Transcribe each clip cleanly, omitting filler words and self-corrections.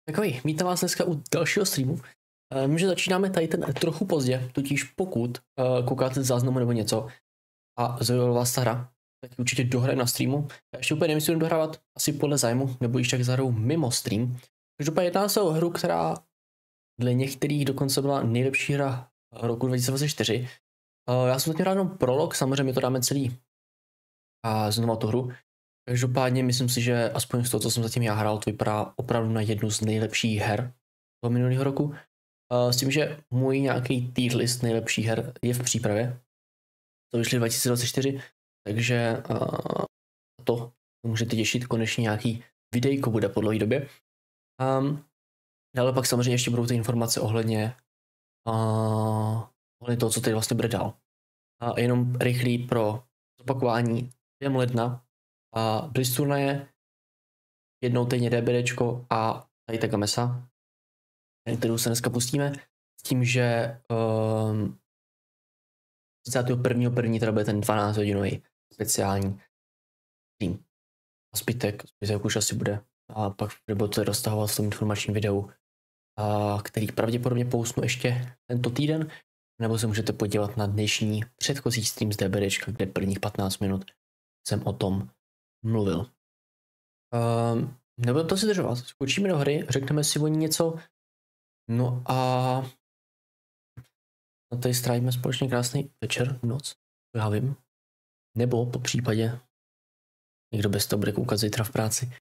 Takový, vítám vás dneska u dalšího streamu. Vím, že začínáme tady ten trochu pozdě, totiž pokud koukáte z záznamu nebo něco a zaujala vás ta hra, tak určitě dohrajeme na streamu. Já ještě úplně nevím, jestli budu dohrávat asi podle zájmu, nebo již tak zahraju mimo stream. Každopádně jedná se o hru, která dle některých dokonce byla nejlepší hra roku 2024. Já jsem zatím hrál jenom prolog, samozřejmě to dáme celý a znova tu hru. Každopádně myslím si, že aspoň z toho, co jsem zatím já hrál, to vypadá opravdu na jednu z nejlepších her toho minulého roku. S tím, že můj nějaký tier list nejlepších her je v přípravě. To vyšly 2024, takže to můžete těšit, konečně nějaký videjko bude po dlouhé době. Ale pak samozřejmě ještě budou ty informace ohledně toho, co tady vlastně bude dál. Jenom rychlý pro zopakování během ledna blíž turnaje, jednou týdně DBDčko a tady ta gamesa, kterou se dneska pustíme, s tím, že 31.1. teda bude ten 12hodinový speciální stream. A zbytek už asi bude. A pak nebo to roztahovat v tom informačním videu, který pravděpodobně postnu ještě tento týden, nebo se můžete podívat na dnešní předchozí stream z DBDčka, kde prvních 15 minut jsem o tom mluvil. Nebudeme to si držovat. Skočíme do hry, řekneme si o ní něco. No a tady strávíme společně krásný večer, noc, já vím. Nebo po případě někdo bez toho bude koukat zítra v práci.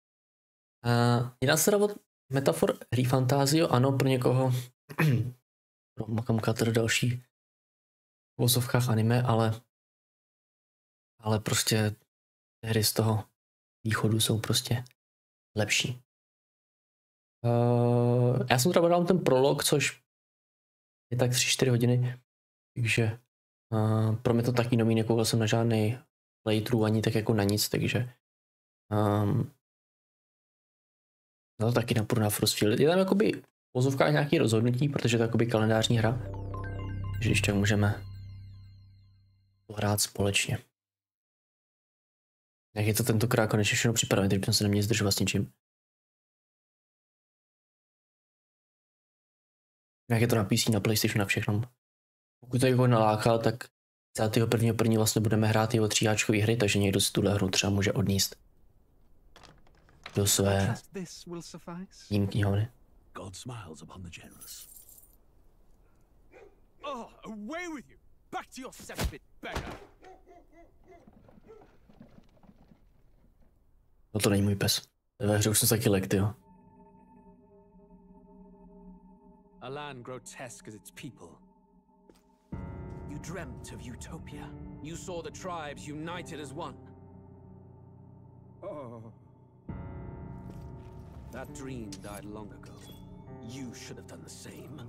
Jedná se o metafor ReFantazio, ano, pro někoho pro makamkater další v vozovkách anime, ale prostě hry z toho východu jsou prostě lepší. Já jsem třeba dal ten prolog, což je tak 3-4 hodiny, takže pro mě to taky nový, nekoukal jsem na žádný playthrough ani tak jako na nic, takže to taky napůr na first feel. Je tam jakoby v vozovkách nějaký rozhodnutí, protože to je jakoby kalendářní hra, takže když tak můžeme pohrát společně. Jak je to tentokrát konečně všechno připravené, teď bychom se neměli zdržovat s ničím. Jak je to na PC, na PlayStation, na všechno. Pokud to jako naláká, tak 31.1. vlastně budeme hrát i o 3áčkové hry, takže někdo si tuhle hru třeba může odníst do své tím knihovny. God smiles upon the generous. Oh, away with you! Back to your cesspit, beggar! No to není můj pes. Ve hře už jsem taky lek, tyjo. A land grotesque as its people. You dreamt of utopia. You saw the tribes united as one. Oh. That dream died long ago. You should have done the same.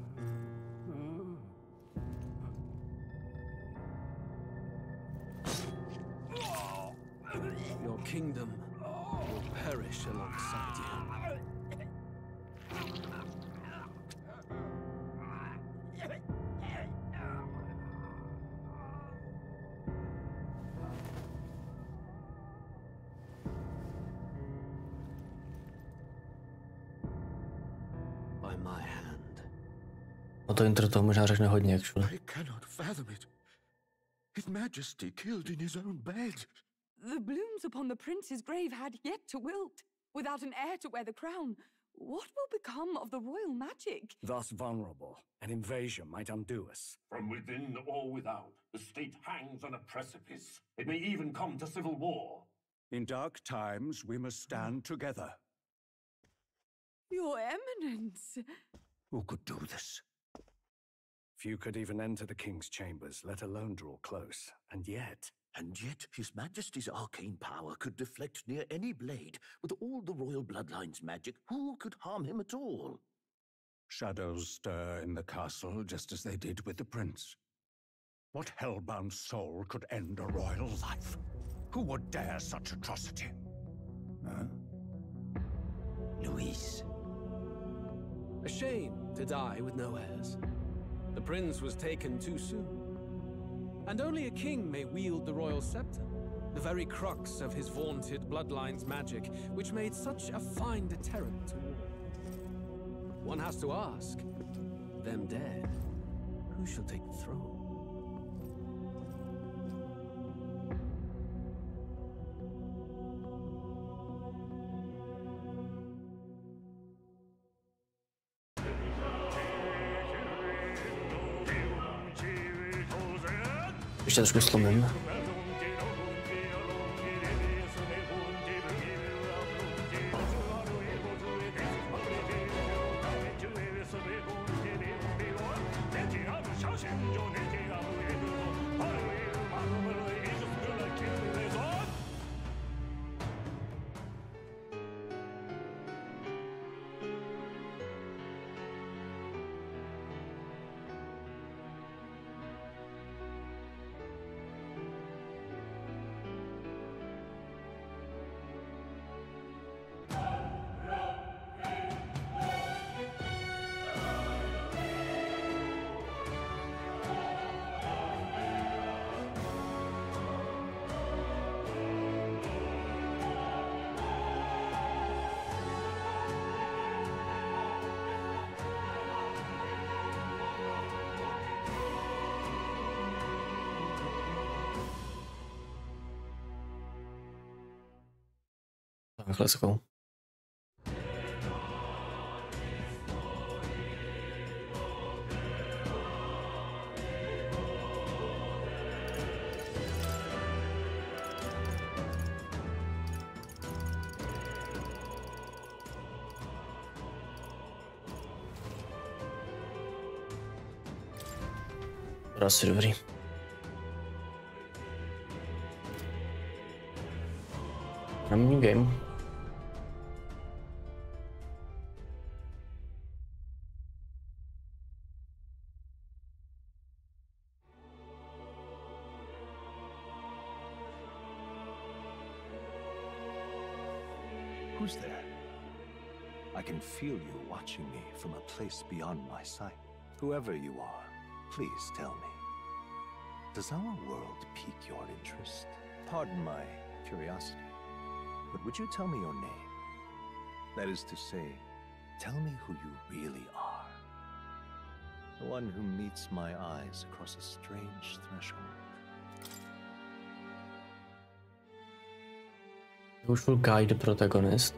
Your kingdom will perish alongside you. By my hand. O to intro toho možná řekne hodně, actually. I cannot fathom it. His Majesty killed in his own bed. The blooms upon the prince's grave had yet to wilt. Without an heir to wear the crown, what will become of the royal magic? Thus vulnerable, an invasion might undo us. From within or without, the state hangs on a precipice. It may even come to civil war. In dark times, we must stand together. Your Eminence. Who could do this? Few could even enter the king's chambers, let alone draw close. And yet His Majesty's arcane power could deflect near any blade. With all the royal bloodline's magic, who could harm him at all? shadows stir in the castle just as they did with the prince. What hellbound soul could end a royal life? Who would dare such atrocity? Huh? Louise. A shame to die with no heirs. The prince was taken too soon. And only a king may wield the royal scepter, the very crux of his vaunted bloodline's magic, which made such a fine deterrent to war. One has to ask, them dead, who shall take the throne? Ještě trošku slomím. Tak, let's go. Asi dobrý. Na minigame. Who's there? I can feel you watching me from a place beyond my sight. Whoever you are, please tell me. Does our world pique your interest? Pardon my curiosity, but would you tell me your name? That is to say, tell me who you really are. The one who meets my eyes across a strange threshold. Usual guide protagonist.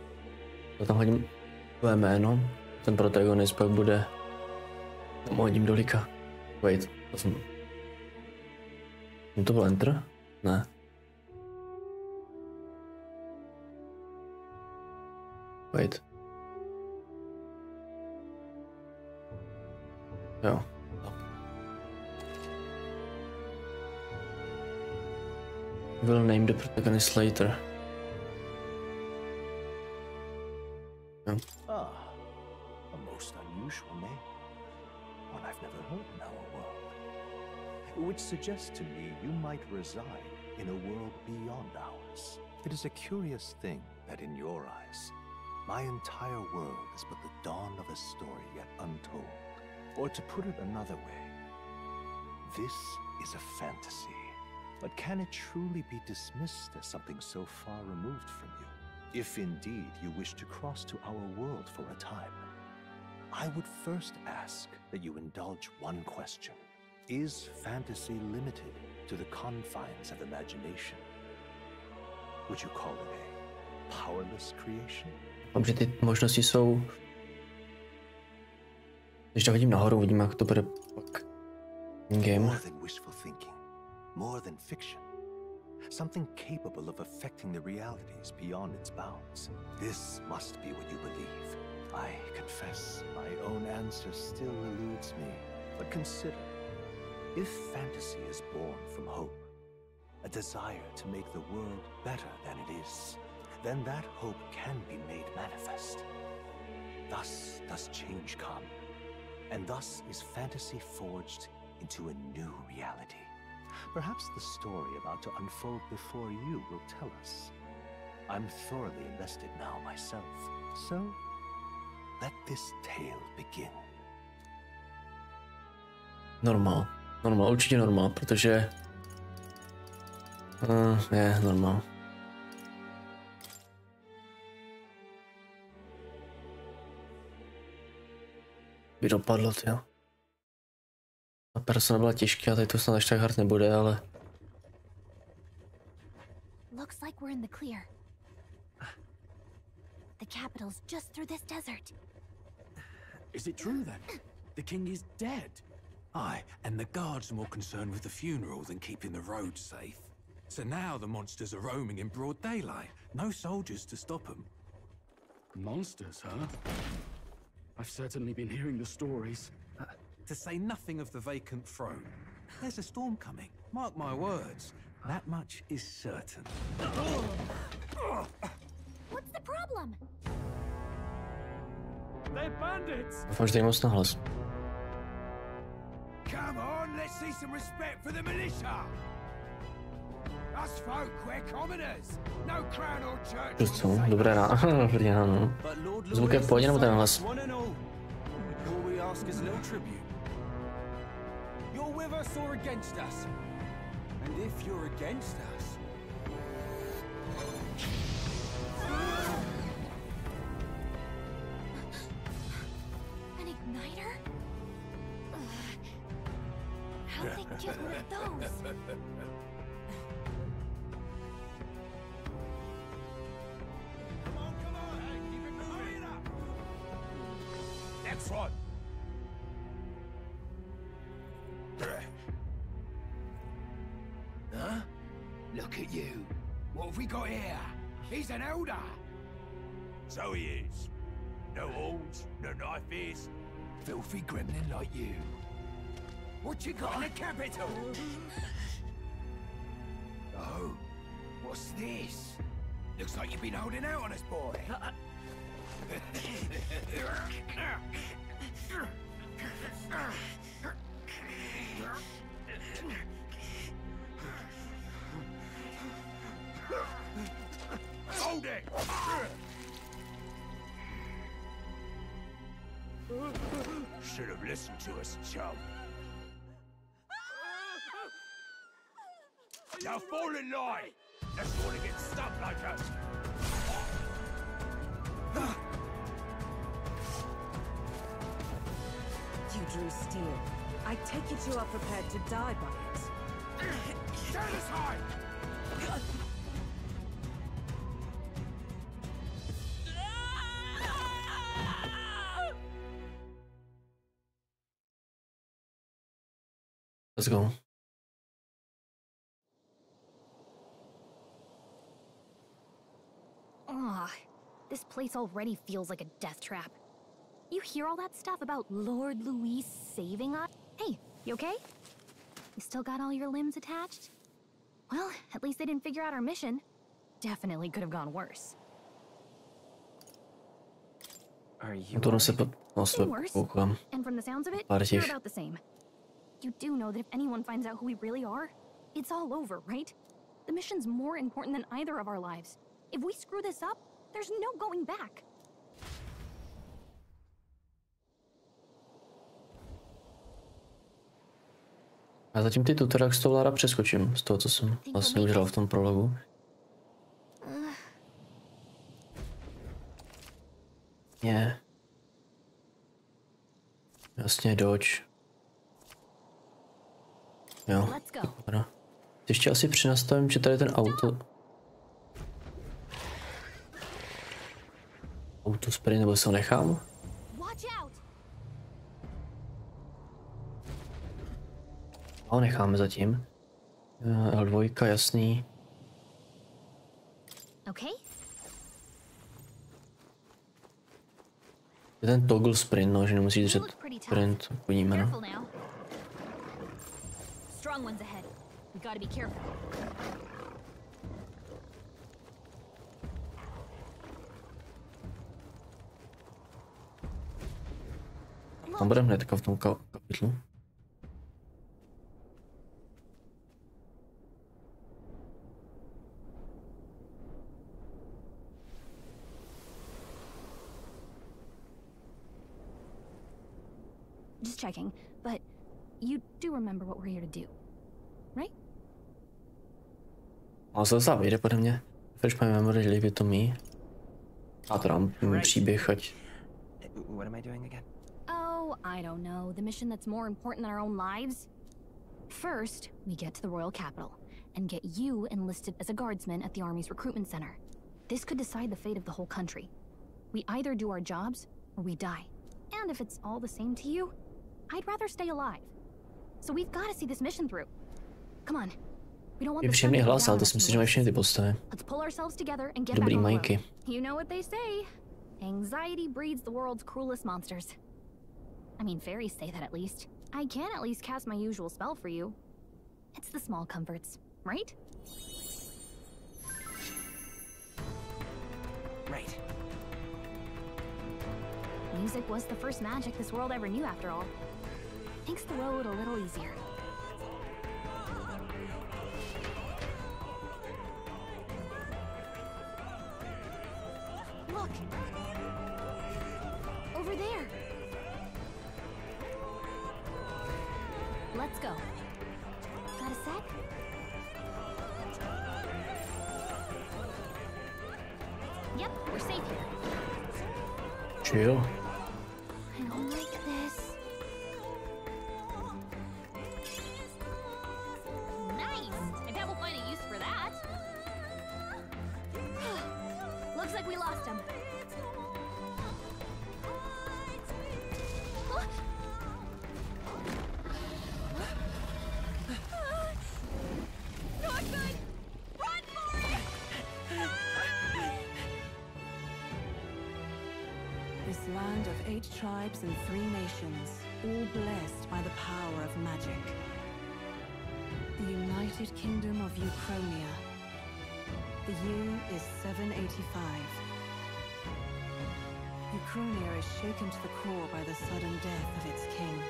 To tam hodím tvoje jméno. Ten protagonist pak bude... Tam hodím do lika. Wait, to jsem... To byl enter? Ne. Wait. Jo. Will name the protagonist later. Yeah. Ah, a most unusual name. One I've never heard in our world. Which suggests to me you might reside in a world beyond ours. It is a curious thing that in your eyes, my entire world is but the dawn of a story yet untold. Or to put it another way, this is a fantasy. But can it truly be dismissed as something so far removed from you? If indeed you wish to cross to our world for a time, I would first ask that you indulge one question. Is fantasy limited to the confines of imagination? Would you call it a powerless creation? Protože ty možnosti jsou... Když to hodím nahoru, vidím, jak to bude pak game. More than wishful thinking, more than fiction. Something capable of affecting the realities beyond its bounds. This must be what you believe. I confess my own answer still eludes me. But consider, if fantasy is born from hope, a desire to make the world better than it is, then that hope can be made manifest. Thus does change come, and thus is fantasy forged into a new reality. Perhaps the story about to unfold before you will tell us. I'm thoroughly invested now myself, so let this tale begin. Normál, určitě normál, protože... je normál. by dopadlo, jo. Ta persona byla těžká, tady to snad až tak hard nebude, ale... Looks like we're in the clear. The capital's just through this desert. Is it true then? The king is dead? Aye, and the guards are more concerned with the funeral than keeping the roads safe. So now the monsters are roaming in broad daylight. No soldiers to stop them. Monsters, huh? I've certainly been hearing the stories. To say nothing of the vacant throne. There's a storm coming. Mark my words. That much is certain. What's the problem? They're bandits! Doufám, že tady moc nahlas. Come on, let's see some respect for the militia. Us folk, we're commoners. No crown or church. Co? Dobré ráno. Dobrý ráno. Zvuk je v pohodě nebo ten hlas? You're with us or against us? And if you're against us... An igniter? How'd they get one of those? Come on, hey, keep it moving up. Next one. Huh? Look at you. What have we got here? He's an elder. So he is. No horns, no knife. Filthy gremlin like you. What you got in the capital? Oh, what's this? Looks like you've been holding out on us, boy. Hold it! Should have listened to us, chum. Now fall in line! Let's want to get stuck like us. You drew steel. I take it you are prepared to die by it. Stand aside! Let's go. Ugh, this place already feels like a death trap. You hear all that stuff about Lord Louis saving us? Hey, you okay? You still got all your limbs attached? Well, at least they didn't figure out our mission. Definitely could have gone worse. Are you Worse. And from the sounds of it, you're about the same. You do know that if anyone finds out who we really are, it's all over, right? The mission's more important than either of our lives. If we screw this up, there's no going back. Já zatím ty tutoriály z toho vláda přeskočím, z toho, co jsem vlastně udělal v tom prologu. Je. Jasně, dodge. Jo, dobrá. Ještě asi přinastavím, že tady ten auto spray, nebo se ho nechám? Ho necháme zatím. L2, jasný. Je ten toggle sprint, no, že nemusí držet sprint, uvidíme, no. Tam budeme hnedka v tom kapitlu. Just checking, but you do remember what we're here to do, right? On se zase vyjde pode mě. Refresh my memory, leave it to me. A to dám příběh, ať... What am I doing again? Oh, Oh, I don't know. The mission that's more important than our own lives? First, we get to the royal capital and get you enlisted as a guardsman at the army's recruitment center. This could decide the fate of the whole country. We either do our jobs or we die. And if it's all the same to you, I'd rather stay alive. So we've got to see this mission through. Come on. We don't want Je příjemný hlas, ale to si myslím, že mají všechny ty postavy. Let's pull ourselves together and get Dobrý back on majky. the road. You know what they say. Anxiety breeds the world's cruelest monsters. I mean, fairies say that at least. I can at least cast my usual spell for you. It's the small comforts, right? Right. Music was the first magic this world ever knew, after all. Makes the road a little easier. Look! Over there! Let's go. Got a sec? Yep, we're safe here. Chill. I don't like this. Nice! I bet we'll find a use for that. Looks like we lost him. Not good! Run for it! This land of 8 tribes and 3 nations, all blessed by the power of magic. The United Kingdom of Uchronia. The year is 785. Uchronia is shaken to the core by the sudden death of its king.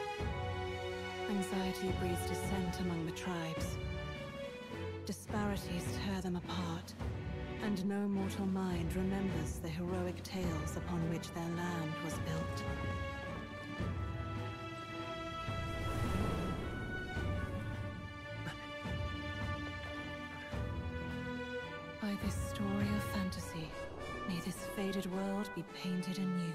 Anxiety breeds dissent among the tribes. Disparities tear them apart, and no mortal mind remembers the heroic tales upon which their land was built. By this story of fantasy, may this faded world be painted anew.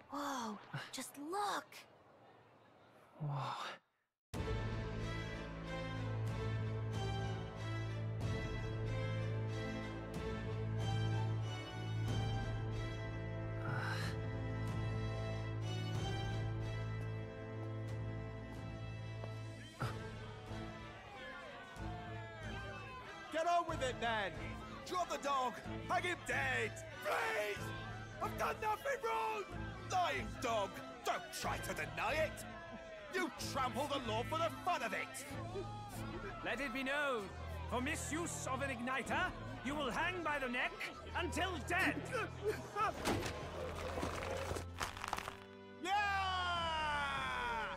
Whoa, just look! Whoa. Get on with it then! Drop the dog! Hang him dead! Please! I've done nothing wrong! Lying dog! Don't try to deny it! You trample the law for the fun of it! Let it be known, for misuse of an igniter, you will hang by the neck until dead! Yeah!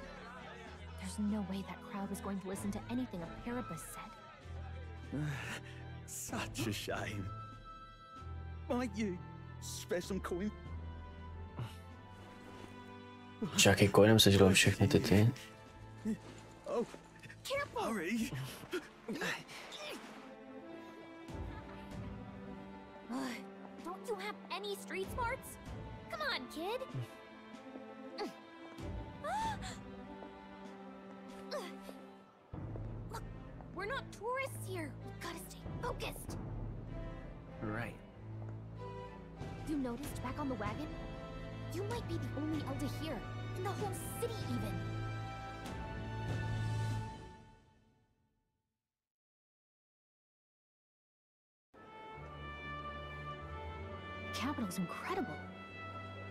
There's no way that crowd was going to listen to anything a Parapus said. Such a shame. Might you spare some coin? Jaký coinem se dělal všechny ty? Oh, careful! Hurry! Don't you have any street smarts? Come on, kid! Look, we're not tourists here. We've gotta stay focused. Right. You noticed back on the wagon? You might be the only elder here, in the whole city even. The capital's incredible.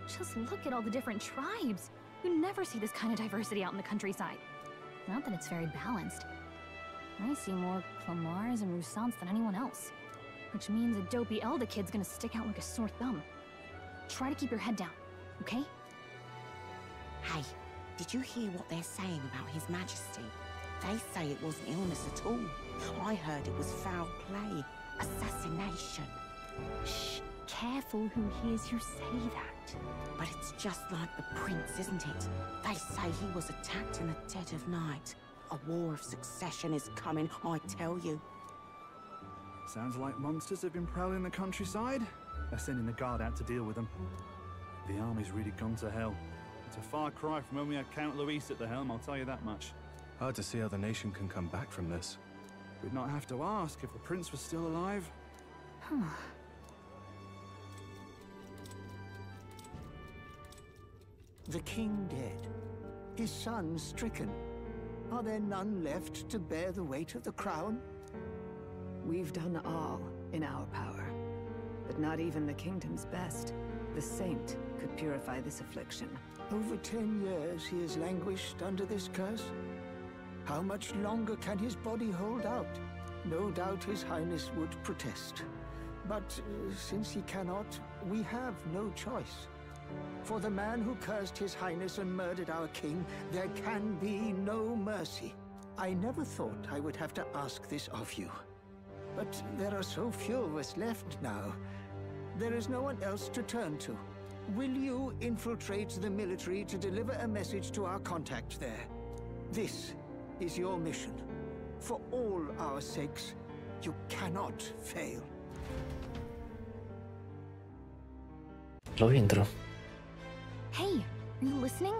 Just look at all the different tribes. You never see this kind of diversity out in the countryside. Not that it's very balanced. I see more Clamars and Roussants than anyone else. Which means a dopey elder kid's gonna stick out like a sore thumb. Try to keep your head down, okay? Hi. Did you hear what they're saying about His Majesty? They say it wasn't illness at all. I heard it was foul play, assassination. Shh, careful who hears you say that. But it's just like the prince, isn't it? They say he was attacked in the dead of night. A war of succession is coming, I tell you. Sounds like monsters have been prowling the countryside. They're sending the guard out to deal with them. The army's really gone to hell. It's a far cry from when we had Count Luis at the helm, I'll tell you that much. Hard to see how the nation can come back from this. We'd not have to ask if the prince was still alive. The king dead, his son stricken. Are there none left to bear the weight of the crown? We've done all in our power, but not even the kingdom's best, the saint, could purify this affliction. Over 10 years he has languished under this curse. How much longer can his body hold out? No doubt His Highness would protest. But since he cannot, we have no choice. For the man who cursed His Highness and murdered our king, there can be no mercy. I never thought I would have to ask this of you. But there are so few of us left now. There is no one else to turn to. Will you infiltrate the military to deliver a message to our contact there? This is your mission. For all our sakes, you cannot fail. Dlouhý intro. Hey, are you listening?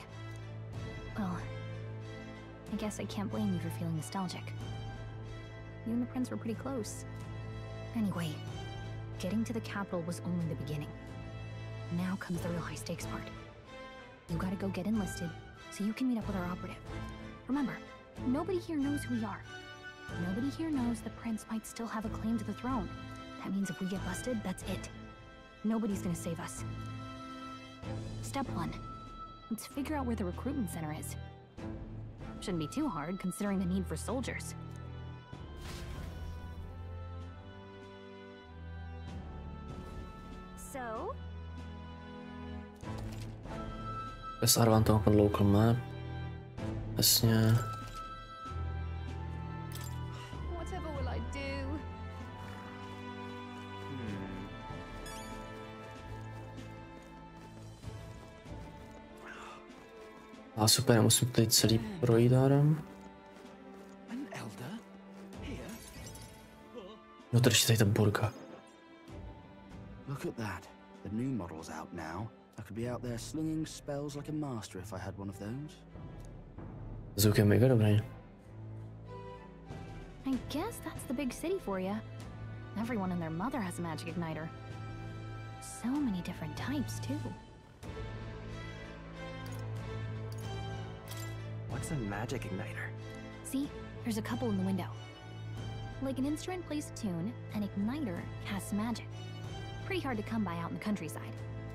Well, I guess I can't blame you for feeling nostalgic. You and the prince were pretty close. Anyway, getting to the capital was only the beginning. Now comes the real high-stakes part. You gotta go get enlisted, so you can meet up with our operative. Remember, nobody here knows who we are. Nobody here knows the prince might still have a claim to the throne. That means if we get busted, that's it. Nobody's gonna save us. Step 1. Let's figure out where the recruitment center is. Shouldn't be too hard, considering the need for soldiers. So? Bez Arvanto open local map. Jasně. Whatever will I do? A super, nemusím tady celý projít hádám. No to ještě tady ta burka. Look at that. The new model's out now. I could be out there slinging spells like a master if I had one of those. Zvuk je mega dobrý. I guess that's the big city for you. Everyone and their mother has a magic igniter. So many different types, too. What's a magic igniter? See, there's a couple in the window. Like an instrument plays a tune, an igniter casts magic. Pretty hard to come by out in the countryside.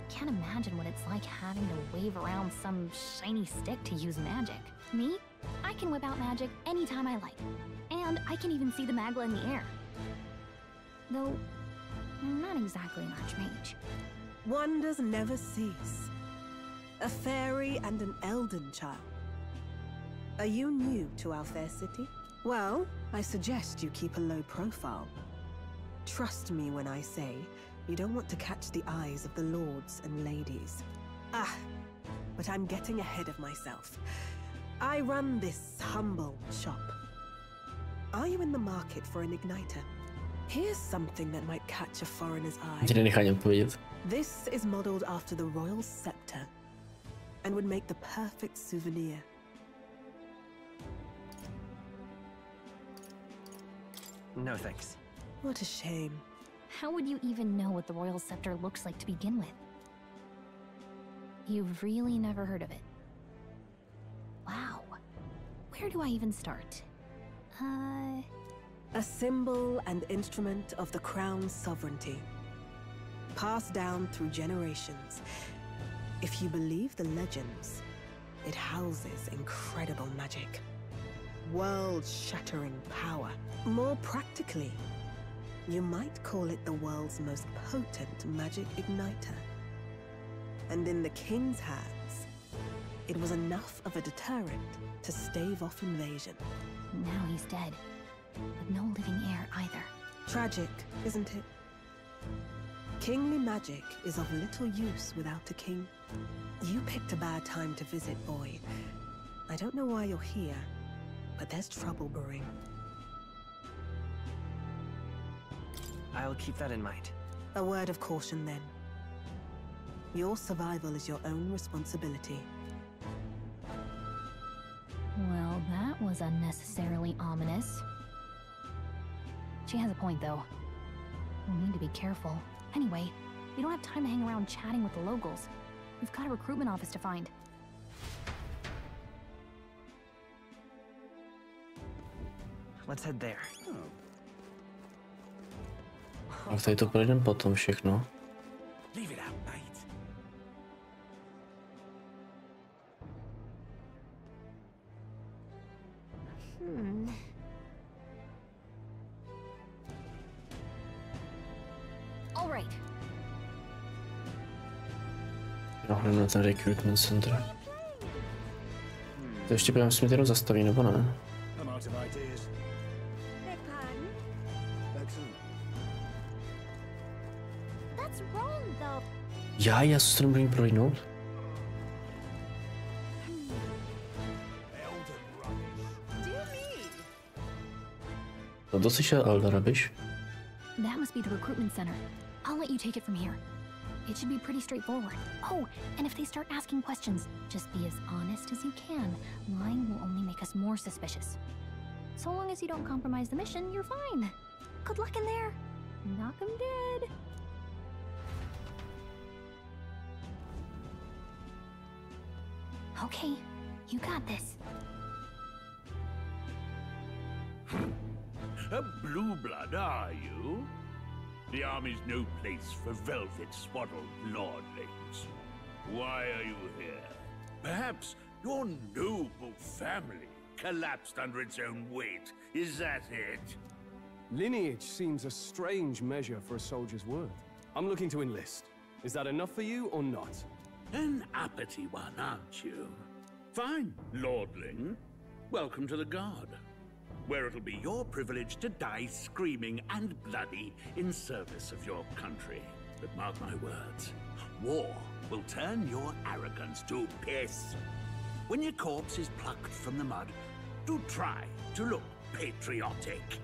Can't imagine what it's like having to wave around some shiny stick to use magic. Me? I can whip out magic anytime I like. And I can even see the magla in the air. Though, I'm not exactly an archmage. Wonders never cease. A fairy and an elden child. Are you new to our fair city? Well, I suggest you keep a low profile. Trust me when I say you don't want to catch the eyes of the lords and ladies. Ah, but I'm getting ahead of myself. I run this humble shop. Are you in the market for an igniter? Here's something that might catch a foreigner's eye. This is modeled after the royal scepter and would make the perfect souvenir. No thanks. What a shame. How would you even know what the royal scepter looks like to begin with? You've really never heard of it. Wow. Where do I even start? A symbol and instrument of the crown's sovereignty. Passed down through generations. If you believe the legends, it houses incredible magic. World-shattering power. More practically, you might call it the world's most potent magic igniter. And in the king's hands, It was enough of a deterrent to stave off invasion. Now he's dead, but no living heir either. Tragic, isn't it? Kingly magic is of little use without a king. You picked a bad time to visit, boy. I don't know why you're here, but there's trouble brewing. I'll keep that in mind. A word of caution, then. Your survival is your own responsibility. Well, that was unnecessarily ominous. She has a point, though. We'll need to be careful. Anyway, we don't have time to hang around chatting with the locals. We've got a recruitment office to find. Let's head there. A tady to projdeme potom všechno. Leave it out, mate. All right. Nahle na ten recruitment center. To ještě právě jsme jenom zastaví, nebo ne? That's wrong, though. Já se to nemůžu projít. To slyšel Elder Rubbish. That must be the recruitment center. I'll let you take it from here. It should be pretty straightforward. Oh, and if they start asking questions, just be as honest as you can. Lying will only make us more suspicious. So long as you don't compromise the mission, you're fine. Good luck in there. Knock 'em dead. Okay, you got this. A blue blood, are you? The army's no place for velvet-swaddled lordlings. Why are you here? Perhaps your noble family collapsed under its own weight. Is that it? Lineage seems a strange measure for a soldier's worth. I'm looking to enlist. Is that enough for you or not? An uppity one, aren't you? Fine, lordling. Welcome to the Guard, where it'll be your privilege to die screaming and bloody in service of your country. But mark my words, war will turn your arrogance to piss. When your corpse is plucked from the mud, do try to look patriotic.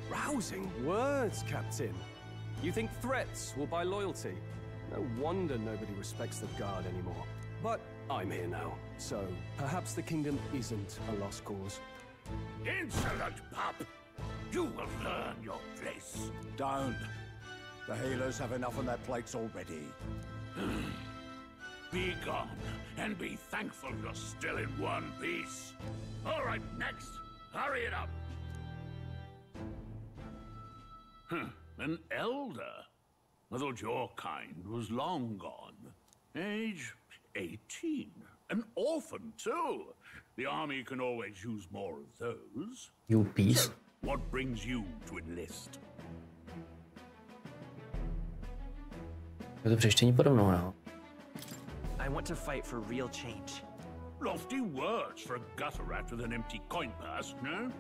Rousing words, Captain. You think threats will buy loyalty? No wonder nobody respects the Guard anymore. But I'm here now, so perhaps the kingdom isn't a lost cause. Insolent pup! You will learn your place. Don't. The healers have enough on their plates already. Be gone, and be thankful you're still in one piece. All right, next. Hurry it up. An elder? I thought your kind was long gone. Age 18. An orphan, too. The army can always use more of those. You piece. So, what brings you to enlist? Je to přečtení podobnou, jo? I want to fight for real change. Lofty words for a gutter rat with an empty coin purse, no?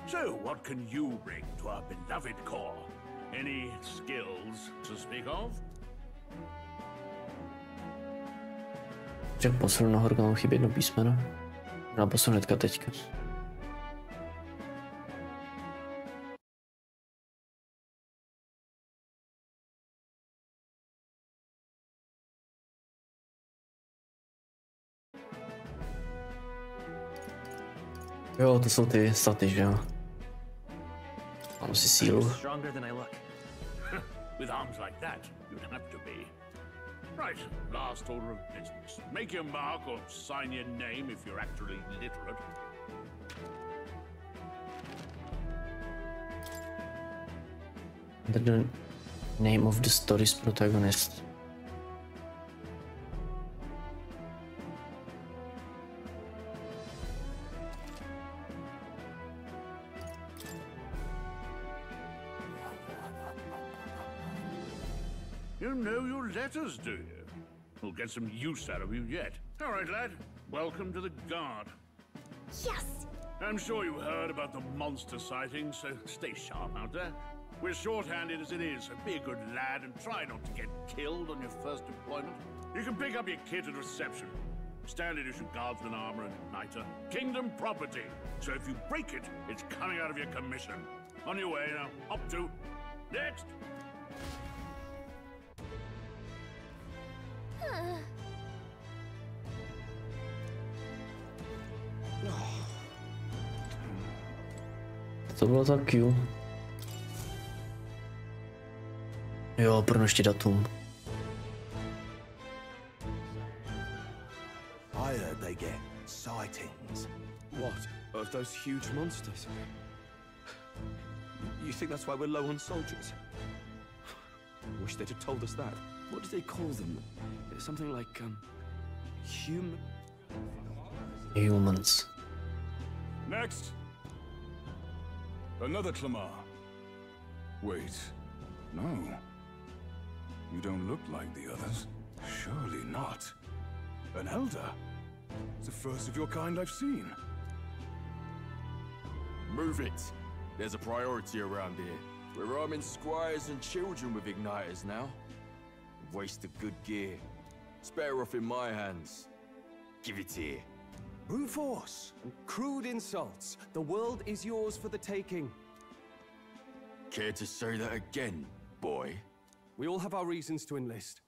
So, what can you bring to our beloved corps? Any skills to speak of? Čak posunu nahoru, kam chybí jedno písmeno. Já posunu hnedka teďka. Jo, to jsou ty staty, že jo? Mám si sílu. Stronger than I look. With arms like that, you'd have to be. Right, last order of business. Make your mark or sign your name if you're actually literate. The name of the story's protagonist. You know your letters, do you? We'll get some use out of you yet. All right, lad. Welcome to the Guard. Yes! I'm sure you heard about the monster sightings, so stay sharp out there. We're short-handed as it is, so be a good lad and try not to get killed on your first deployment. You can pick up your kit at reception. Standard issue guardsman armor and igniter. Kingdom property. So if you break it, it's coming out of your commission. On your way now. Up to. Next! To bylo za Q. Jo, pronoště datum. I heard they get sightings. What? Of those huge monsters? You think that's why we're low on soldiers? Wish they'd have told us that. What do they call them? Something like, Humans. Next. Another Clamar. Wait, no. You don't look like the others. Surely not. An elder? It's the first of your kind I've seen. Move it. There's a priority around here. We're arming squires and children with igniters now. Waste of good gear. It's better off in my hands. Give it here. brute force and crude insults. The world is yours for the taking. Care to say that again, boy? We all have our reasons to enlist.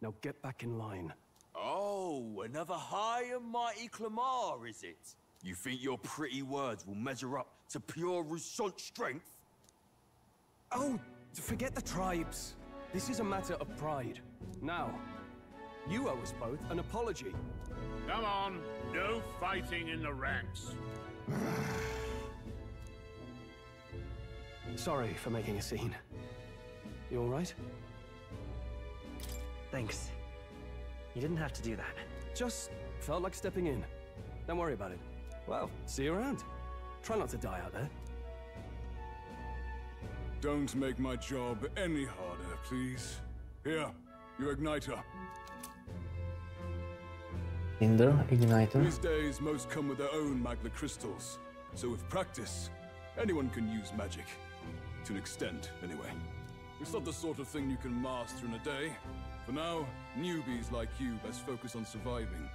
Now get back in line. Oh, another high and mighty Clamar, is it? You think your pretty words will measure up to pure Rousseau's strength? Oh, forget the tribes. This is a matter of pride. Now, you owe us both an apology. Come on, no fighting in the ranks. Sorry for making a scene. You all right? Thanks. You didn't have to do that. Just felt like stepping in. Don't worry about it. Well, see you around. Try not to die out there. Don't make my job any harder, please. Here, your igniter. Tinder, igniter. These days, most come with their own magna crystals. So with practice, anyone can use magic. To an extent, anyway. It's not the sort of thing you can master in a day. For now, newbies like you best focus on surviving.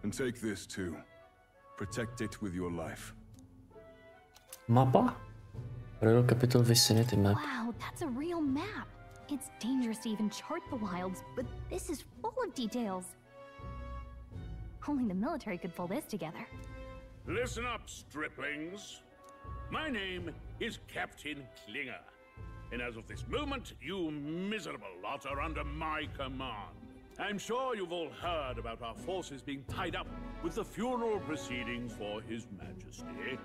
And take this too. Protect it with your life. Mapa? Royal Capital Vicinity map. Wow, that's a real map. It's dangerous to even chart the wilds, but this is full of details. Only the military could pull this together. Listen up, striplings. My name is Captain Klinger. And as of this moment, you miserable lot are under my command. I'm sure you've all heard about our forces being tied up with the funeral proceedings for His Majesty.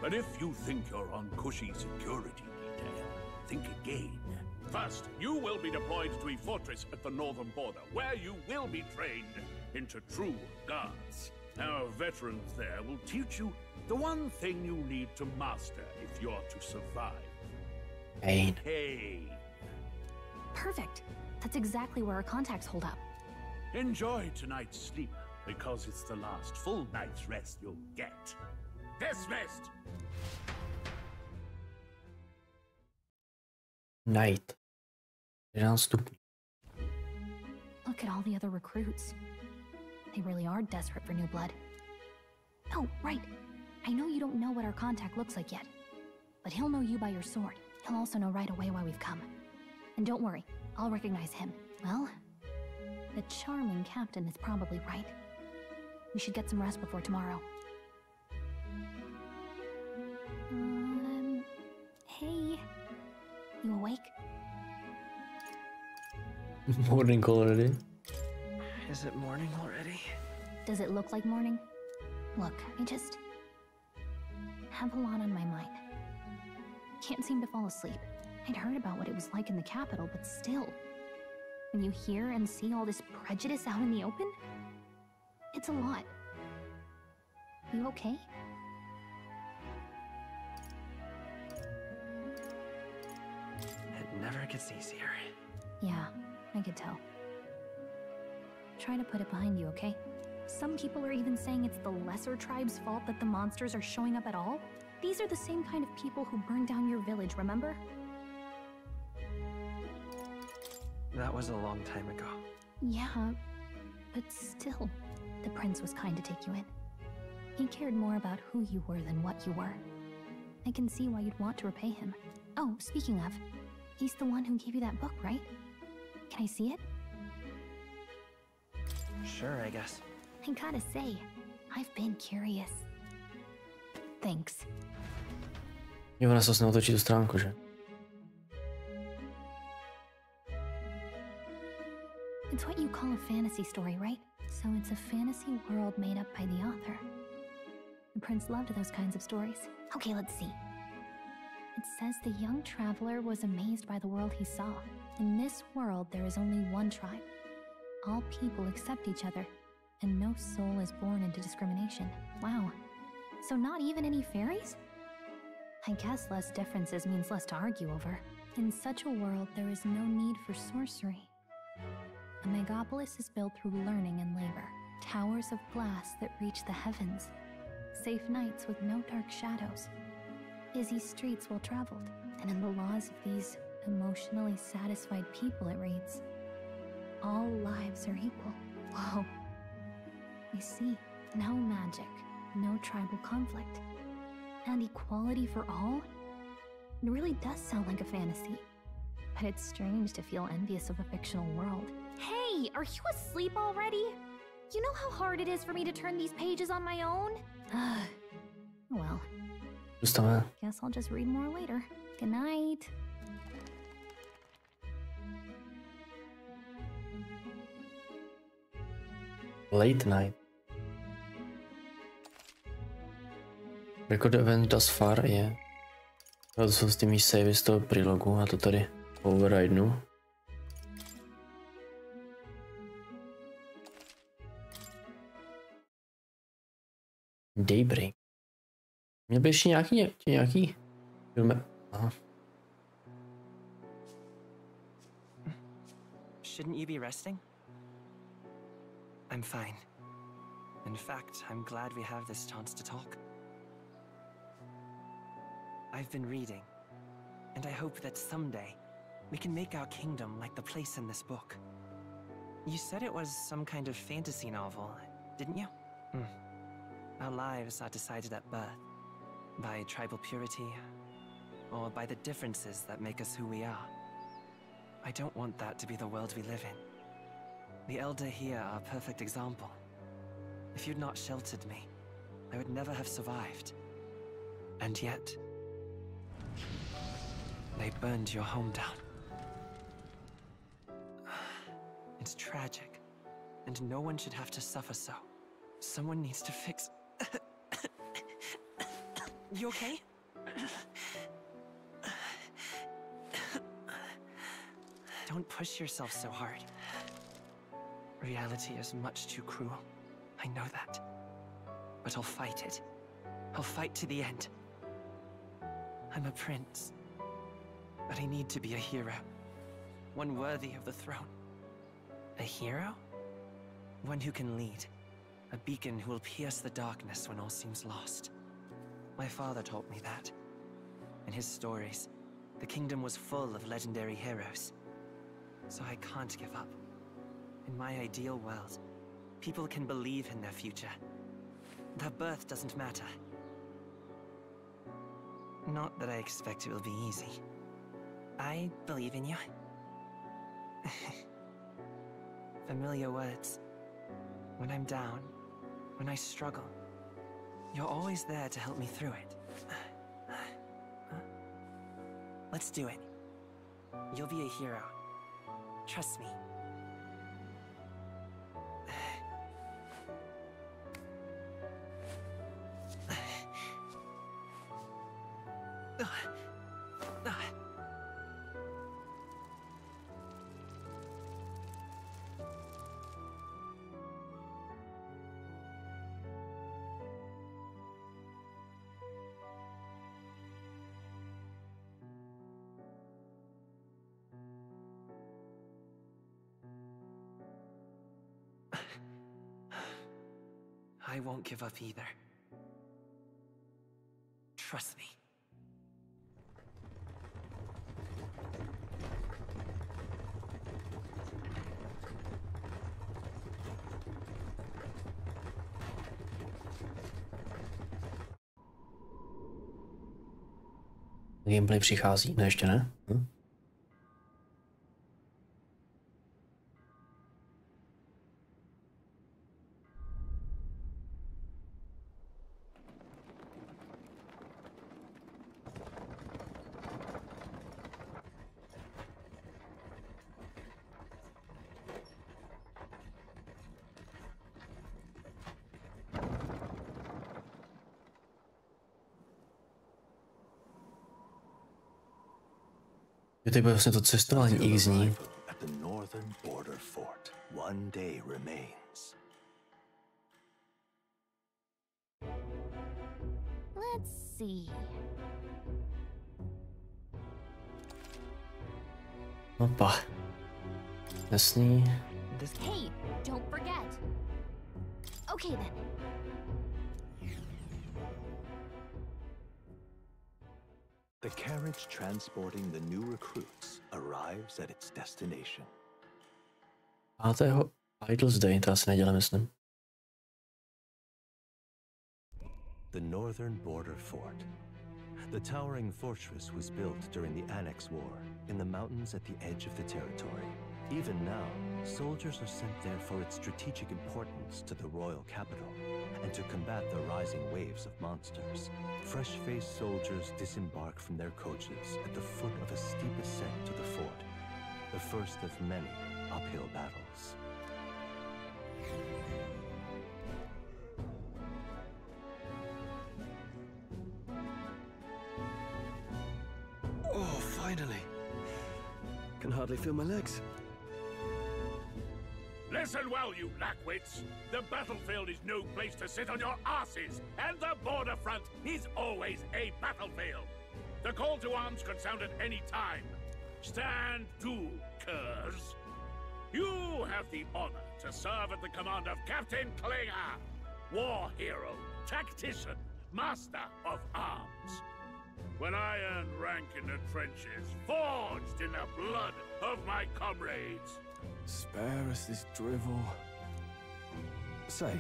But if you think you're on cushy security detail, think again. First, you will be deployed to a fortress at the northern border, where you will be trained into true guards. Our veterans there will teach you the one thing you need to master if you're to survive. Pain. Pain. Perfect. That's exactly where our contacts hold up. Enjoy tonight's sleep, because it's the last full night's rest you'll get. Dismissed! Night. 11 stupni. Look at all the other recruits. They really are desperate for new blood. Oh, right. I know you don't know what our contact looks like yet, but he'll know you by your sword. He'll also know right away why we've come. And don't worry, I'll recognize him. Well, the charming captain is probably right. We should get some rest before tomorrow. Hey. You awake? Morning already. Is it morning already? Does it look like morning? Look, I just have a lot on my mind. Can't seem to fall asleep. I'd heard about what it was like in the capital, but still. When you hear and see all this prejudice out in the open, it's a lot. You okay? It never gets it's easier. Yeah, I could tell. Try to put it behind you, okay? Some people are even saying it's the lesser tribe's fault that the monsters are showing up at all. These are the same kind of people who burned down your village, remember? That was a long time ago. Yeah, but still, the prince was kind to take you in. He cared more about who you were than what you were. I can see why you'd want to repay him. Oh, speaking of, he's the one who gave you that book, right? Can I see it? Sure, I guess. I gotta say, I've been curious. Thanks. Jo, ona se vlastně otočí tu stránku, že? It's what you call a fantasy story, right? So it's a fantasy world made up by the author. The prince loved those kinds of stories. Okay, let's see. It says the young traveler was amazed by the world he saw. In this world, there is only one tribe. All people accept each other, and no soul is born into discrimination. Wow. So not even any fairies? I guess less differences means less to argue over. In such a world, there is no need for sorcery. A megapolis is built through learning and labor. Towers of glass that reach the heavens. Safe nights with no dark shadows. Busy streets well traveled. And in the laws of these emotionally satisfied people, it reads, all lives are equal. Whoa. I see. No magic, no tribal conflict, and equality for all? It really does sound like a fantasy. But it's strange to feel envious of a fictional world. Hey, are you asleep already? You know how hard it is for me to turn these pages on my own? Well, guess I'll just read more later. Good night. Late night. Record event thus far je. To jsou s těmi savey z toho prílogu a to tady overridenu. Daybreak. Měl by ještě nějaký filmy. Aha. Shouldn't you be resting? I'm fine. In fact, I'm glad we have this chance to talk. I've been reading, and I hope that someday we can make our kingdom like the place in this book. You said it was some kind of fantasy novel, didn't you? Our lives are decided at birth, by tribal purity, or by the differences that make us who we are. I don't want that to be the world we live in. The elder here are a perfect example. If you'd not sheltered me, I would never have survived. And yet, they burned your home down. It's tragic, and no one should have to suffer so. Someone needs to fix... You okay? Don't push yourself so hard. Reality is much too cruel. I know that. But I'll fight it. I'll fight to the end. I'm a prince. But I need to be a hero. One worthy of the throne. A hero? One who can lead. A beacon who will pierce the darkness when all seems lost. My father taught me that. In his stories, the kingdom was full of legendary heroes. So I can't give up. In my ideal world, people can believe in their future. Their birth doesn't matter. Not that I expect it will be easy. I believe in you. Familiar words. When I'm down, when I struggle, you're always there to help me through it. Let's do it. You'll be a hero. Trust me. I won't give up either. Trust me. Gameplay přichází, ne, ještě ne? Teď bude vlastně to cestování X dní. At the northern border fort, one day remains. Let's see. Opa. Jasný. Hey, don't forget. Okay then. The carriage transporting the new recruits arrives at its destination. 5. Idle's Day, to asi nedělám, myslím. The northern border fort. The towering fortress was built during the Annex War in the mountains at the edge of the territory. Even now, soldiers are sent there for its strategic importance to the royal capital and to combat the rising waves of monsters. Fresh-faced soldiers disembark from their coaches at the foot of a steep ascent to the fort, the first of many uphill battles. Oh, finally. Can hardly feel my legs. Listen well, you lackwits. The battlefield is no place to sit on your asses, and the border front is always a battlefield. The call to arms can sound at any time. Stand to, curs. You have the honor to serve at the command of Captain Klinger, war hero, tactician, master of arms. When I earned rank in the trenches, forged in the blood of my comrades. Spare us this drivel. Say,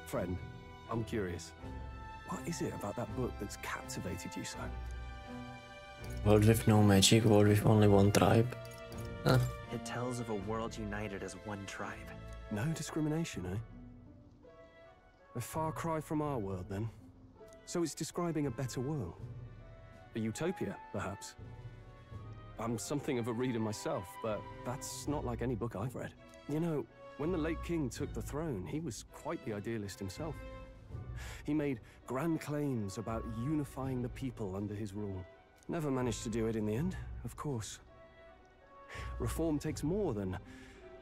friend, I'm curious. What is it about that book that's captivated you so? World with no magic, world with only one tribe. Huh. It tells of a world united as one tribe. No discrimination, eh? A far cry from our world, then. So it's describing a better world. A utopia, perhaps. I'm something of a reader myself, but that's not like any book I've read. You know, when the late king took the throne, he was quite the idealist himself. He made grand claims about unifying the people under his rule. Never managed to do it in the end, of course. Reform takes more than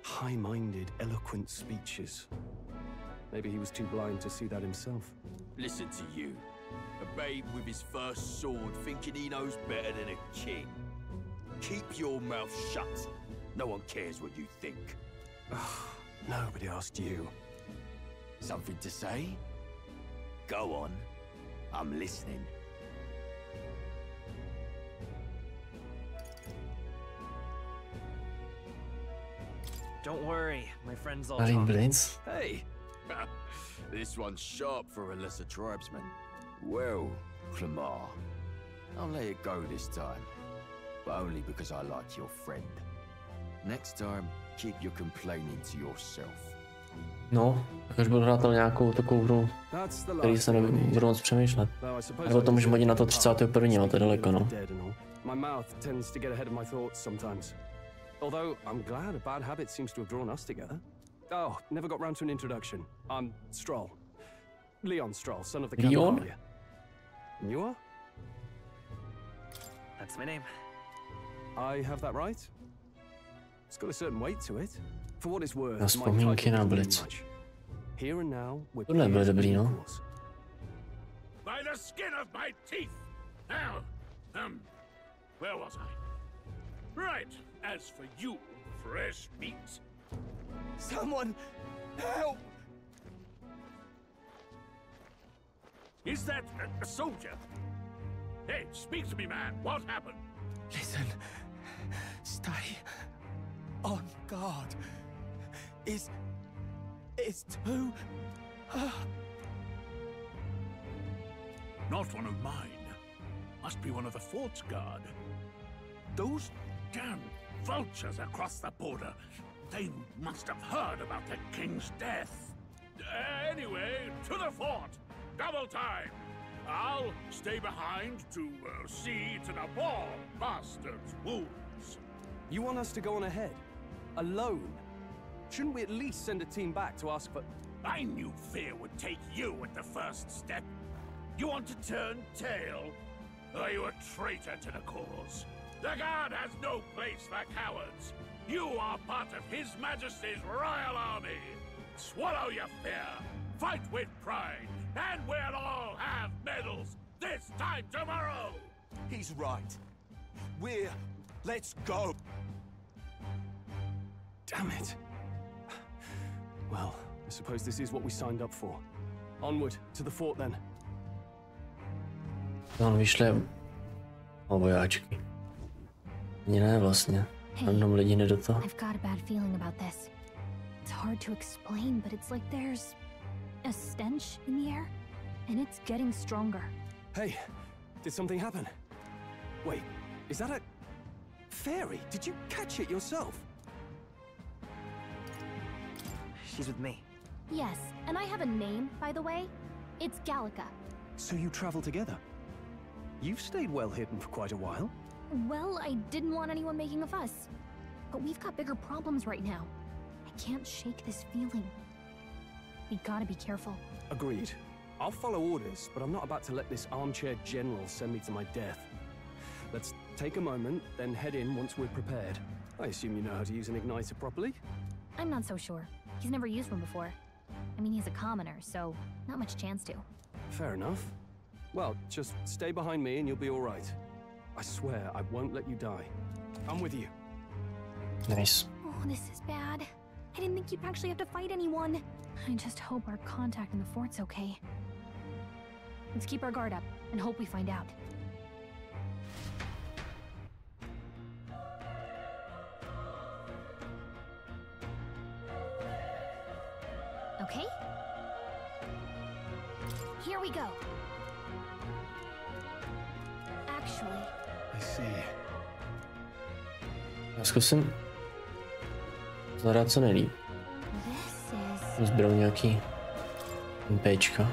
high-minded, eloquent speeches. Maybe he was too blind to see that himself. Listen to you. A babe with his first sword thinking he knows better than a king. Keep your mouth shut. No one cares what you think. Nobody asked you. Something to say? Go on. I'm listening. Don't worry, my friend's all Marine talk. Blades. Hey! This one's sharp for a lesser tribesman. Well, Clemar, I'll let it go this time. But only because I like your friend. Next time, keep your complaining to yourself. No, až budu hrát na nějakou takovou hru, který se nebudu moc přemýšlet. Nebo to můžeme hodit na to 31. ale to je daleko, no. My mouth tends to get ahead of my thoughts sometimes. Although I'm glad a bad habit seems to have drawn us together. Oh, never got round to an introduction. I'm Stroll. Leon Stroll, son of the Leon? California. And you are? That's my name. I have that right? It's got a certain weight to it. For what it's worth, Na my vzpomínky title na doesn't mean Blitz. much. Here and now, we're Tohle bude dobrý, no. By the skin of my teeth! Now, where was I? Right, as for you, fresh meat. Someone help! Is that a soldier? Hey, speak to me, man. What happened? Listen. Stay on guard. It's too... Not one of mine. Must be one of the fort's guard. Those damn vultures across the border. They must have heard about the king's death. Anyway, to the fort. Double time. I'll stay behind to see to the poor bastard's wounds. You want us to go on ahead? Alone? Shouldn't we at least send a team back to ask for... I knew fear would take you at the first step. You want to turn tail? Are you a traitor to the cause? The guard has no place for cowards. You are part of His Majesty's Royal Army. Swallow your fear. Fight with pride. And we'll all have medals this time tomorrow. He's right. Let's go. Damn it. Well, I suppose this is what we signed up for. Onward, to the fort then. On vyšle vojáčky. Ani ne vlastně. Jenom lidi jde do toho. I've got a bad feeling about this. It's hard to explain, but it's like there's a stench in the air, and it's getting stronger. Hey, did something happen? Wait, is that a fairy? Did you catch it yourself? She's with me. Yes, and I have a name, by the way. It's Gallica. So you travel together? You've stayed well hidden for quite a while. Well, I didn't want anyone making a fuss. But we've got bigger problems right now. I can't shake this feeling. We gotta be careful. Agreed. I'll follow orders, but I'm not about to let this armchair general send me to my death. Let's take a moment, then head in once we're prepared. I assume you know how to use an igniter properly? I'm not so sure. He's never used one before. I mean, he's a commoner, so not much chance to. Fair enough. Well, just stay behind me and you'll be all right. I swear I won't let you die. I'm with you. Nice. Oh, this is bad. I didn't think you'd actually have to fight anyone. I just hope our contact in the fort's okay. Let's keep our guard up and hope we find out. Okay? Here we go. Actually... I see. Já zkusím zahrát co nejlíp. Zbral nějaký MPčka.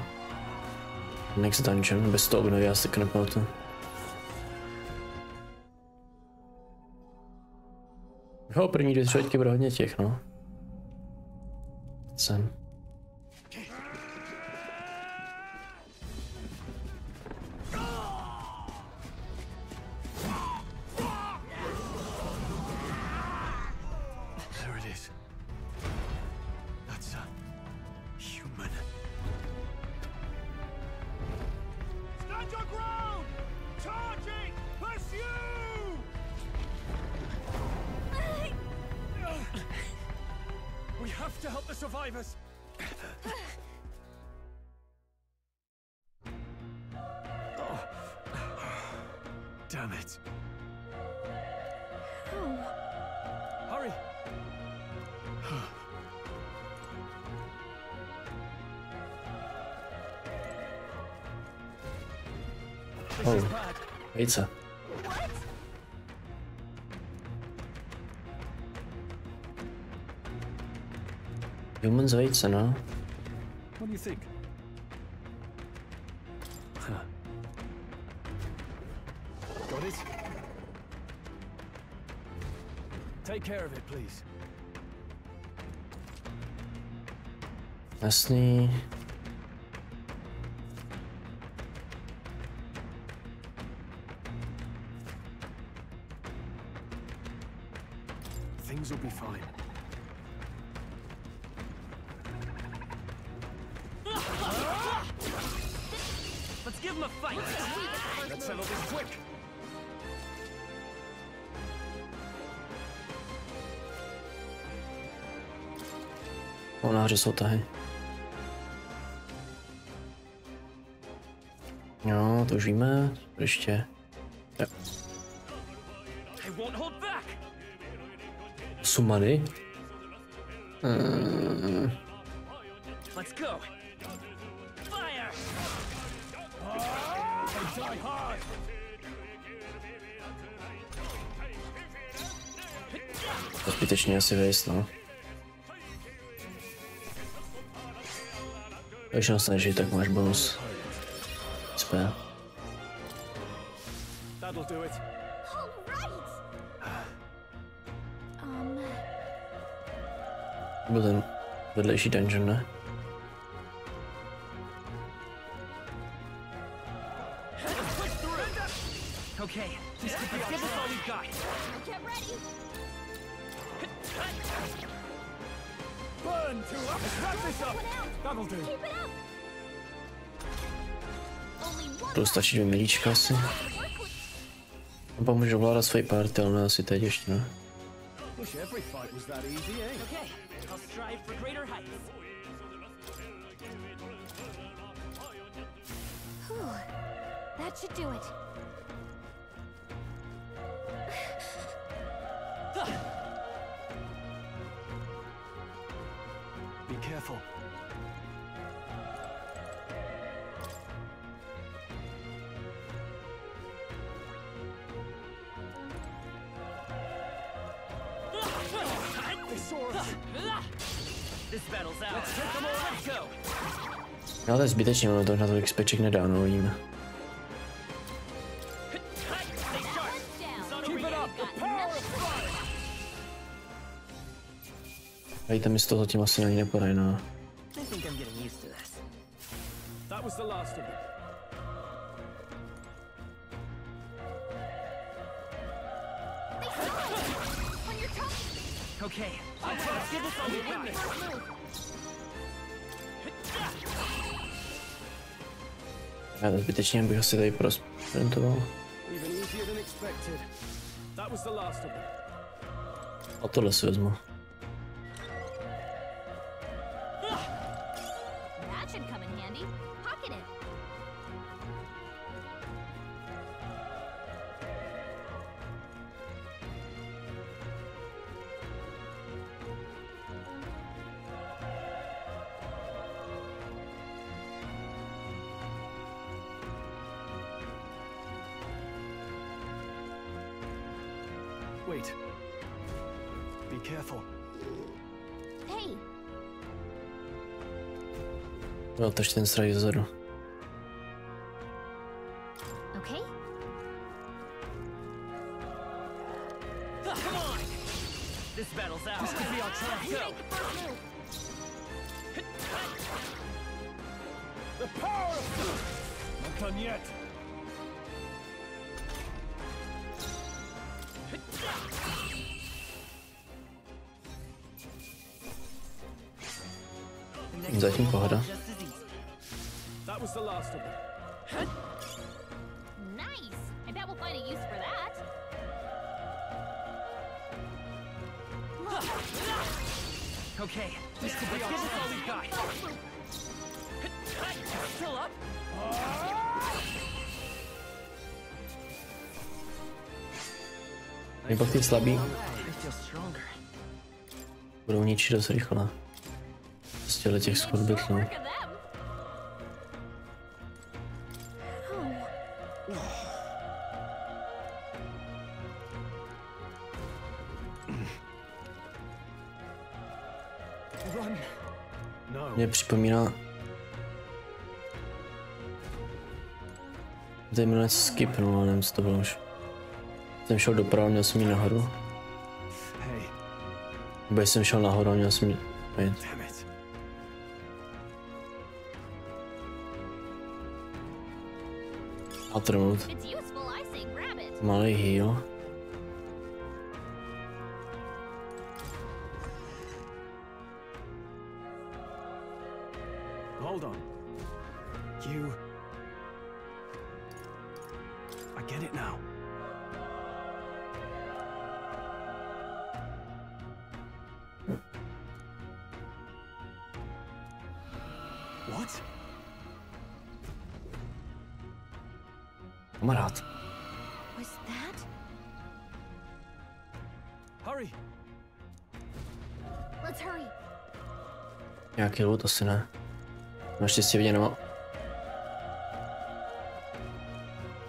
Next dungeon, bez toho obnovy, já si nepamatuju. Jo, první 2 třetí bude hodně těch, no. Sem. Damn it. Hurry. Oh, pizza. Humans vejce, no? What do you think? Got it? Take care of it, please. Jasný. Things will be fine. Let's give him a fight. Let's settle this quick. O, nahoře jsou tahy. to už víme. Ještě. Jo. Sumany. Let's go. Fire. To zbytečně asi vejst, no. Když nás nežij, tak máš bonus. SP. That'll do it. Byl ten vedlejší dungeon, ne? Okay, let's give this all we've got. Get ready. Burn, two up. Let's wrap this up. That'll do. Keep it up. To stačí 2 milíčka asi. On pak může ovládat svoji party, ale ne asi teď ještě, ne? Wish every fight was that easy, eh? Okay, I'll strive for greater heights. That should do it. Be careful. This battle's out. Let's take them all. Let's go. No to je zbytečně, ono to na to XPček nedá, no vidíme. Hejte mi z toho zatím asi ani nepodají, no. That was the last of it. Okay, let's give this all we've got. Já to zbytečně bych asi tady prosprintoval. Even easier than expected. That was the last of it. A tohle si vezmu. That should come in handy. Pocket it. Wait. Be careful. Hey. No, takže ten straj zezadu. Okay. Come on. This battle's out. This could be our chance. Go. The power of... Not done yet. Zatím pohoda. That was the last of it. Nice. I bet we'll find a use for that. Okay, this could be all we've got. Still up? A pak ty slabí budou ničit dost rychle. Z těch schodbit, no. Mě připomíná... Tady jmenuje skip, no, ale nevím, co to bylo už. Jsem šel doprava, měl jsem jít nahoru. Nebo jsem šel nahoru a měl jsem jít. A trnout. Malý heal. Hold on. You... I get it now. What? Kamarád. Was that? Hurry. Let's hurry. Nějaký loot asi ne. Naštěstí vidět nemá.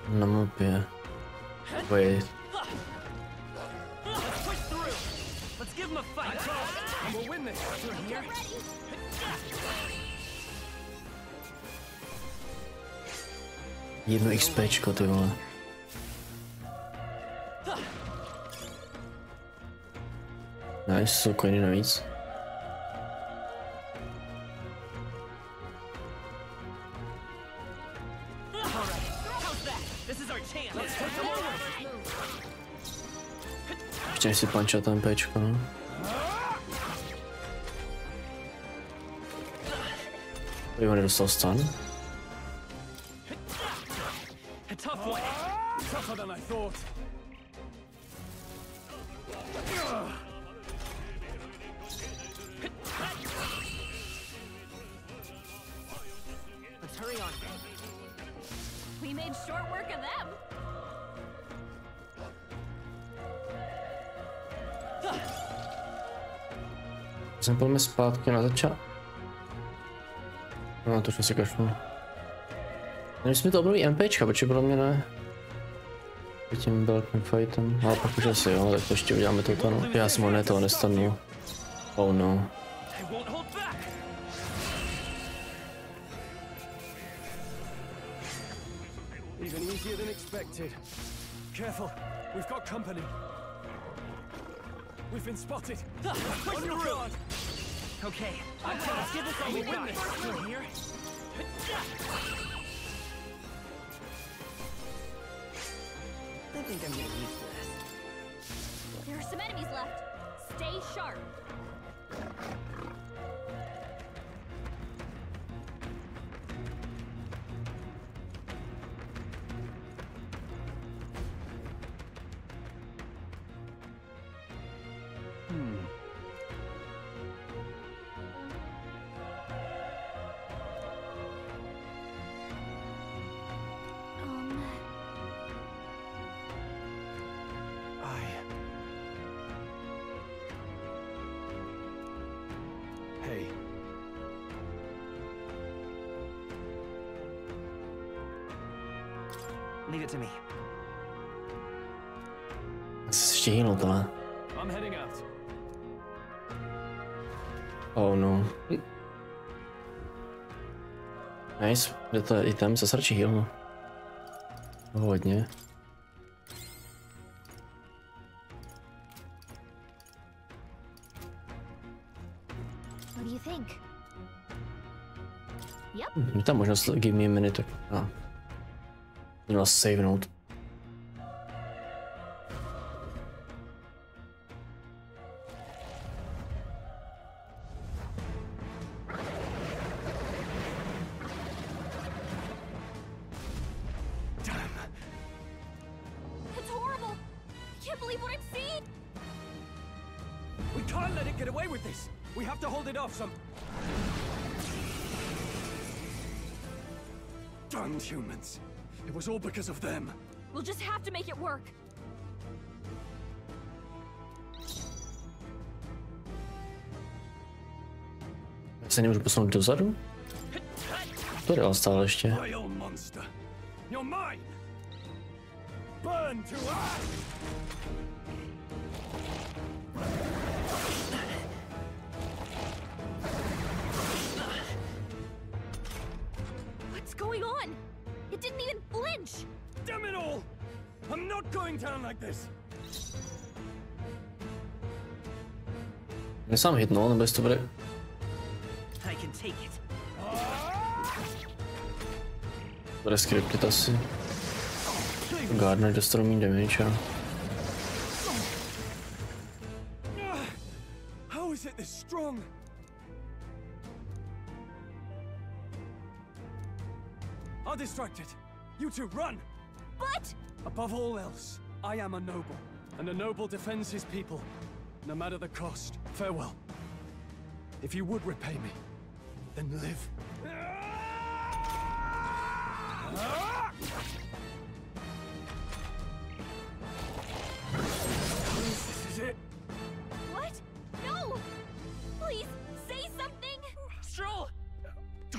Na mapě. Wait. Let's give him a fight. We'll win this. Here. Jedno XPčko, ty vole. Nice, jsou coiny navíc. Ještě než si pančat tam péčko, no. Tady ho nedostal stun. Tougher than I thought. Let's hurry on. We made short work of them. Jsem pojďme zpátky na začátek. No, to už si kašlu. Nevím, mi to obnoví MPčka, protože pro mě ne. Tím velkým fightem, ale pak už asi jo, tak to ještě uděláme toto, no. Já jsem ho ne, toho nestanu. Oh no. Even easier than expected. Careful, we've got company. We've been spotted. On your guard. Okay, let's give this all we got. You're here. I think I'm getting used to this. There are some enemies left. Stay sharp. Hey. Leave it to me. Ještě healnul tohle. I'm heading out. Oh no. Nice, kde to je item, se srčí healnu. Hodně. What do you think? Yep. Je tam možnost give me a minute, tak měla savenout. It's horrible. I can't believe what I've seen. We can't let it get away with this. We have to hold it off some. Darn humans. It was all because of them. We'll just have to make it work. Já se nemůžu posunout dozadu? To jde stále ještě. Vile monster. You're mine. Burn to ash. What's going on? It didn't even flinch. Damn it all! I'm not going down like this. Mě sám hitnul, nebo jestli to bude... I can take it. Bude scriptit asi. Gardner dostal méně damage, a... How is it this strong? I'll distract it. You two run! But... Above all else, I am a noble, and a noble defends his people, no matter the cost. Farewell. If you would repay me, then live.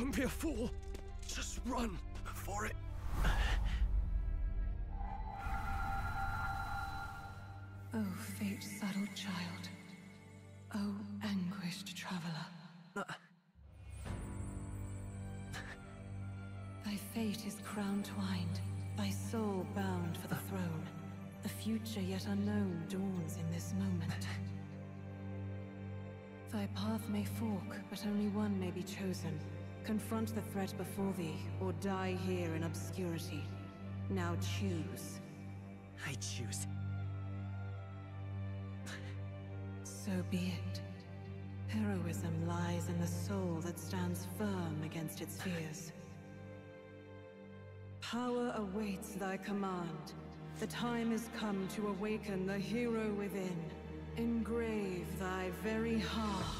Don't be a fool. Just run for it. Oh, fate-saddled child. Oh, anguished traveler. Thy fate is crown-twined, thy soul bound for the throne. The future yet unknown dawns in this moment. Thy path may fork, but only one may be chosen. Confront the threat before thee, or die here in obscurity. Now choose. I choose. So be it. Heroism lies in the soul that stands firm against its fears. Power awaits thy command. The time has come to awaken the hero within. Engrave thy very heart.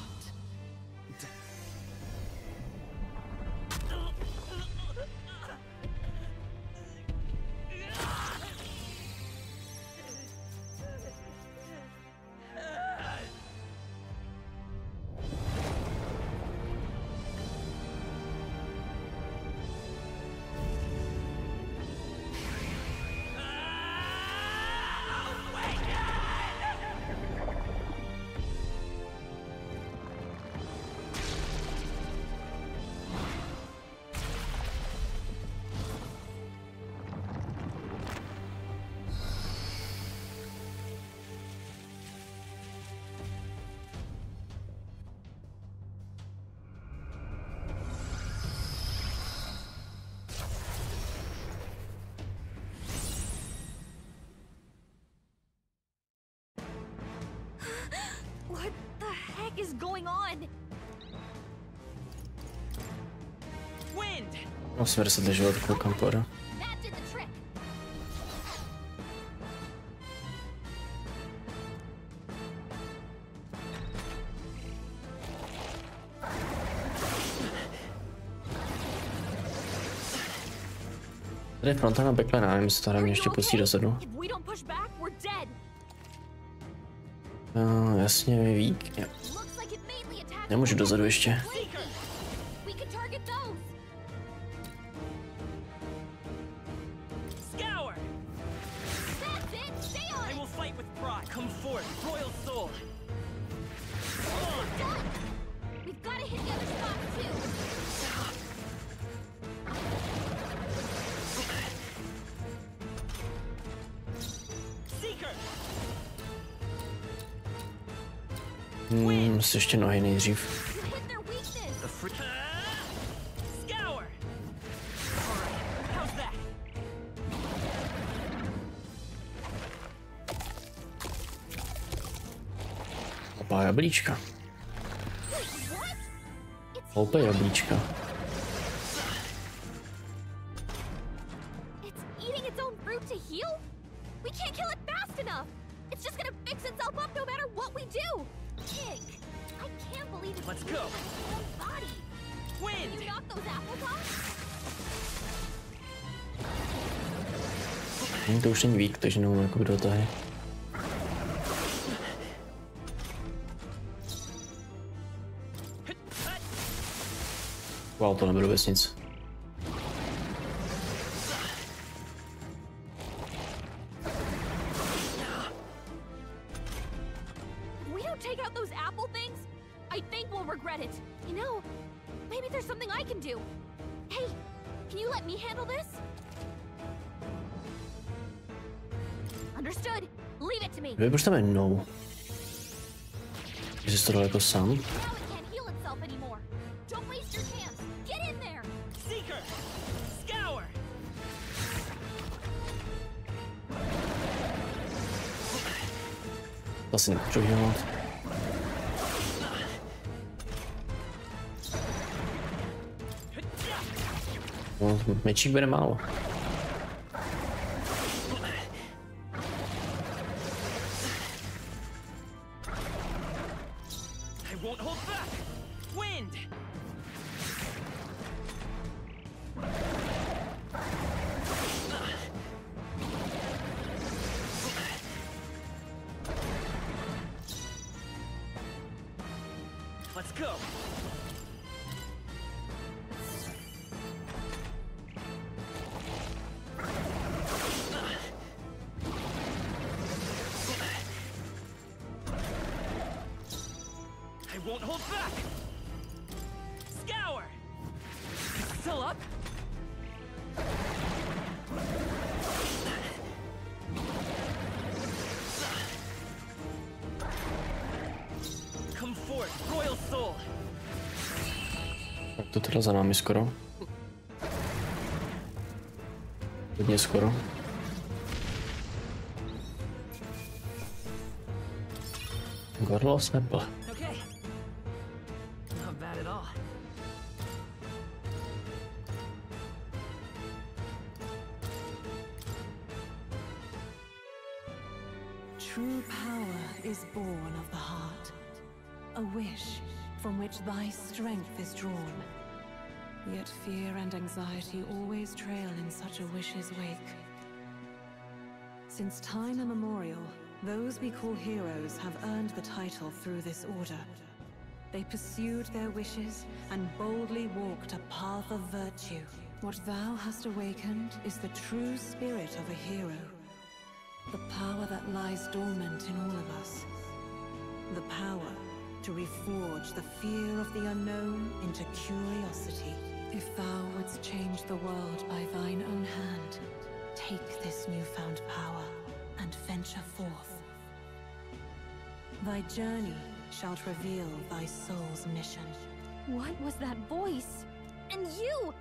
What the heck is going on? Wind! Musíme dostat do života, koukám pora. That did the trick. Tady je fronta na backline, nevím, jestli to hra mě ještě pustí do sednu. If we don't push back, we're dead. Jasně, vík. Nemůžu dozadu ještě. We can target those. Scour! That's it. Stay on I will fight with pride. Come forth, royal soul. it. Done. We've got to hit the other spots too. Seeker! Musí ještě nohy nejdřív. You hit their weakness. The free... Scour! Alright, how's that? Opa jablíčka. Opa jablíčka. It's eating its own fruit to heal? We can't kill it fast enough. It's just gonna fix itself up no matter what we do. Pig, I can't believe it's Let's eating go. its own body. Wind! Can you knock those apples off? To už není vík, takže nemám jako do tahy. Wow, to nebude vůbec nic. If we don't take out those apple things, I think we'll regret it. You know, maybe there's something I can do. Hey, can you let me handle this? Understood. Leave it to me. Vy proč tam je no? Jsi to dal jako sám? Now it can't heal itself anymore. Don't waste your chance. Get in there. Seeker! Scour! To asi nepotřebuji dělat. No, mečík bude málo. I won't hold back! Wind! Let's go! won't hold back. Scour. Still up? Come forth, royal soul. Tak to teda za námi skoro. Hodně skoro. Gorlo snapple. Okay. Not bad at all. True power is born of the heart. A wish from which thy strength is drawn. Yet fear and anxiety always trail in such a wish's wake. Since time immemorial, those we call heroes have earned the title through this order. They pursued their wishes and boldly walked a path of virtue. What thou hast awakened is the true spirit of a hero. The power that lies dormant in all of us. The power to reforge the fear of the unknown into curiosity. If thou wouldst change the world by thine own hand, take this newfound power and venture forth. Thy journey shalt reveal thy soul's mission. What was that voice? And you!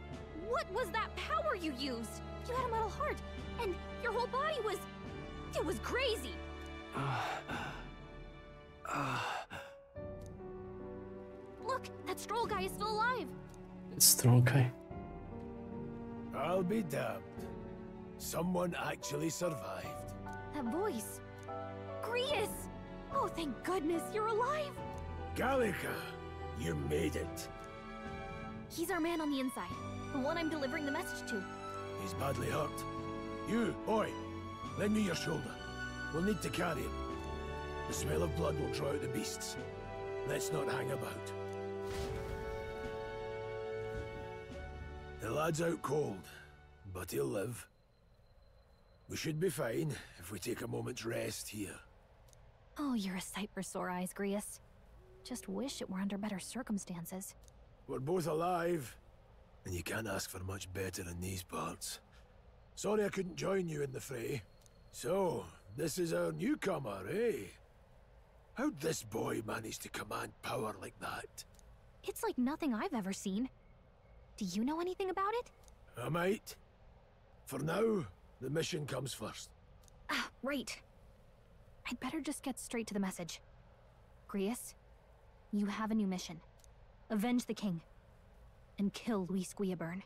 What was that power you used? You had a metal heart, and your whole body was... It was crazy! Look, that stroll guy is still alive! It's stroll guy. I'll be damned. Someone actually survived. That voice... Grius! Oh, thank goodness, you're alive! Gallica, you made it. He's our man on the inside. The one I'm delivering the message to. He's badly hurt. You, boy, lend me your shoulder. We'll need to carry him. The smell of blood will draw out the beasts. Let's not hang about. The lad's out cold, but he'll live. We should be fine if we take a moment's rest here. Oh, you're a sight for sore eyes, Grius. Just wish it were under better circumstances. We're both alive, and you can't ask for much better in these parts. Sorry I couldn't join you in the fray. So, this is our newcomer, eh? How'd this boy manage to command power like that? It's like nothing I've ever seen. Do you know anything about it? I might. For now, the mission comes first. Ah, right. I'd better just get straight to the message. Grius, you have a new mission. Avenge the king. And kill Luis Guillaburn.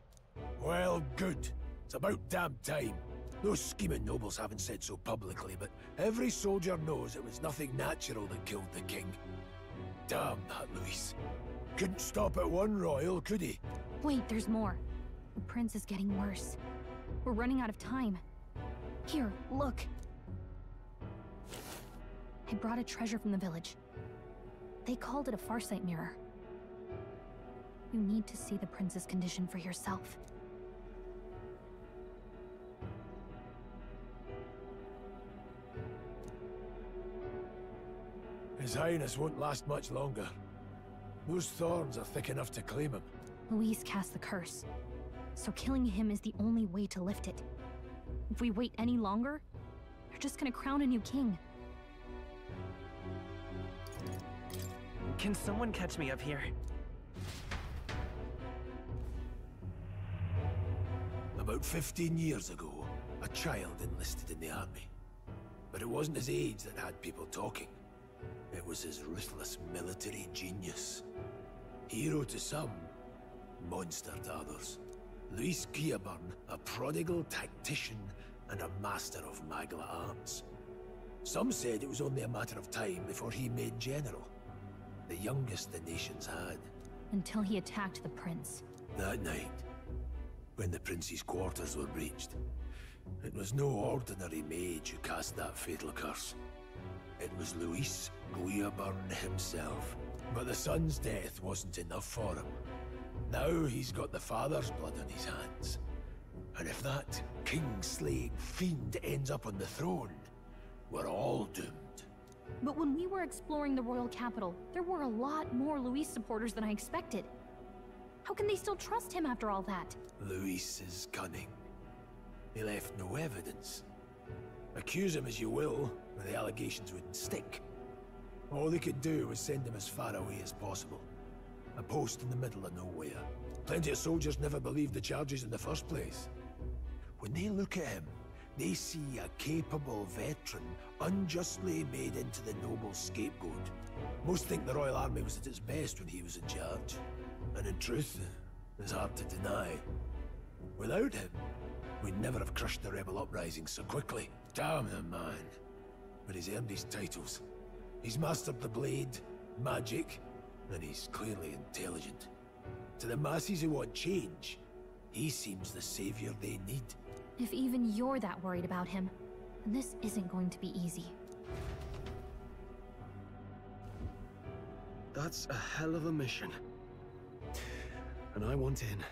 Well, good. It's about damn time. Those scheming nobles haven't said so publicly, but every soldier knows it was nothing natural that killed the king. Damn that Luis. Couldn't stop at one royal, could he? Wait, there's more. The prince is getting worse. We're running out of time. Here, look. I brought a treasure from the village. They called it a farsight mirror. You need to see the prince's condition for yourself. His Highness won't last much longer. Those thorns are thick enough to claim him. Luis cast the curse, so killing him is the only way to lift it. If we wait any longer, they're just gonna crown a new king. Can someone catch me up here? About 15 years ago, a child enlisted in the army. But it wasn't his age that had people talking. It was his ruthless military genius. Hero to some, monster to others. Luis Guillaburn, a prodigal tactician and a master of Magla arts. Some said it was only a matter of time before he made general. The youngest the nations had. Until he attacked the prince. That night, when the prince's quarters were breached, it was no ordinary mage who cast that fatal curse. It was Luis Guillaburn himself. But the son's death wasn't enough for him. Now he's got the father's blood on his hands. And if that king-slaying fiend ends up on the throne, we're all doomed. But when we were exploring the royal capital, there were a lot more Luis supporters than I expected. How can they still trust him after all that? Luis is cunning. He left no evidence. Accuse him as you will, but the allegations wouldn't stick. All they could do was send him as far away as possible. A post in the middle of nowhere. Plenty of soldiers never believed the charges in the first place. When they look at him, they see a capable veteran unjustly made into the noble scapegoat. Most think the Royal Army was at its best when he was in charge. And in truth, it's hard to deny. Without him, we'd never have crushed the rebel uprising so quickly. Damn the man. But he's earned his titles. He's mastered the blade, magic, and he's clearly intelligent. To the masses who want change, he seems the savior they need. If even you're that worried about him, this isn't going to be easy. That's a hell of a mission. And I want in.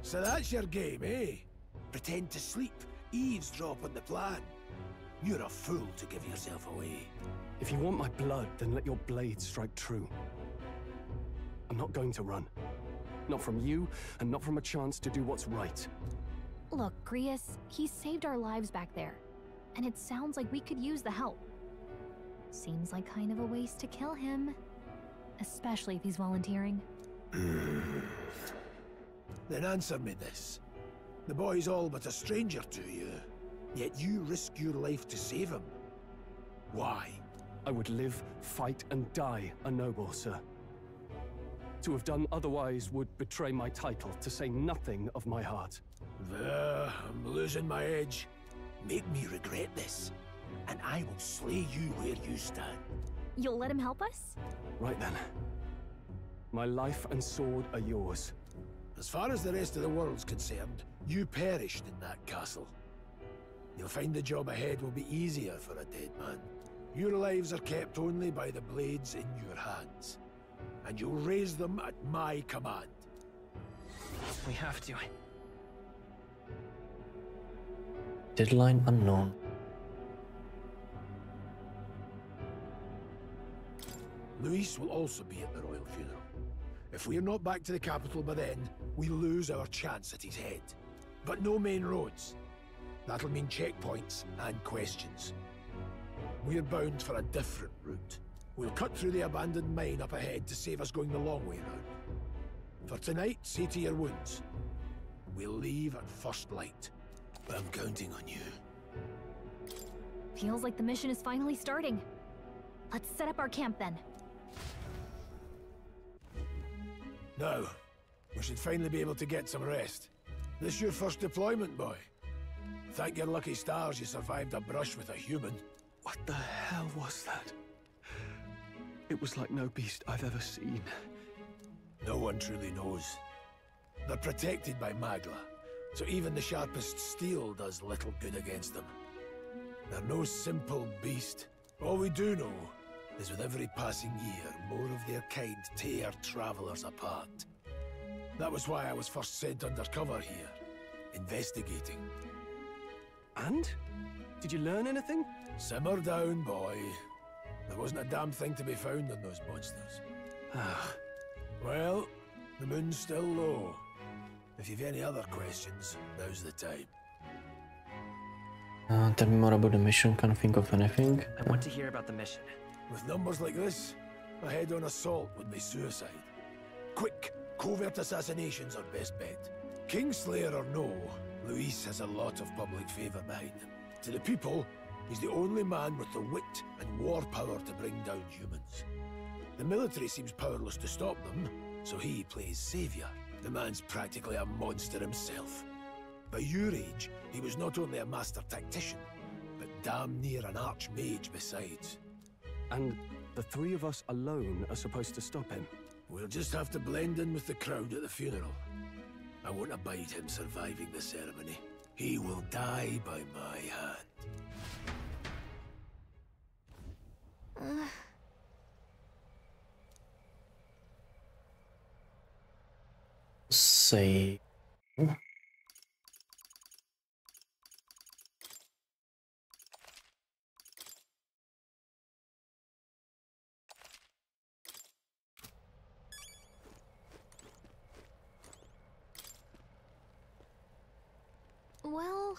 So that's your game, eh? Pretend to sleep, eavesdrop on the plan. You're a fool to give yourself away. If you want my blood, then let your blade strike true. I'm not going to run. Not from you, and not from a chance to do what's right. Look, Grius, he saved our lives back there. And it sounds like we could use the help. Seems like kind of a waste to kill him. Especially if he's volunteering. Then answer me this. The boy's all but a stranger to you, yet you risk your life to save him. Why? I would live, fight, and die a noble, sir. To have done otherwise would betray my title, to say nothing of my heart. There, I'm losing my edge. Make me regret this, and I will slay you where you stand. You'll let him help us? Right then. My life and sword are yours. As far as the rest of the world's concerned, you perished in that castle. You'll find the job ahead will be easier for a dead man. Your lives are kept only by the blades in your hands, and you'll raise them at my command. We have to. Deadline unknown. Luis will also be at the royal funeral. If we're not back to the capital by then, we lose our chance at his head. But no main roads. That'll mean checkpoints and questions. We're bound for a different route. We'll cut through the abandoned mine up ahead to save us going the long way round. For tonight, see to your wounds. We'll leave at first light. I'm counting on you. Feels like the mission is finally starting. Let's set up our camp then. Now, we should finally be able to get some rest. This your first deployment, boy? Thank your lucky stars you survived a brush with a human. What the hell was that? It was like no beast I've ever seen. No one truly knows. They're protected by Magla, so even the sharpest steel does little good against them. They're no simple beast. All we do know is with every passing year, more of their kind tear travelers apart. That was why I was first sent undercover here, investigating. And? Did you learn anything? Simmer down, boy. There wasn't a damn thing to be found on those monsters. Well, the moon's still low. If you've any other questions, now's the time. Tell me more about the mission, can't think of anything. I want to hear about the mission. With numbers like this, a head-on assault would be suicide. Quick, covert assassinations are best bet. Kingslayer or no, Luis has a lot of public favour behind him. To the people, he's the only man with the wit and war power to bring down humans. The military seems powerless to stop them, so he plays saviour. The man's practically a monster himself. By your age, he was not only a master tactician, but damn near an archmage besides. And the three of us alone are supposed to stop him? We'll just have to blend in with the crowd at the funeral. I won't abide him surviving the ceremony. He will die by my hand. Say. Well...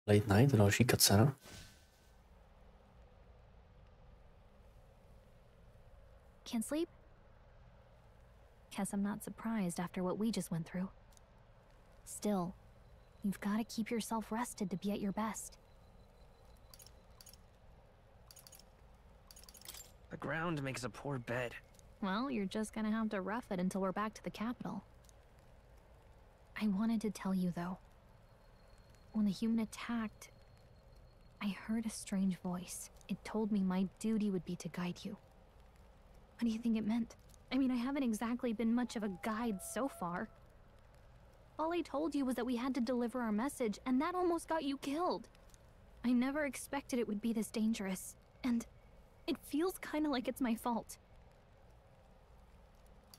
Late night, další cutscéna. Can't sleep? Guess I'm not surprised after what we just went through. Still, you've got to keep yourself rested to be at your best. The ground makes a poor bed. Well, you're just gonna have to rough it until we're back to the capital. I wanted to tell you, though. When the human attacked, I heard a strange voice. It told me my duty would be to guide you. What do you think it meant? I mean, I haven't exactly been much of a guide so far. All I told you was that we had to deliver our message, and that almost got you killed. I never expected it would be this dangerous, and it feels kind of like it's my fault.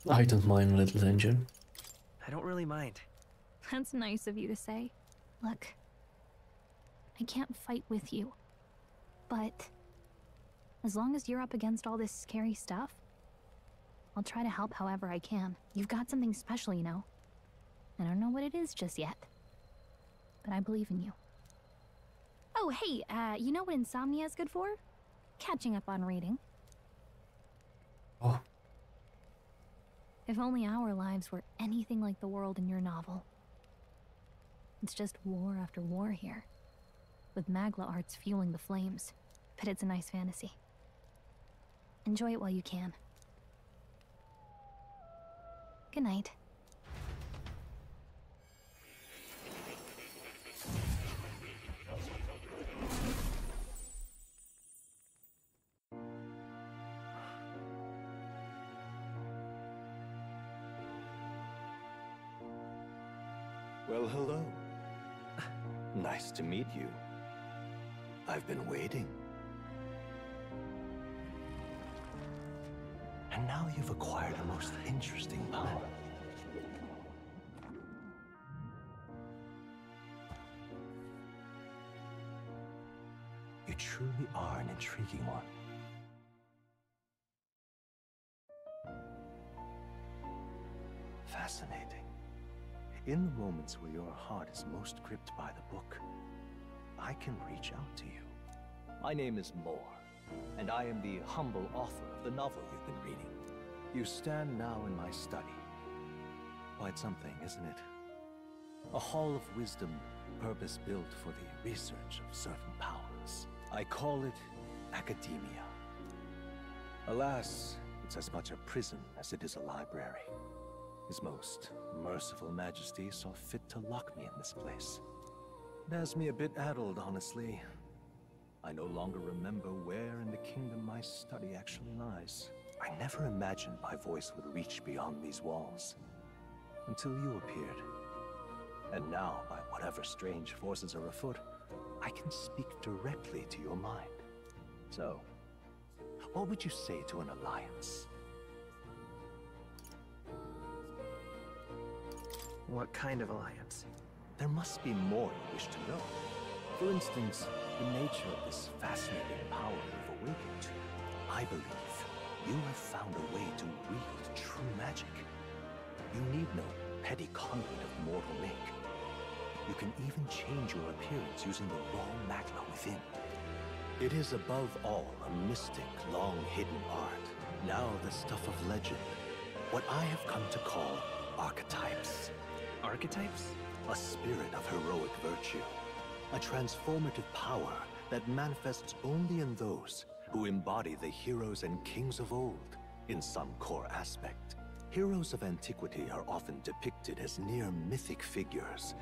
I don't mind, little engine. I don't really mind. That's nice of you to say. Look, I can't fight with you, but as long as you're up against all this scary stuff, I'll try to help however I can. You've got something special, you know. I don't know what it is just yet, but I believe in you. Oh, hey, you know what insomnia is good for? Catching up on reading. Oh. If only our lives were anything like the world in your novel. It's just war after war here, with Magla arts fueling the flames, but it's a nice fantasy. Enjoy it while you can. Good night. Well, hello. Nice to meet you. I've been waiting. And now you've acquired a most interesting power. You truly are an intriguing one. Fascinating. In the moments where your heart is most gripped by the book, I can reach out to you. My name is Moore, and I am the humble author of the novel you've been reading. You stand now in my study. Quite something, isn't it? A hall of wisdom, purpose-built for the research of certain powers. I call it academia. Alas, it's as much a prison as it is a library. His most merciful majesty saw fit to lock me in this place. It has me a bit addled, honestly. I no longer remember where in the kingdom my study actually lies. I never imagined my voice would reach beyond these walls, until you appeared. And now, by whatever strange forces are afoot, I can speak directly to your mind. So, what would you say to an alliance? What kind of alliance? There must be more you wish to know. For instance, the nature of this fascinating power you've awakened to. I believe you have found a way to wield true magic. You need no petty conduit of mortal make. You can even change your appearance using the raw magna within. It is above all a mystic, long-hidden art, now the stuff of legend. What I have come to call archetypes. Archetypes? A spirit of heroic virtue. A transformative power that manifests only in those who embody the heroes and kings of old in some core aspect. Heroes of antiquity are often depicted as near mythic figures,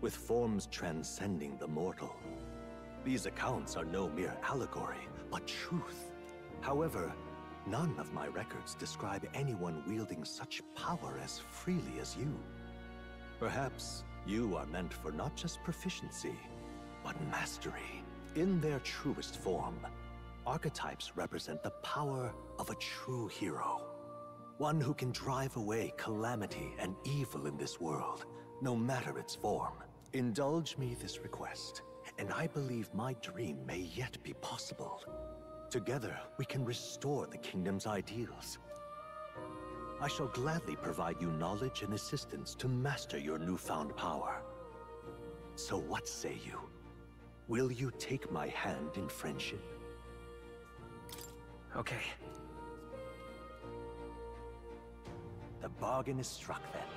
with forms transcending the mortal. These accounts are no mere allegory, but truth. However, none of my records describe anyone wielding such power as freely as you. Perhaps you are meant for not just proficiency, but mastery. In their truest form, archetypes represent the power of a true hero. One who can drive away calamity and evil in this world, no matter its form. Indulge me this request, and I believe my dream may yet be possible. Together, we can restore the kingdom's ideals. I shall gladly provide you knowledge and assistance to master your newfound power. So what say you? Will you take my hand in friendship? Okay. The bargain is struck then.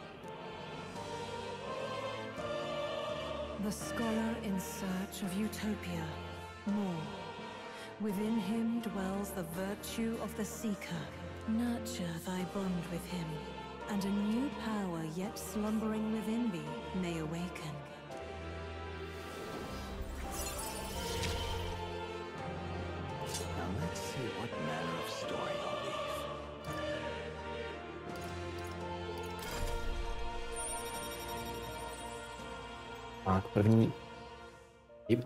The scholar in search of utopia. More. Within him dwells the virtue of the seeker. Nurture thy bond with him, and a new power yet slumbering within thee may awaken. Now let's see what manner of story I'll weave. Tak, první tip.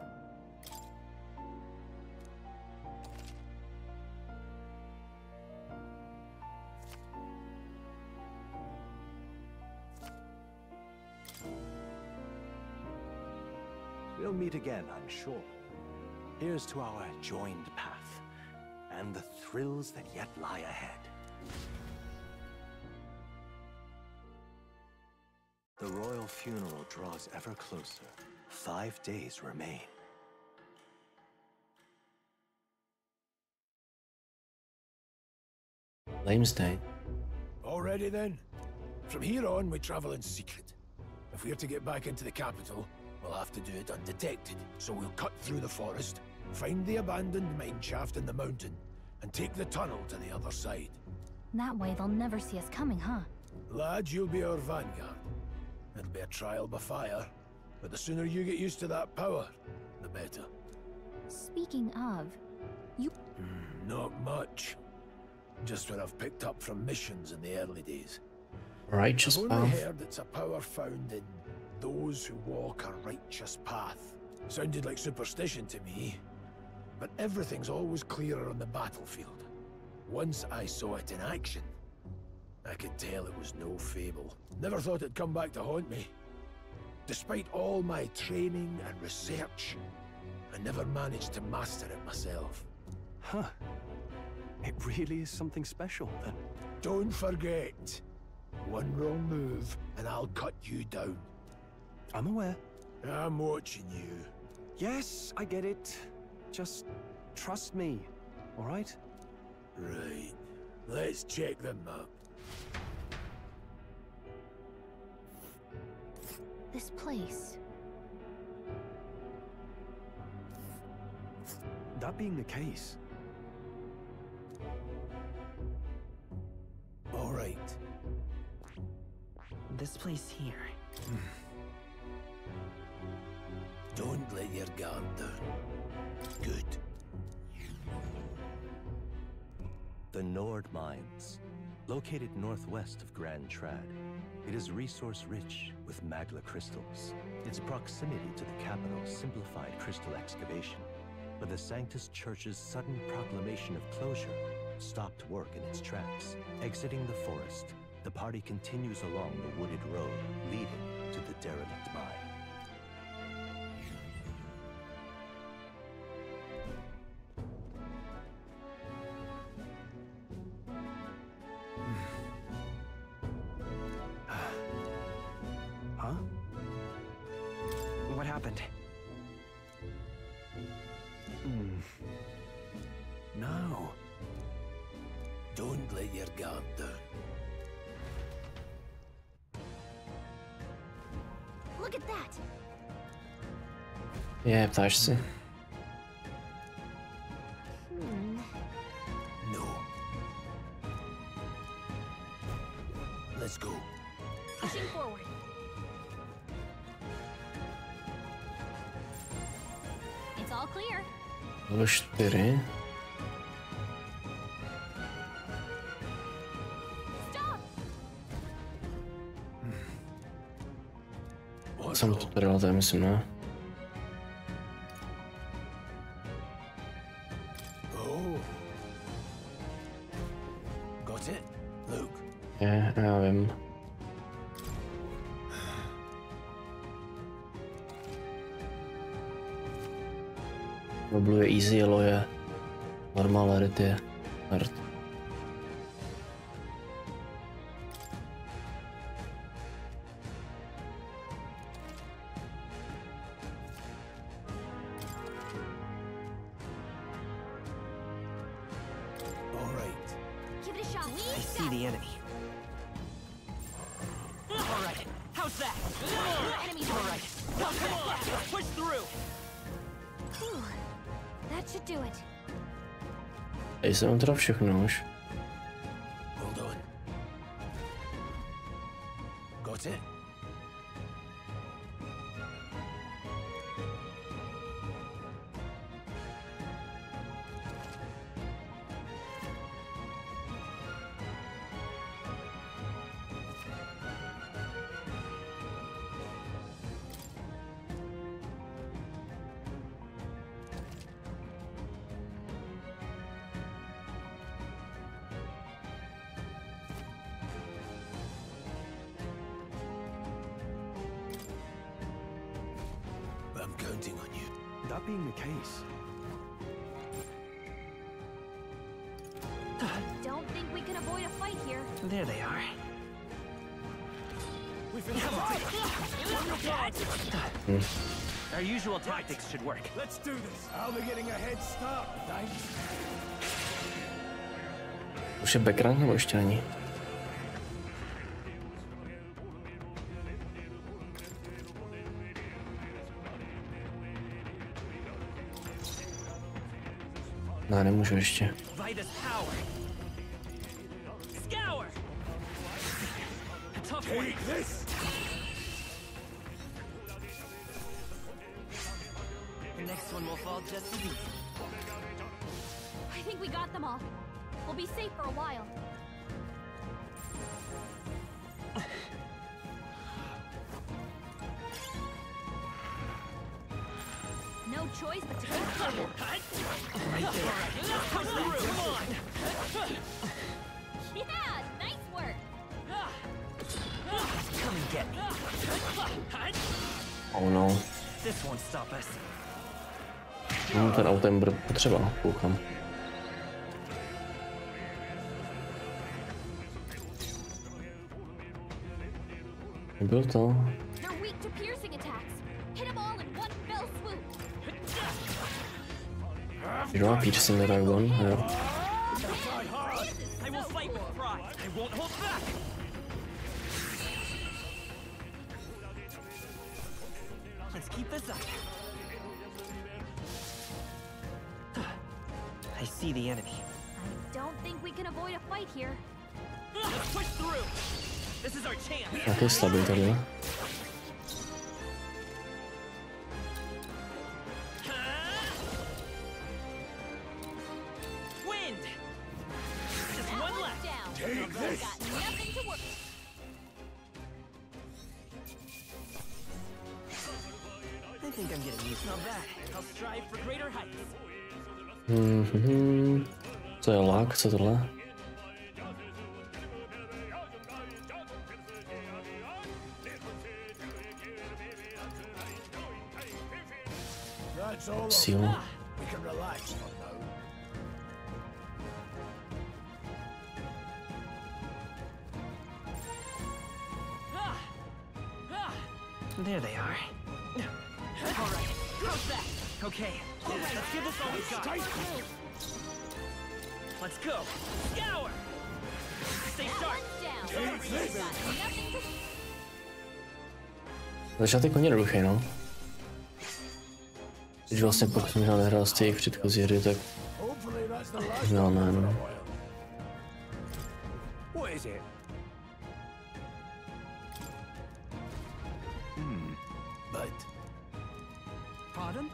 We'll meet again, I'm sure. Here's to our joined path, and the thrills that yet lie ahead. The royal funeral draws ever closer. 5 days remain. Lame's Day. Already then? From here on, we travel in secret. If we're to get back into the capital, we'll have to do it undetected. So we'll cut through the forest, find the abandoned mine shaft in the mountain, and take the tunnel to the other side. That way they'll never see us coming, huh? Lad, you'll be our vanguard. It'll be a trial by fire, but the sooner you get used to that power, the better. Speaking of, you... Not much. Just what I've picked up from missions in the early days. Righteous I've only path. heard it's a power found in those who walk a righteous path. Sounded like superstition to me, but everything's always clearer on the battlefield. Once I saw it in action, I could tell it was no fable. Never thought it'd come back to haunt me. Despite all my training and research, I never managed to master it myself. Huh. It really is something special, then. Don't forget, one wrong move and I'll cut you down. I'm aware. I'm watching you. Yes, I get it. Just trust me, all right? Right. Let's check the map. This place... That being the case... All right. This place here. Don't let your guard down. Good. The Nord Mines, located northwest of Grand Trad. It is resource-rich with magla crystals. Its proximity to the capital simplified crystal excavation, but the Sanctus Church's sudden proclamation of closure stopped work in its tracks. Exiting the forest, the party continues along the wooded road leading to the derelict mine. Huh? What happened? No. Don't let your guard down. Look at that! Ptáš si. No. Let's go. Pushing forward. It's all clear. Level 4. Jsem to dal, tady myslím, ne? Oh. Got it? Look. Já vím. Blue je easy, yellow je Normality je smrt. I see the enemy. All right, how's that? All right, come on, let's push through. That should do it. Tady se mám teda všechno už. Hold on. Got it? I'm counting on you. That being the case, Don't think we can avoid a fight here. There they are. Our usual tactics should work. Let's do this. I'll be getting a head start, thanks. Už je background nebo ještě není? Ne, nemůžu ještě. Take this. The next one will fall just as easy. I think we got them all. We'll be safe for a while. No choice but to keep going. Right there. Let's push through. Come on. Yeah, nice work. Come and get me. Oh no. This won't stop us. No, ten autem bude potřeba, koukám. Byl to. They're weak to piercing attacks. Hit them all in one fell swoop. You don't have piercing attack one, jo. I will fight with pride. I won't hold back. Let's keep this up. I see the enemy. I don't think we can avoid a fight here. Let's push through. This is our chance. Nějaký slabý tady. Wind. Just one left. Take this. Got nothing to work. I think I'm getting used to that. I'll strive for greater heights. Co je lák, co tohle? That's all. Sílu. We can relax for now. There they are. All right, how's that? Okay, let's give this all we got. Let's go. Scour. Stay sharp. Začátek hodně jednoduchý, no. Když vlastně pokud jsem nehrál z těch předchozí hry, tak... No, ne. What is it? But Pardon?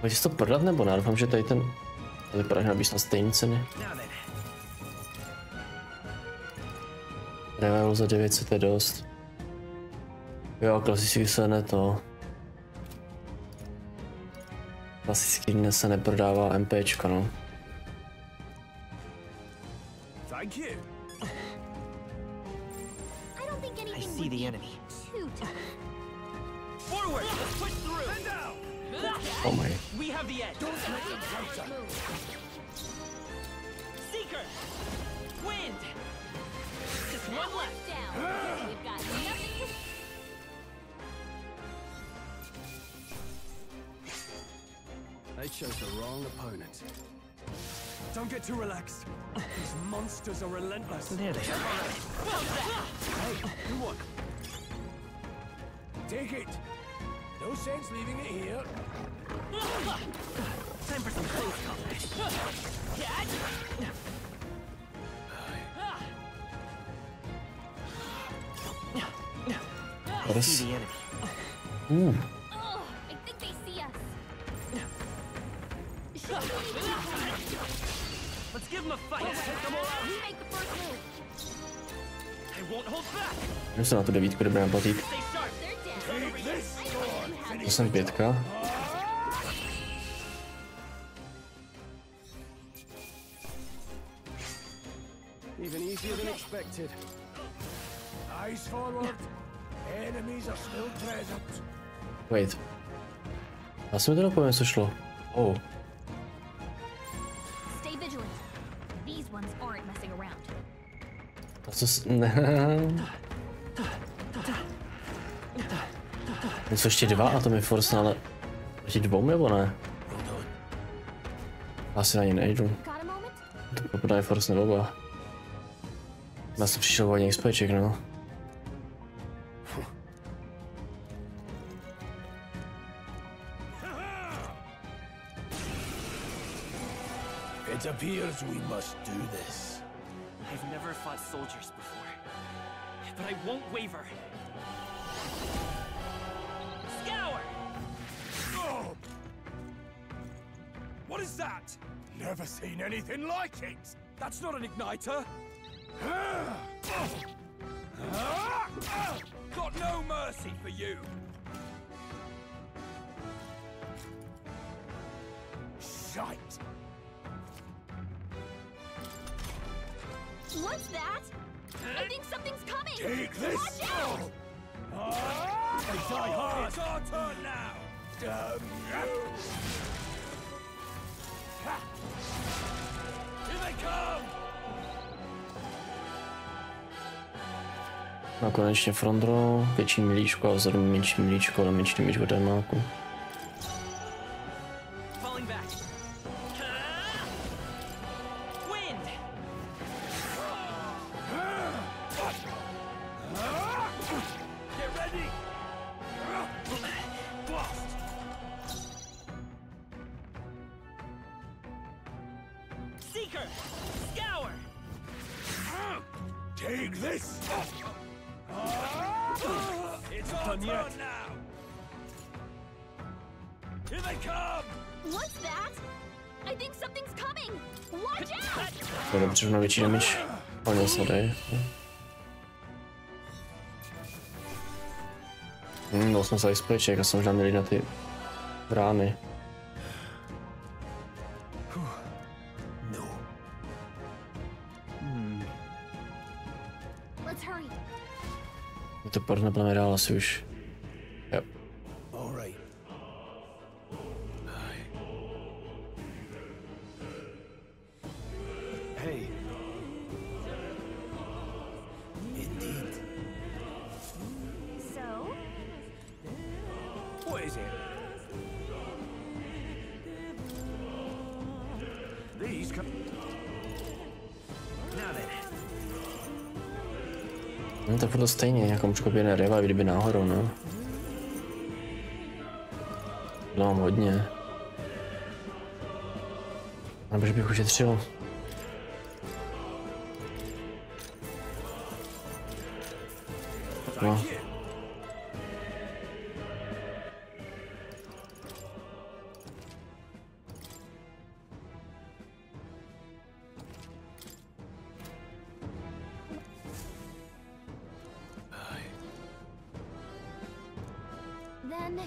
Můžeš to prodat nebo ne? Doufám, že tady ten... To vypadá, že nabíš na stejné ceny. Revival za 900 je dost. Jo, klasický se ne to. Klasický dnes se neprodává MPčka, no. Thank you. I don't think I anything see would the be enemy. too tough. Oh my. We have the edge. Seeker. Wind. Just one left. We've got nothing to... They chose the wrong opponent. Don't get too relaxed. These monsters are relentless. There they are. Hey, you what? Take it. No sense leaving it here. Time for some close combat. What is? See the enemy. Ooh. Oh, I think they see us. Let's give them a fight. Take them all out. We make the first move. I won't hold back. Jdu se na tu devítku, dobré naplatit. Stay sharp. They're dead. To jsem 5. Even easier than expected. Eyes forward. Enemies are still present. Wait. Já jsem mi to nepovím, co šlo. Oh. Stay vigilant. These ones aren't messing around. A co ne. Jsou ještě 2 atomy force, ale proti 2 nebo ne? Asi na ně nejdu. To popadají force nebo oba. Já jsem přišel hodně XPček, no. It appears we must do this. I've never fought soldiers before, but I won't waver. Scour! Oh! What is that? Never seen anything like it. That's not an igniter. Got no mercy for you. Shite. What's that? I think something's coming. Take this. Watch out! They die hard. It's our turn now. Damn you. Here they come. No konečně front row, větší milíčko a vzadu menší milíčko, ale menší milíčko témáku. Falling back. Wind. Get ready. Blast. Seeker. Scour. Take this. It's our turn now. Here they come. What's that? I think something's coming. Watch out! To je potřeba větší damage. Ale se dej. Dal jsem se XPček a jsem možná měli na ty brány. Let's hurry. To pár nebudeme dál asi už. Jo. All right. Hey. Indeed. So? What is it? These come. Now then. No to furt stejně, jako můžu kopěné revive, kdyby náhodou, no. No mám hodně. Nebo že bych ušetřil. No. Then...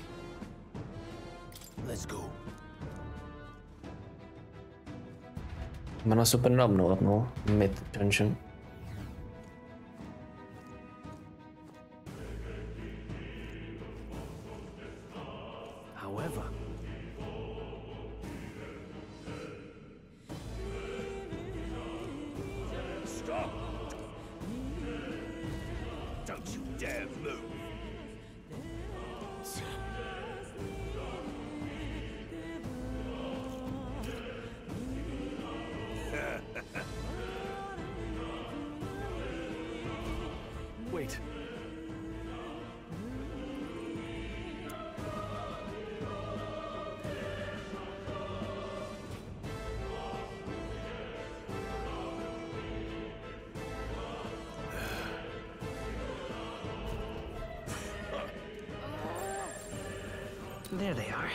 Let's go. Mana super nedávno, no. Mid dungeon. There they are.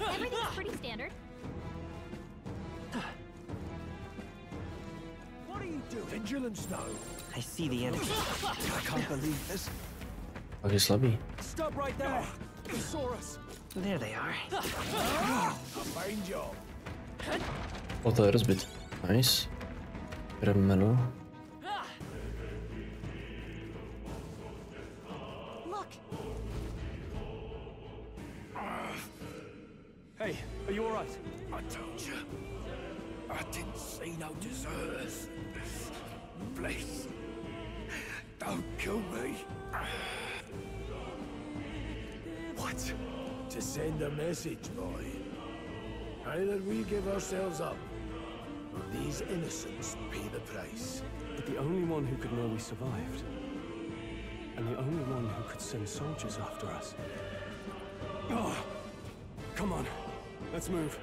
Everything's pretty standard. What are you doing? Vigilance now. I see the enemy. I can't believe this. Tak je slabý. Stop right there. He saw us. There they are. A fine job. O, to je rozbit. Nice. Remeno. Look. Hey, are you all right? I told you. I didn't see no deserters. Please. Don't kill me. What? To send a message, boy. Either we give ourselves up, or these innocents pay the price. But the only one who could know we survived, and the only one who could send soldiers after us. Oh, come on, let's move.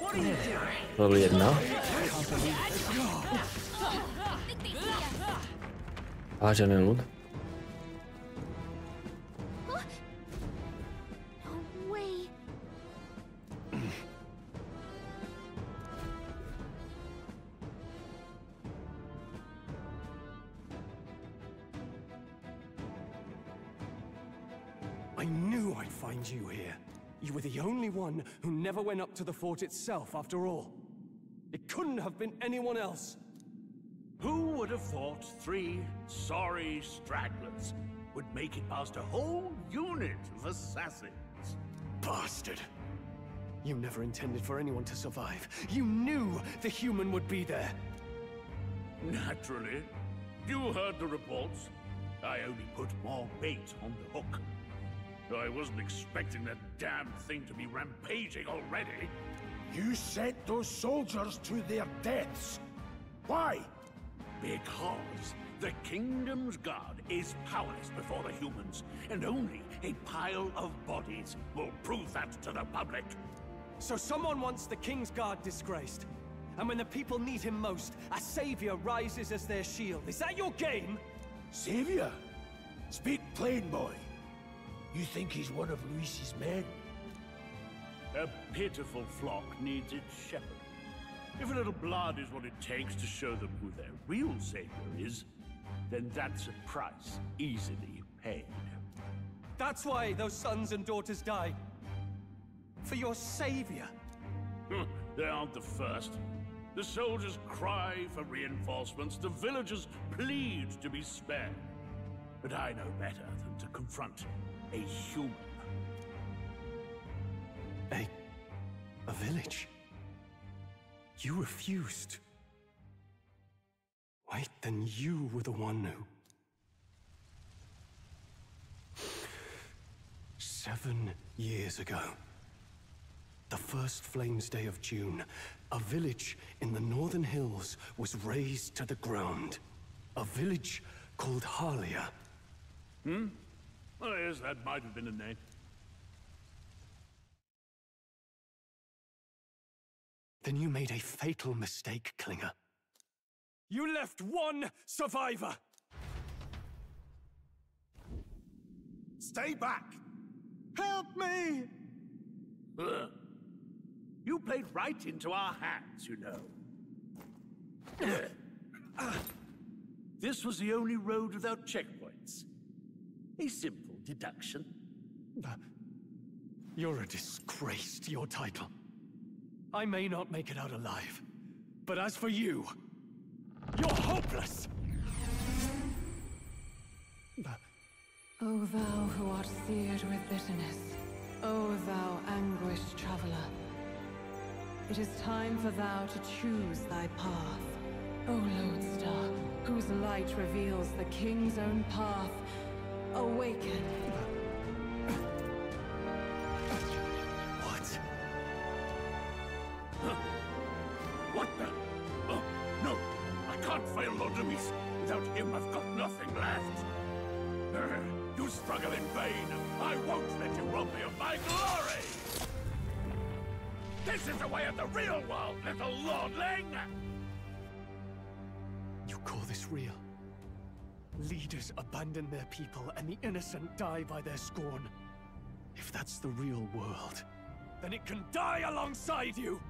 What are you doing? Level 1. Vážený lud. No way. I knew I'd find you here. You were the only one who never went up to the fort itself, after all. It couldn't have been anyone else. Who would have thought 3 sorry stragglers would make it past a whole unit of assassins? Bastard! You never intended for anyone to survive. You knew the human would be there. Naturally. You heard the reports. I only put more bait on the hook. I wasn't expecting that damn thing to be rampaging already. You sent those soldiers to their deaths. Why? Because the kingdom's guard is powerless before the humans, and only a pile of bodies will prove that to the public. So someone wants the King's Guard disgraced. And when the people need him most, a savior rises as their shield. Is that your game? Savior? Speak plain, boy. You think he's one of Luis's men? A pitiful flock needs its shepherd. If a little blood is what it takes to show them who their real savior is, then that's a price easily paid. That's why those sons and daughters died. For your savior. They aren't the first. The soldiers cry for reinforcements, the villagers plead to be spared. But I know better than to confront a human. A village? You refused. Wait, then you were the one who... 7 years ago, the first Flames Day of June, a village in the northern hills was razed to the ground. A village called Harlia. Well, yes, that might have been a name. Then you made a fatal mistake, Klinger. You left one survivor! Stay back! Help me! You played right into our hands, you know. This was the only road without checkpoints. A simple deduction. You're a disgrace to your title. I may not make it out alive, but as for you, you're hopeless! O thou who art seared with bitterness, O thou anguished traveler, it is time for thou to choose thy path. O lodestar, whose light reveals the king's own path, awaken. What? What the? Oh, no! I can't fail Lord Luis. Without him, I've got nothing left. You struggle in vain. I won't let you rob me of my glory! This is the way of the real world, little lordling! call this real? Leaders abandon their people and the innocent die by their scorn. If that's the real world, then it can die alongside you!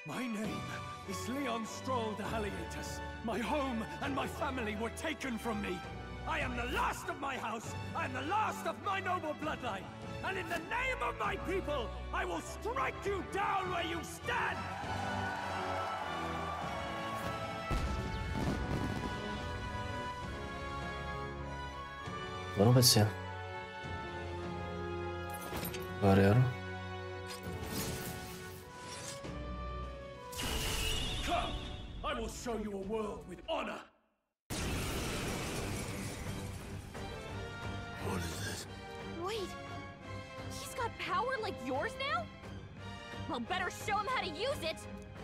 My name is Leon Stroll de Halliatus. My home and my family were taken from me. I am the last of my house. I am the last of my noble bloodline. And in the name of my people, I will strike you down where you stand! Buono pensiero. Guarda. Come! I will show you a world with honor! What is this? Wait! He's got power like yours now? Well, better show him how to use it!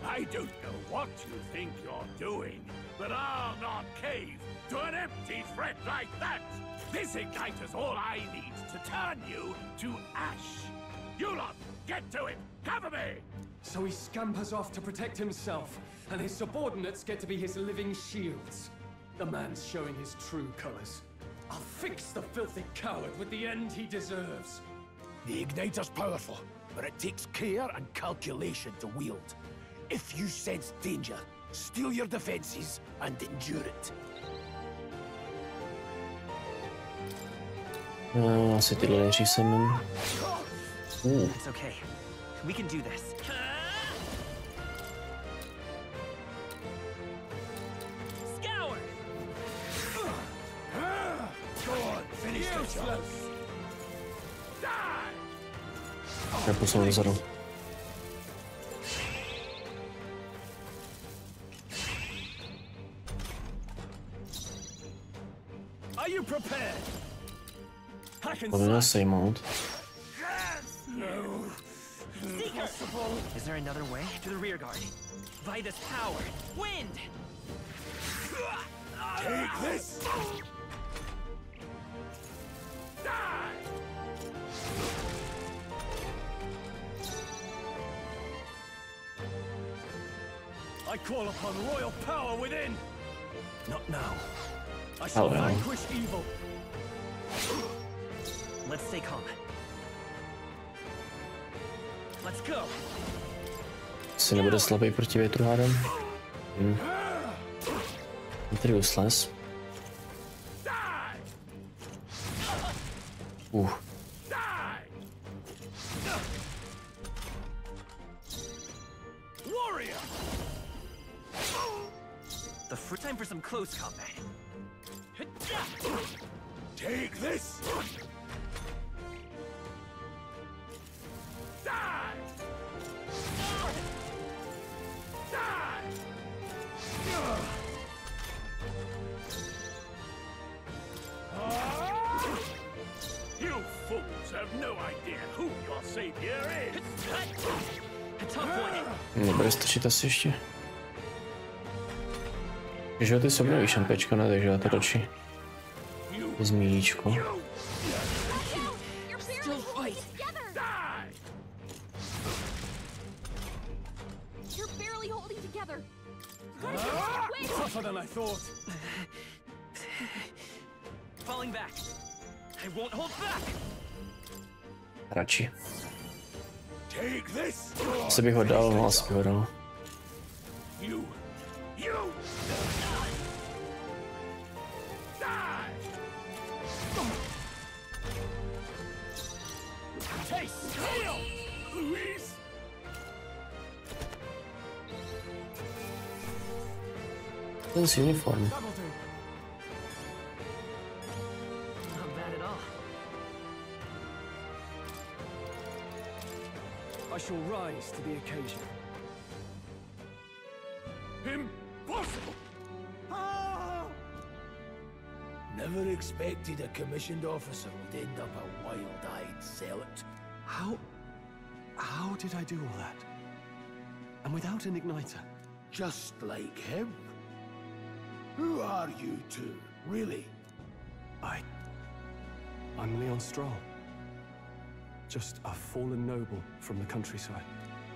I don't know what you think you're doing, but I'll not cave to an empty threat like that! This igniter's all I need to turn you to ash. You lot, get to it! Cover me! So he scampers off to protect himself, and his subordinates get to be his living shields. The man's showing his true colors. I'll fix the filthy coward with the end he deserves. The igniter's powerful, but it takes care and calculation to wield. If you sense danger, steel your defenses and endure it. Asi tyhle nejdřív sem. It's okay. We can do this. Scour! Go on, finish the job. Já posunu dozadu. Are you prepared? Povinna sejmout. Is there another way? To the rear guard. By this power. Wind! Take this! Die! I call upon royal power within! Not now. I Oh, shall well. vanquish evil. Let's stay calm. Let's go. Si nebude slabý proti větru hádem. Tady uslez. Warrior! The first time for some close combat. Take this! Die! Die! You fools have no idea who your savior is! Nebude stačit asi ještě. Že ty se obnovíš, MPčko, ne, takže já to ročí. Zmíníčko. Still fight! You're barely holding together! Tougher than I thought. Falling back. I won't hold back. Radši. Take this! Asi bych ho dal, no asi bych ho dal. You! Die! Taste steel! Louise! Ten z uniform. Not bad at all. I shall rise to the occasion. Impossible! Never expected a commissioned officer would end up a wild-eyed zealot. How did I do all that? And without an igniter? Just like him. Who are you two, really? I'm Leon Stroll. Just a fallen noble from the countryside.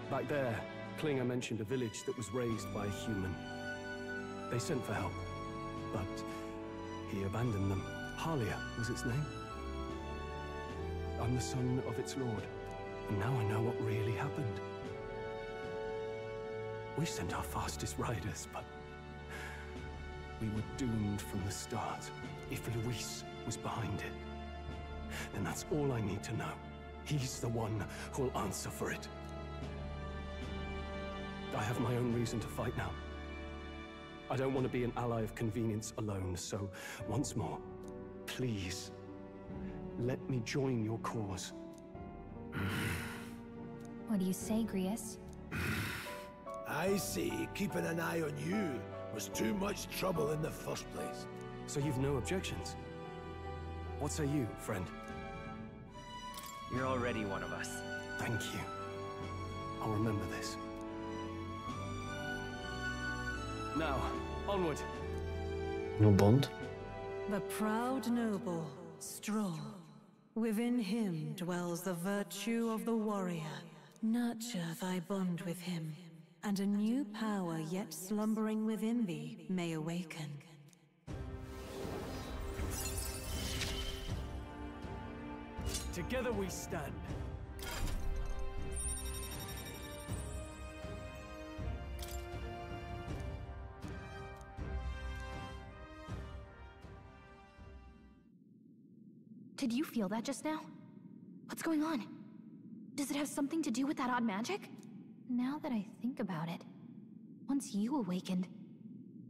Back there, Klinger mentioned a village that was raised by a human. They sent for help, but he abandoned them. Halia was its name. I'm the son of its lord, and now I know what really happened. We sent our fastest riders, but we were doomed from the start. If Luis was behind it, then that's all I need to know. He's the one who'll answer for it. I have my own reason to fight now. I don't want to be an ally of convenience alone, so once more, please, let me join your cause. What do you say, Grius? I see keeping an eye on you was too much trouble in the first place. So you've no objections? What say you, friend? You're already one of us. Thank you. I'll remember this. Now, onward. No bond. The proud noble, Stroll. Within him dwells the virtue of the warrior. Nurture thy bond with him, and a new power yet slumbering within thee may awaken. Together we stand. Did you feel that just now? What's going on? Does it have something to do with that odd magic? Now that I think about it, once you awakened,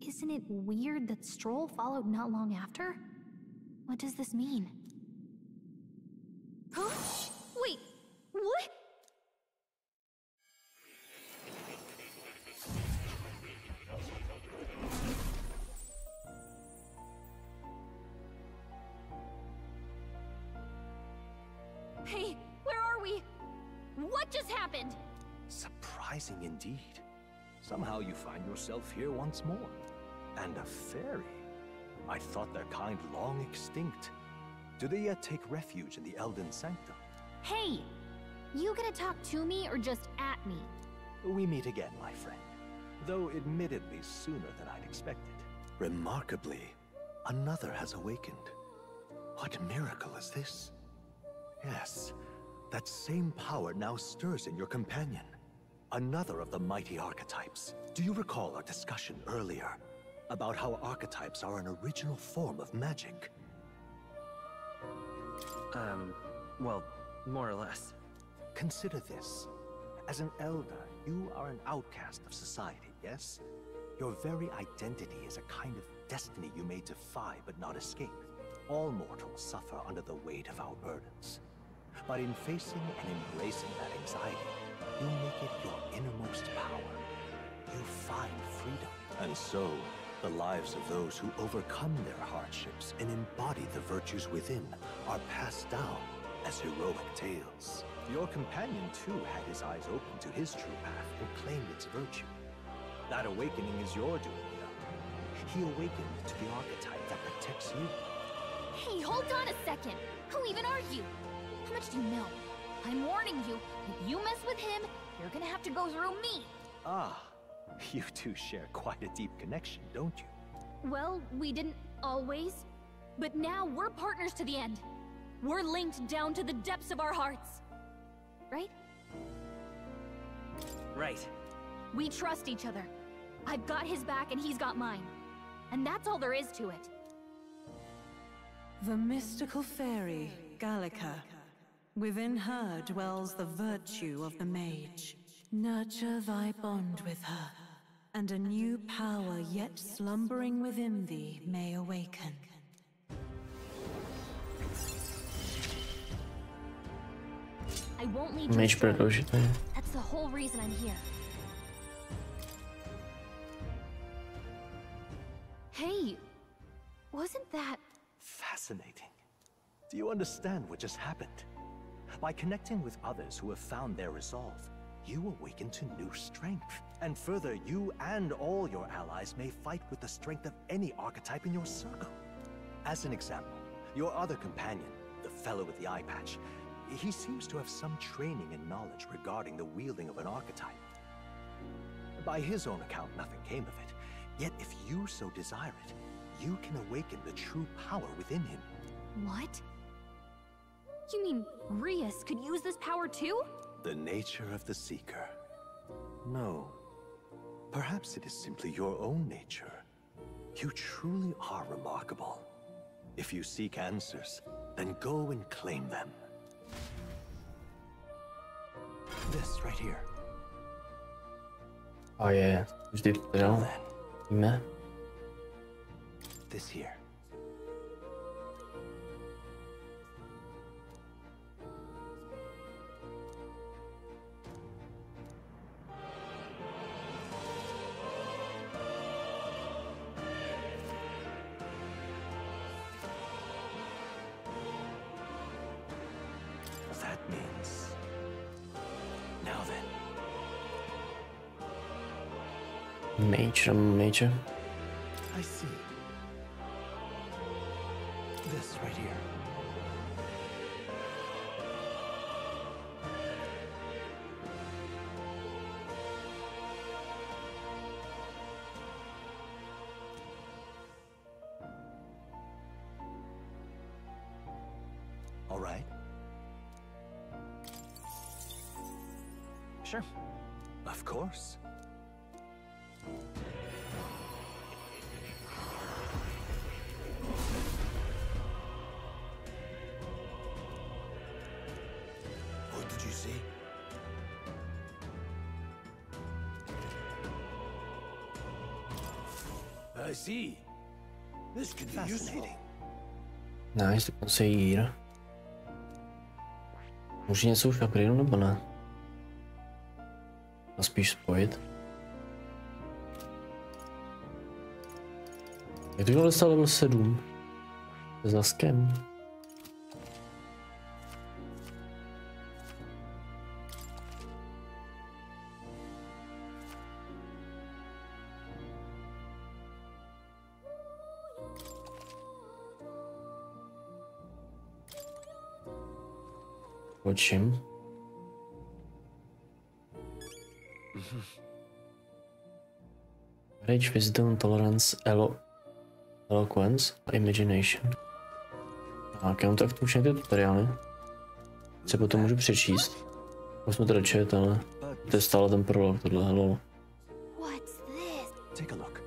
isn't it weird that Stroll followed not long after? What does this mean? Huh? Wait, what? Hey, where are we? What just happened? Surprising indeed. Somehow you find yourself here once more. And a fairy. I thought their kind long extinct. Do they yet take refuge in the Elden Sanctum? Hey! You gonna talk to me or just at me? We meet again, my friend. Though admittedly sooner than I'd expected. Remarkably, another has awakened. What miracle is this? Yes, that same power now stirs in your companion. Another of the mighty archetypes. Do you recall our discussion earlier about how archetypes are an original form of magic? Well, more or less. Consider this. As an elder, you are an outcast of society, yes? Your very identity is a kind of destiny you may defy but not escape. All mortals suffer under the weight of our burdens. But in facing and embracing that anxiety, you make it your innermost power. You find freedom. And so, the lives of those who overcome their hardships and embody the virtues within are passed down as heroic tales. Your companion, too, had his eyes open to his true path and claimed its virtue. That awakening is your doing, though. He awakened to the archetype that protects you. Hey, hold on a second! Who even are you? How much do you know? I'm warning you, if you mess with him, you're gonna have to go through me! Ah, you two share quite a deep connection, don't you? Well, we didn't always, but now we're partners to the end. We're linked down to the depths of our hearts. Right? Right. We trust each other. I've got his back and he's got mine. And that's all there is to it. The mystical fairy, Gallica. Within her dwells the virtue of the mage. Nurture thy bond with her, and a new power yet slumbering within thee may awaken. I won't leave you Mage astray. prodloužit, ne? That's the whole reason I'm here. Hey, wasn't that... Fascinating. Do you understand what just happened? By connecting with others who have found their resolve, you awaken to new strength. And further, you and all your allies may fight with the strength of any archetype in your circle. As an example, your other companion, the fellow with the eye patch. He seems to have some training and knowledge regarding the wielding of an archetype. By his own account, nothing came of it. Yet if you so desire it, you can awaken the true power within him. What? You mean Rias could use this power too? The nature of the Seeker. No. Perhaps it is simply your own nature. You truly are remarkable. If you seek answers, then go and claim them. This right here. Oh yeah, vždy to víme. This here. That means. Now then. Major. I see. This right here. All right. Sure. Of course. What did you see? I see. This could be useful. Nice, dokonce jíra. Může něco už upgradeu nebo ne? A spíš spojit. Jak to dostal level 7? S Naskem. O čem? Rage, Wisdom, Tolerance, Eloquence a Imagination. Tak, já mám tak už někde tutoriály. Třeba to můžu přečíst. Už jsme to čet, ale to je stále ten prolog, tohle, hello. Take a look.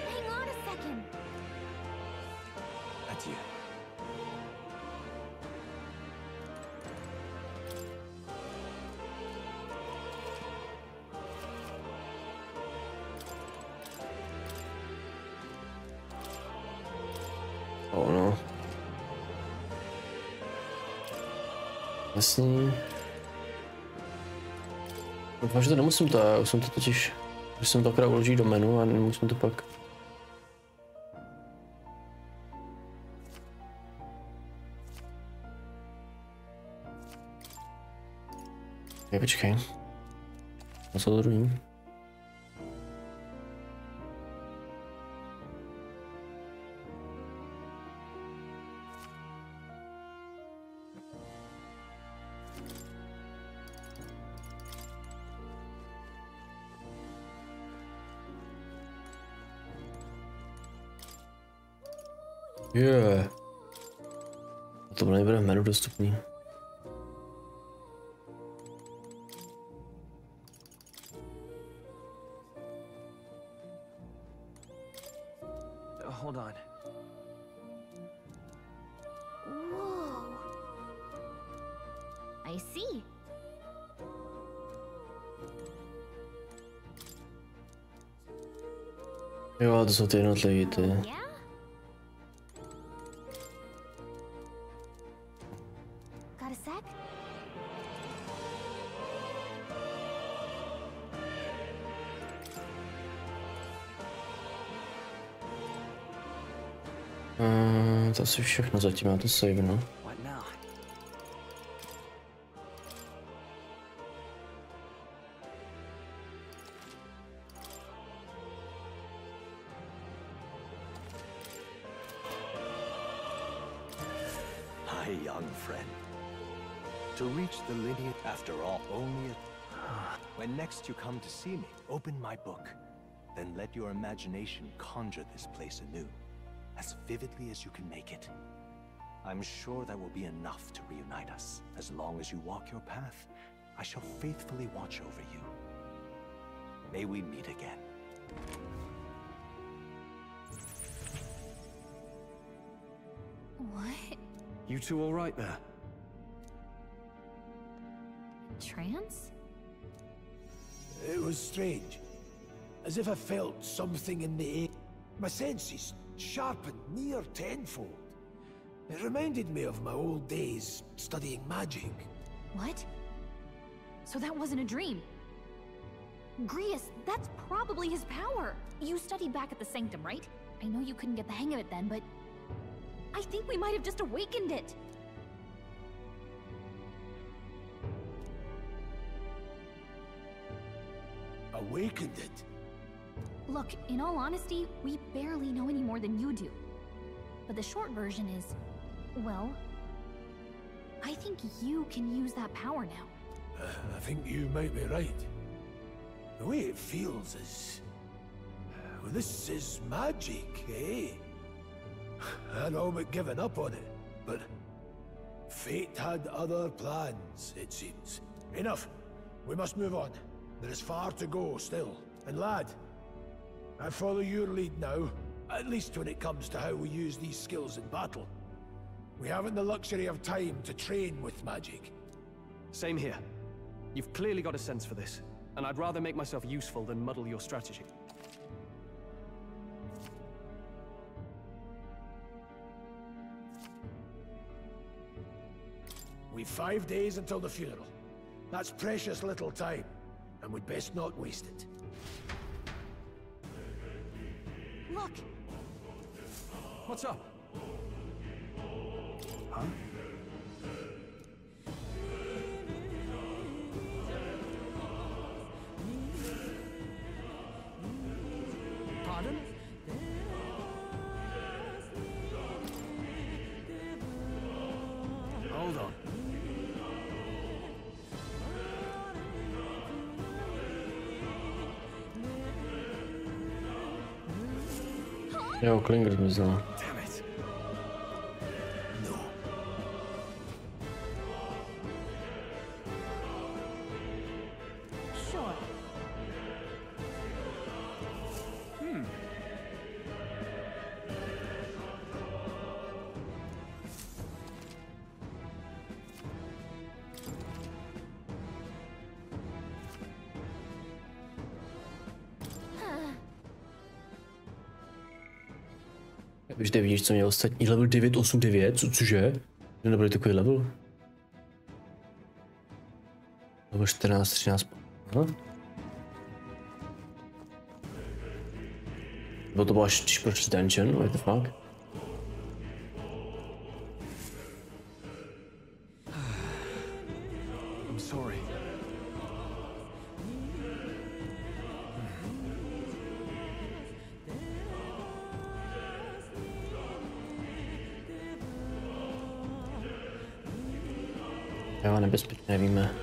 Hang on a second. Adieu. Oh no. Jasný. Doufám, že to nemusím to, já už jsem to totiž, že jsem to akorát uložit do menu a nemusím to pak. Okay, počkej. A co to druhý? Yeah. To nebude v menu dostupný. Hold on. Whoa. I see. Jo, to jsou ty jednotlivý ty. Got a sec? To asi všechno zatím, já to save, no. Hey, young friend. To reach the lineage, after all, only when next you come to see me, open my book. Then let your imagination conjure this place anew, as vividly as you can make it. I'm sure that will be enough to reunite us. As long as you walk your path, I shall faithfully watch over you. May we meet again. What? You two all right there? Trance? It was strange. As if I felt something in the air. My senses sharpened near tenfold. It reminded me of my old days studying magic. What? So that wasn't a dream. Grius, that's probably his power. You studied back at the Sanctum, right? I know you couldn't get the hang of it then, but I think we might have just awakened it. Awakened it? Look, in all honesty, we barely know any more than you do. But the short version is, well, I think you can use that power now. I think you might be right. The way it feels is... well, this is magic, eh? I'd all but given up on it, but... fate had other plans, it seems. Enough! We must move on. There is far to go still. And lad, I follow your lead now, at least when it comes to how we use these skills in battle. We haven't the luxury of time to train with magic. Same here. You've clearly got a sense for this, and I'd rather make myself useful than muddle your strategy. We've 5 days until the funeral. That's precious little time, and we'd best not waste it. Look! What's up? Huh? Pardon? Hold on. Jo, Klinger zmizel. Už vidíš, co měl ostatní level 9, 8, 9, cože? To nebyl takový level? Level 14, 13, aha. Bylo to bylo až proč dungeon, what the fuck? I'm sorry. Jo, nebezpečně nevíme.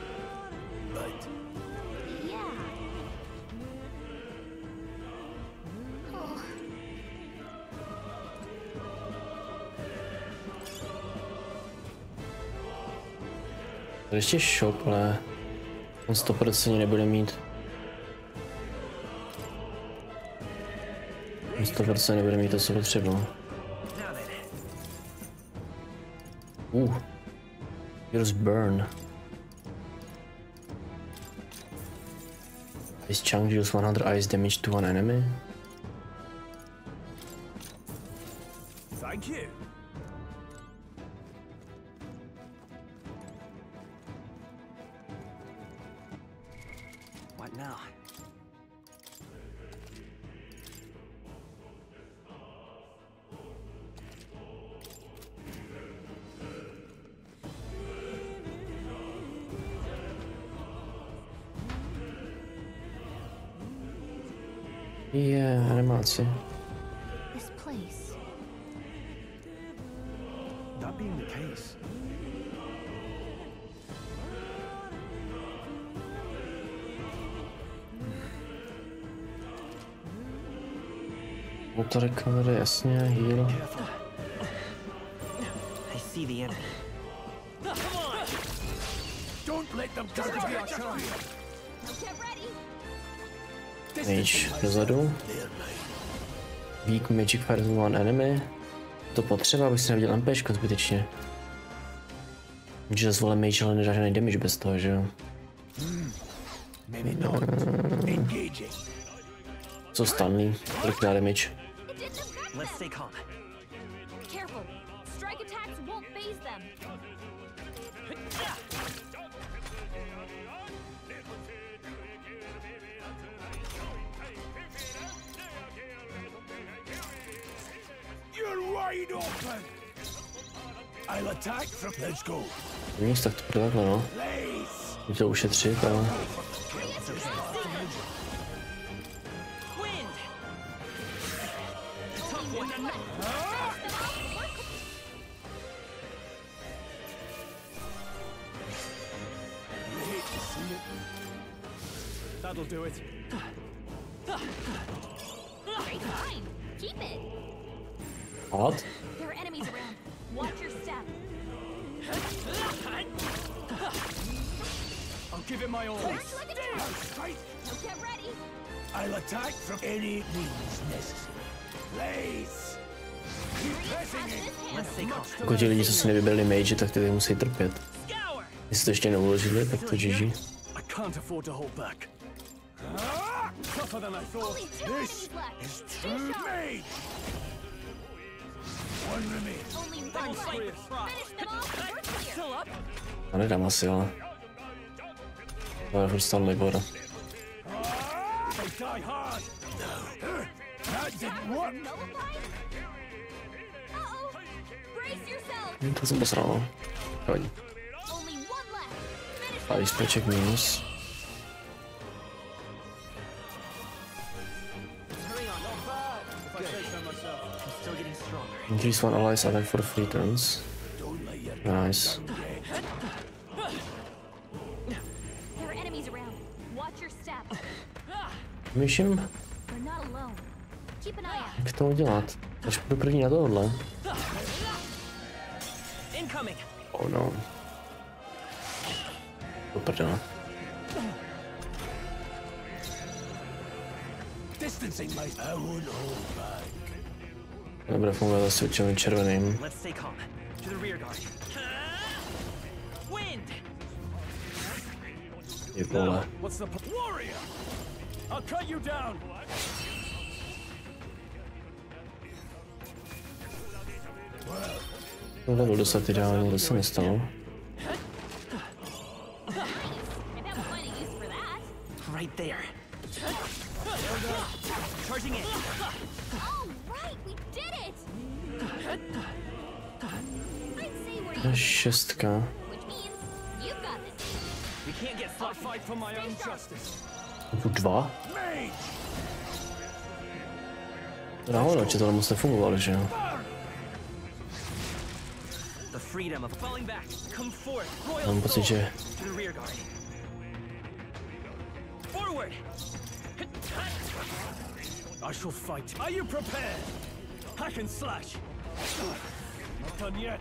To je ještě šok, ale on 100% nebude mít. On 100% nebude mít to, co potřeba. Here's burn. Ice chunk deals 100 ice damage to one enemy. Thank you. What now? Yeah, animaci. This place. That that being the case? Motor kamery, jasně, heal. I see the enemy. Don't let them get Mage dozadu. Weak magic fires one enemy. To potřeba, abych si neviděl MPčko zbytečně. Může zvolit mage, ale nedá žádný damage bez toho, že jo? Co Stanley? Kolik dá damage? Let's stay calm. Careful. Strike attacks won't phase them. You're wide open. I'll attack from. Let's go. Nic, tak to bude takhle, no. Můžu to ušetřit, ale... That'll do it. Great find. Keep it. What? There are enemies around. Watch your step. I'll give it my all. Like a trap. Now get ready. I'll attack from any means necessary. Please. Keep pressing it. Jako ti lidi, co si nevybrali mage, tak ty musí trpět. Jestli to ještě neuložili, tak to GG. I can't afford to hold back. Tougher than I thought. This is true mage. One remains. A nedám asi, ale... Ale furt stal Libora. They die hard. No. That didn't work. To jsem posral, no. Hodí. A výspeček minus. Increase one allies attack for 3 turns. Nice. Myším, jak to udělat? Až budu první na tohle. Oh no. To prdele. Nebude fungovat asi určitým červeným. Je vole. To level dostat ideálně, to se nestalo. Right there. Charging in. All right, we did it. To je 6. Which means you've got this. We can't get fight for my own justice. Tu 2? Náhodou, že tohle moc nefungovalo, že jo? The freedom of falling back. Come forth. Mám pocit, že... To the rear guard. Forward. I shall fight. Are you prepared? Hack and slash. Not done yet.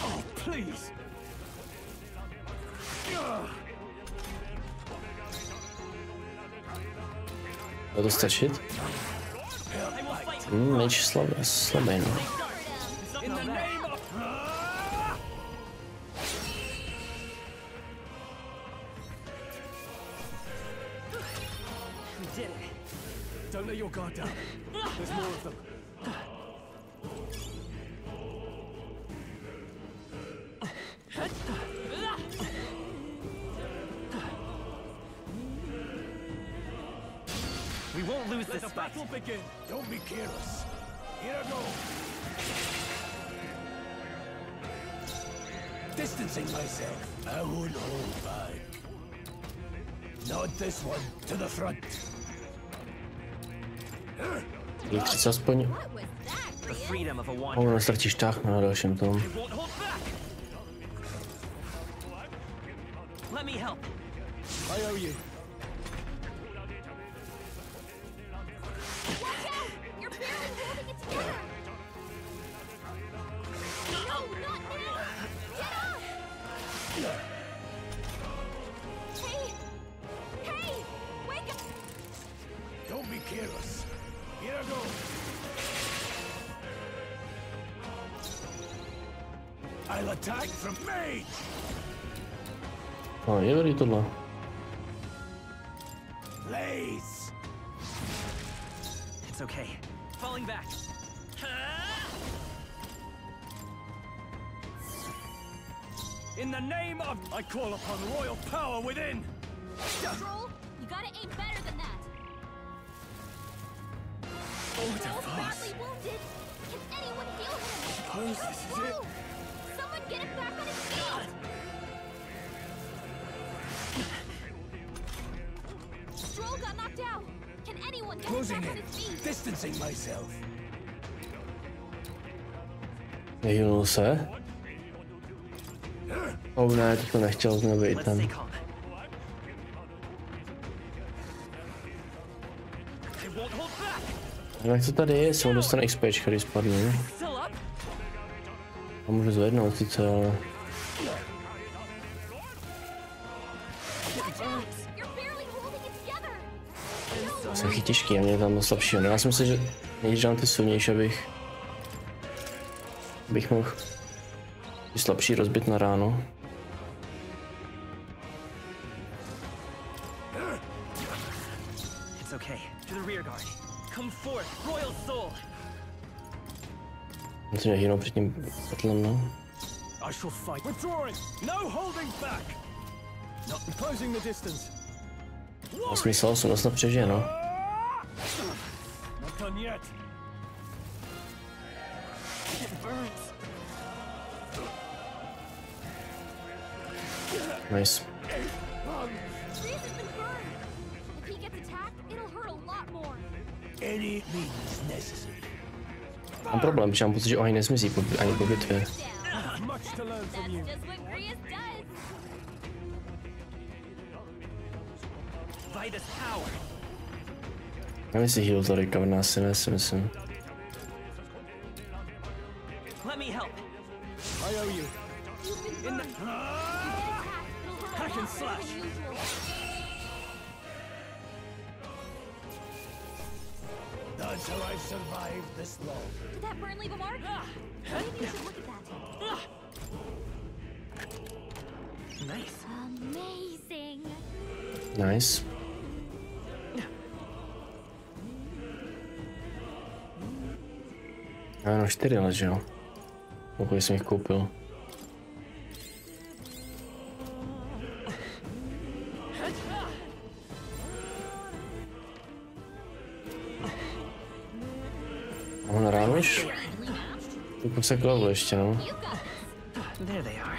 Oh, please. Bude to stačit? Mage slabý, no. Don't let your guard down. There's more of them. We won't lose this fight. Battle begin. Don't be careless. Here I go. Distancing myself. I won't hold back. Not this one. To the front. Lík aspoň. Ono ztratíš tah na dalším tom. Let me help. I owe you. Watch out! You're barely holding it together! No, not now! Get up! Hey! Hey! Wake up! Don't be careless. Here I go. I'll attack from mage. No, je dobrý tohle. Blaze. It's okay. Falling back. In the name of... I call upon royal power within! Stroll, you gotta aim better than that. Oh, Badly wounded. Can anyone heal him? Suppose this is it. Someone get him back on his feet! Stroll got knocked out. Can anyone get Closing him back on in. his feet? Distancing myself. Nehýlnul se? Oh ne, teď to nechtěl znobit ten. Jak to tady je, jestli on dostane XPčka, když spadne. A můžu zvednout sice, ale... To je těžký a mě je tam dost slabší. Já si myslím, že nejdřív dám ty silnější, abych mohl ty slabší rozbit na ráno. It's okay. To the rear guard. Come forth, royal soul. Myslím, že hýnou před tím petlem, no. I shall fight. Withdrawing! No holding back! Not closing the distance. Má smysl, jsem snad přežije, no. Not done yet. It burns. Nice. Reese has been burned. If he gets attacked, it'll hurt a lot more. Any means necessary. Mám problém, že mám pocit, že oheň nesmizí ani po bitvě. Much to learn from you. Just what Reese does. By this power. Nevím, jestli heal to recover nás si myslím. Let me help. I owe you. In the... Hack and slash. That's how I've survived this long. Did that burn leave a mark? Maybe you should look at that. Nice. Amazing. Nice. Já jenom 4 let, že jo? Pokud jsem jich koupil. Mám na ráno už? Pokud se klavu ještě, no. There they are.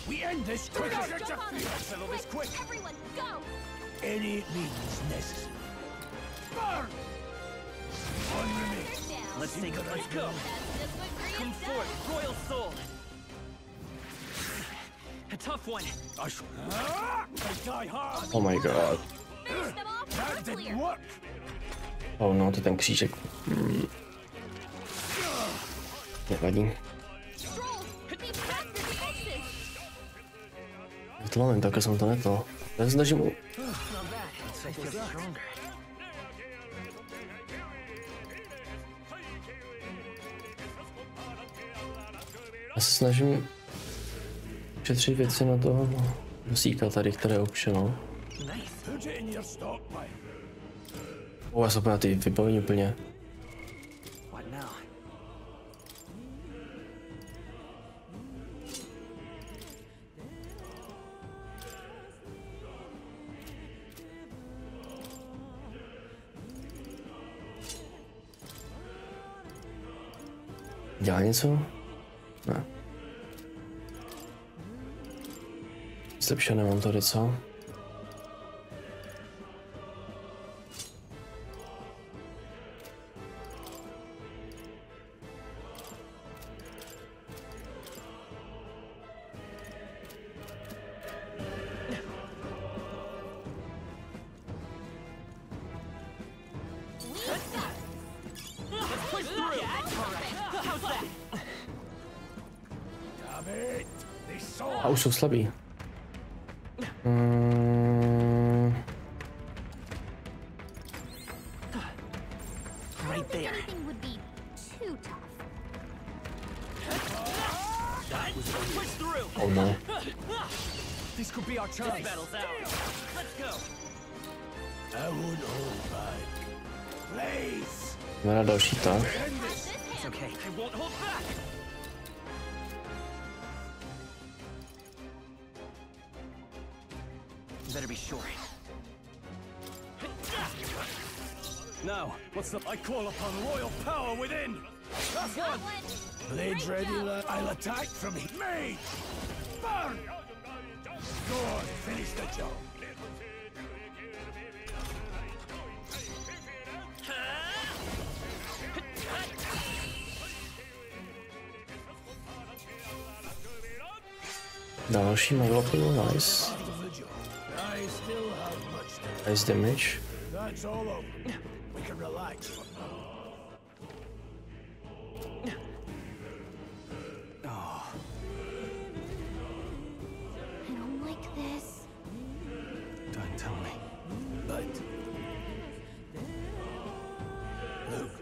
We end this quick. Settle this quick. Everyone, go! Any means necessary. Burn! One remains. Let's think of let's go. Come forth, royal soul. A tough one. I die hard. Oh my god. That didn't work. Oh no, to ten křížek. Nevadí. To mám takhle jsem to netl. Já se snažím šetřit věci na toho dosíka tady, které je optional. Já jsem na ty vybavení úplně. Dělá něco? Ne. Zlepšené mám tady, co? A už jsou slabí. Right there. Anything would be too tough. Push through. Oh no. This could be our chance. This battle's ours. Let's go. I won't hold back. Please. Má další tah. It's okay. I won't hold back. You better be sure. Now, what's the... I call upon royal power within. That's one. Blades ready, lad. I'll attack from here. Mage! Burn! Go on, finish the job. Další maglopilu, nice. Nice damage. That's all over. We can relax for now. I don't like this. Don't tell me. But Luke.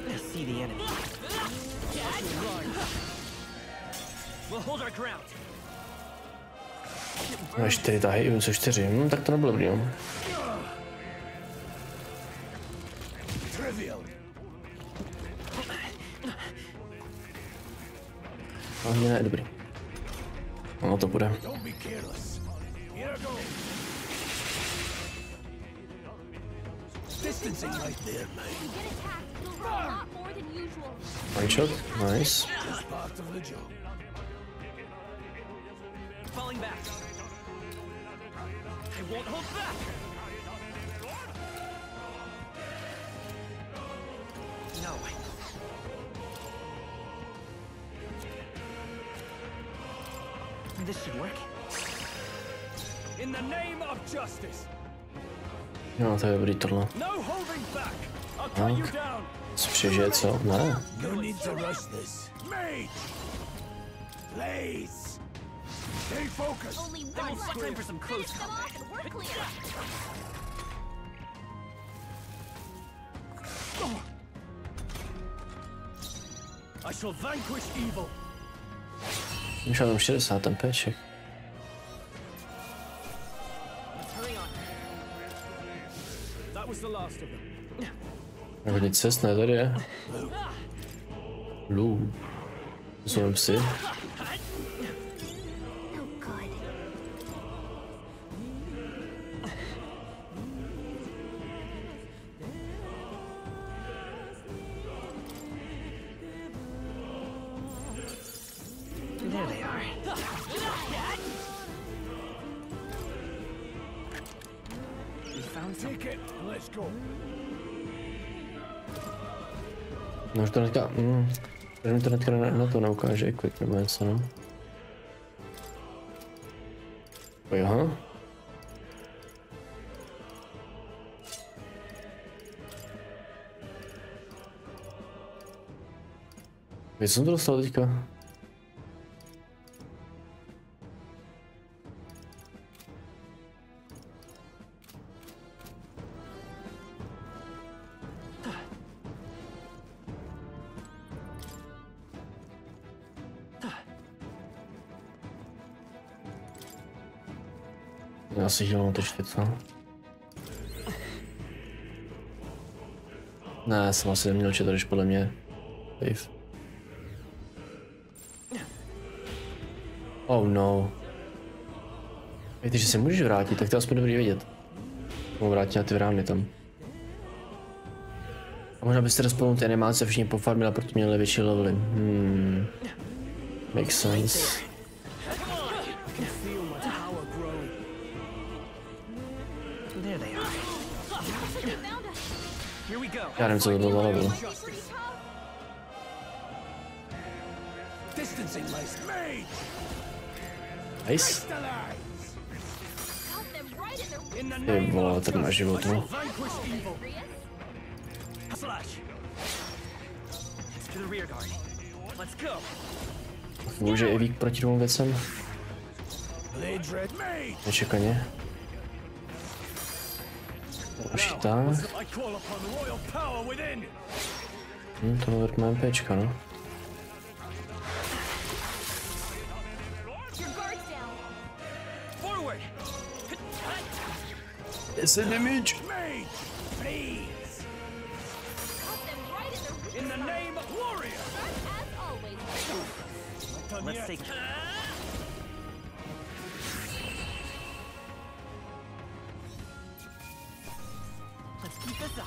I see the enemy. We'll hold our ground. Na 4 tahy, i co 4. Tak to nebylo dobrý, jo. Trivial. Ale ne, dobrý. Ono to bude. Don't be careless. Here I go. Distancing right there, mate. Get attacked, you'll run a lot more than usual. One shot, nice. Just part of the job. Falling back. I won't hold back. No. This should work. In the name of justice. No, to je dobrý tohle. No holding back. I'll cut you down. Co přežije, co? Ne. No need to rush this. Mage! Please! Stay focused! Only Then one it's time for some close Finish them combat. off and we're clear. I shall vanquish evil. Už mám 60 ten péček. That was the last of them. Hodně cest, ne, tady je. Lů. To jsou jen psy. There they are. We found some. Take it, let's go. No už to hnedka, mi to hnedka na to neukáže, quick nebo něco, no. Aha. Víš, co jsem to dostal teďka? Já si healnu teď, co? Ne, jsem asi neměl čet, když podle mě safe. Oh no. Víte, že se můžeš vrátit, tak to je aspoň dobrý vědět. Mohu vrátit na ty vrány tam. A možná byste rozpolnul ty animáce všichni pofarmili, proto měli větší levely. Makes sense. Já nevím, co to bylo za level. Nice. Ty vole, ten má život, no. Může i vík proti dvou věcem. Nečekaně. Další tak. To máme MPčka, no. 10 damage. Let's take. Let's keep this up.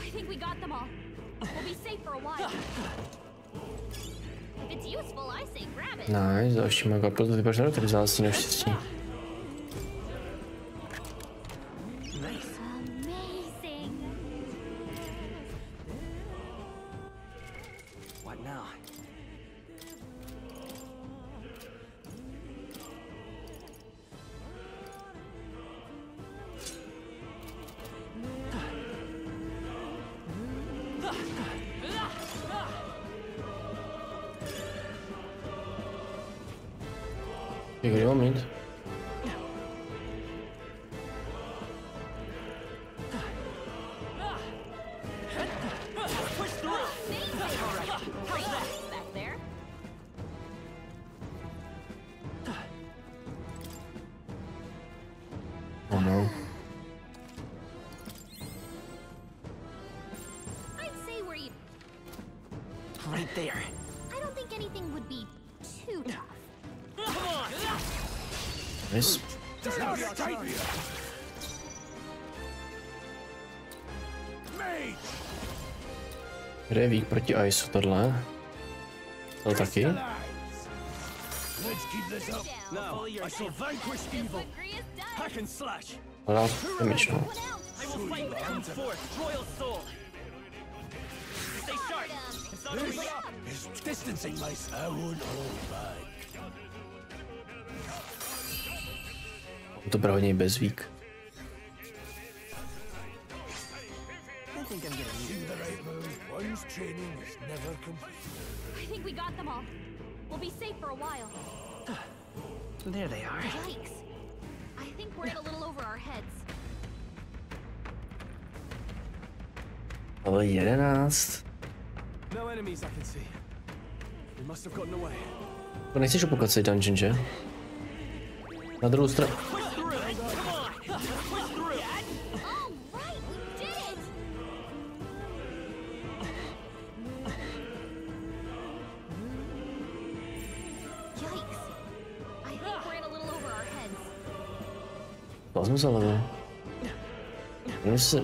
I think we got them all. We'll be safe for a while. If it's useful, I say grab it. Nice, další mega proto ty partnery, který zásí naštěstí. Kdy ho mít? Oh no. I'd say where you right there. I don't think anything would be too tough. Nice. Kde je vík proti Ice tohle? To taky? Hledá damage, no. To bude hodně bez vík. I think we got them all. We'll be safe for a while. There they are. Yikes. I think we're in a little over our heads. Ale 11. No enemies I can see. We must have gotten away. To nechceš opoukat si dungeon, že? Na druhou stranu. To jsme zalevili. Měli se...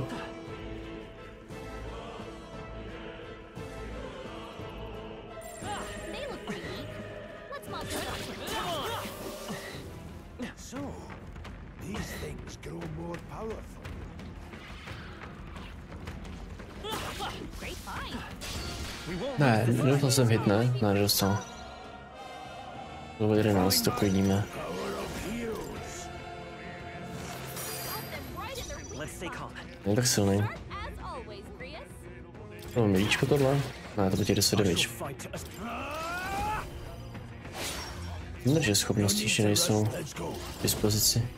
Ne, nedostal jsem hit, ne? Ne, nedostal. Bylo 11, to klidíme. Není tak silný. To mám milíčko tohle? Ne, to bude 10 damage. Vím, že schopnosti ještě nejsou k dispozici.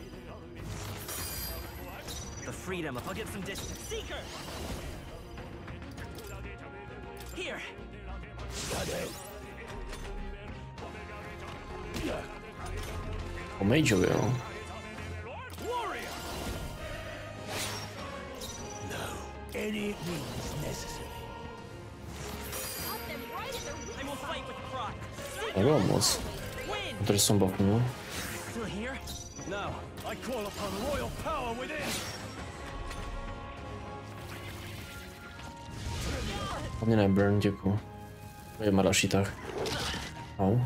O mageovi, jo. Any means necessary. Nebylo moc. Protože jsem boknul. Hlavně ne burn, děkuju. Má další tah. Au.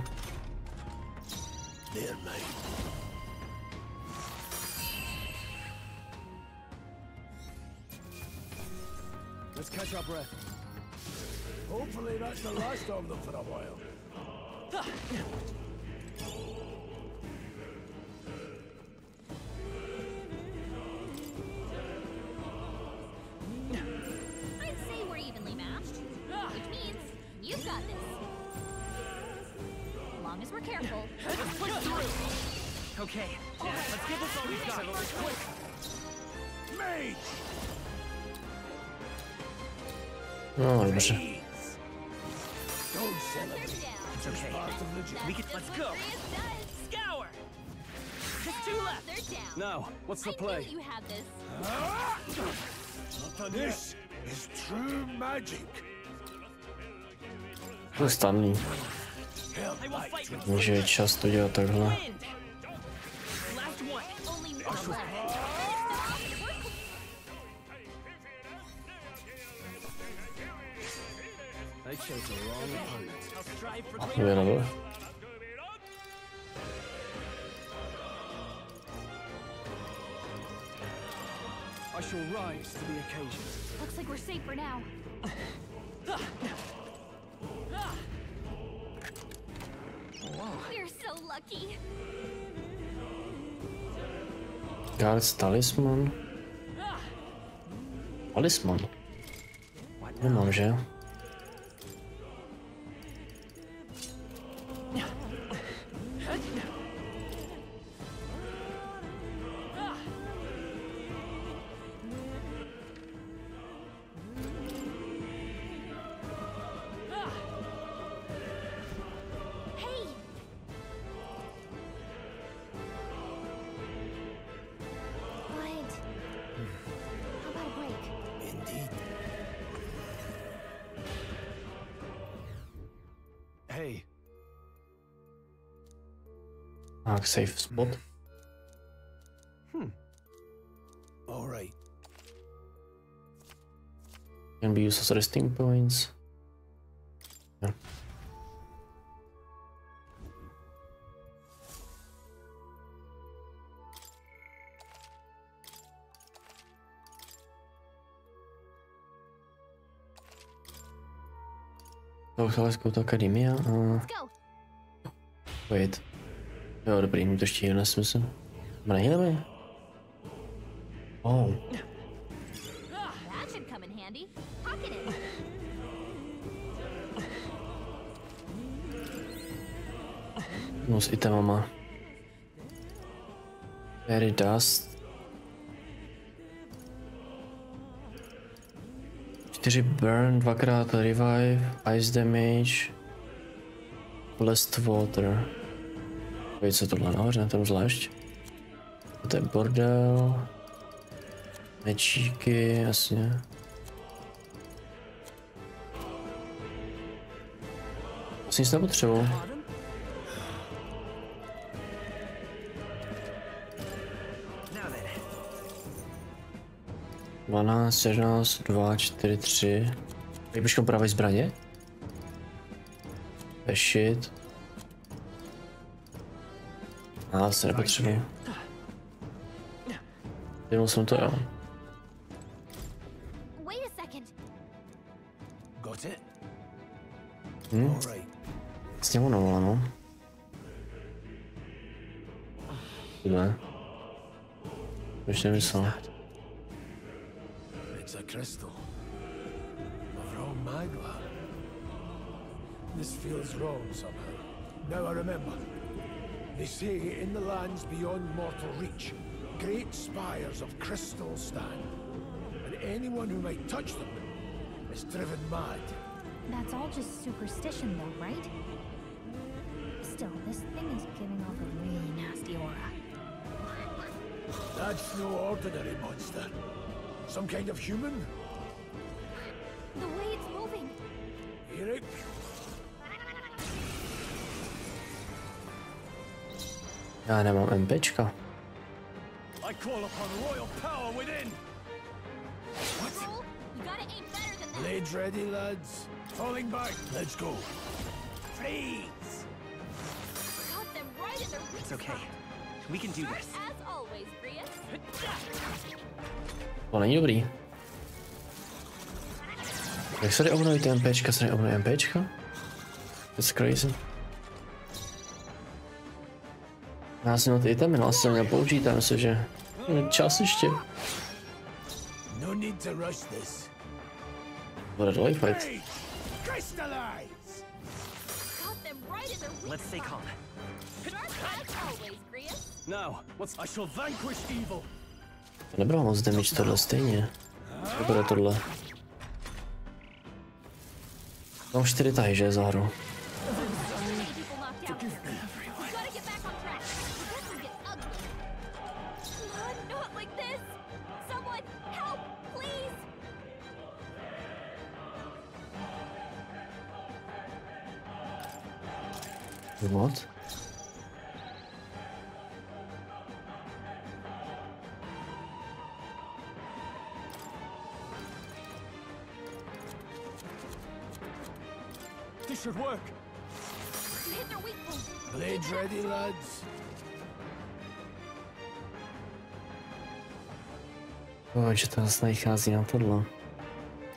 Let's catch our breath. Hopefully that's the last of them for a while. careful. Let's push through. Okay, let's get this all we've got. Quick. Mate! No, dobře. Don't celebrate. It's okay. We can. Let's go. Scour. Just two left. Now, what's the play? You had this. This is true magic. To je stanný. Že je čas to dělat takhle. Je na dole. I shall rise to the occasion. Looks like we're safe for now. We're so lucky. Guards talisman. Talisman. Nemám, že? Safe spot. All right. Can be used as resting points. Yeah. To akademia. Wait. Jo, dobrý, mi to ještě jiný smysl. Mrejneme? Oh. No s itemama. Fairy Dust. 4 burn, 2x revive, ice damage, blessed water. Pojď se tohle nahoře, na tom zvlášť. To je bordel. Mečíky, jasně. Asi nic nepotřebuji. Dvanáct, 16, 2, 4, 3. Jak počkám pravé zbraně? Shit. A se nepotřebuji. Dělal jsem to, jo. S němu navoleno. Tohle. Už nemyslel. It's a crystal. From Magla. This feels wrong somehow. Now I remember. They say in the lands beyond mortal reach, great spires of crystal stand, and anyone who might touch them is driven mad. That's all just superstition though, right? Still, this thing is giving off a really nasty aura. That's no ordinary monster. Some kind of human? The way it's moving. Hear it? Já nemám MPčka. I call upon royal power within. What? You gotta aim better than that. Blades ready, lads. Falling back. Let's go. Freeze. Got them right in their weak It's okay. spot. We can do this. As always, Grius. To není dobrý. Jak se jde obnovit MPčka? Se jde obnovit MPčka? That's crazy. Já jsem na ty itemy, ale jsem měl použít, já myslím, že čas ještě. No need to rush this. Bude dole fight. Crystallize. Got them Let's stay calm. Now, I shall vanquish evil. Nebralo moc damage tohle stejně. Bude tohle. Mám 4 tahy, že, za hru. What? This should work. Blades ready, lads. Že to zase nachází na tohle.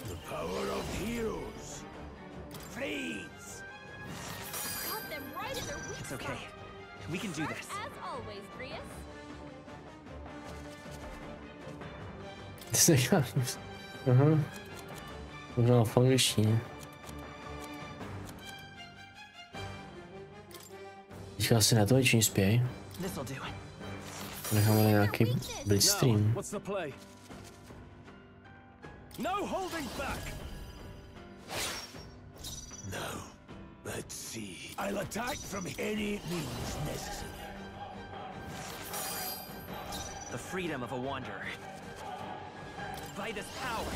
The power of heroes. Freeze. It's okay. We can do this. Ty se necháš. Aha. Možná v angličtině. Teďka asi na to většině spěj. Necháme na nějaký Livestream. No holding back. No. Let's see. I'll attack from any means necessary. The freedom of a wanderer. By this power.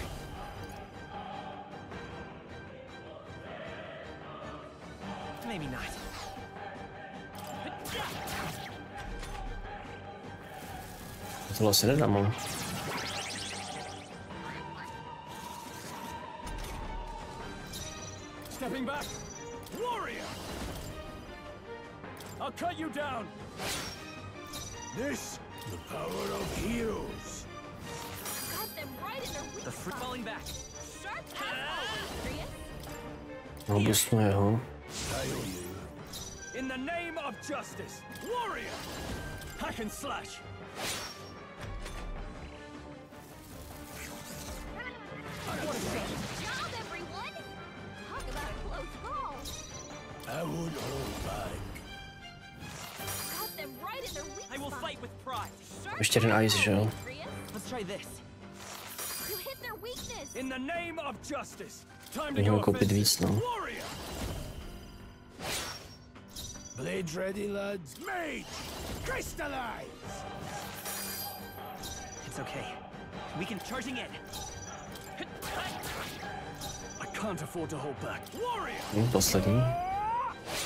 Maybe not. Tohle asi nedám, ale. Stepping back. Warrior. I'll cut you down. This, the power of heroes. The free falling back. No, busnu jeho. In the name of justice, warrior. Hack and slash. I won't hold back. I will fight with pride. Ještě jeden ice, že jo? Let's try this. In the name of justice. Time to Můžeme go koupit víc, no. warrior. Blades ready, lads. Mage, crystallize. It's okay. We can charging in. I can't afford to hold back. Warrior. Poslední.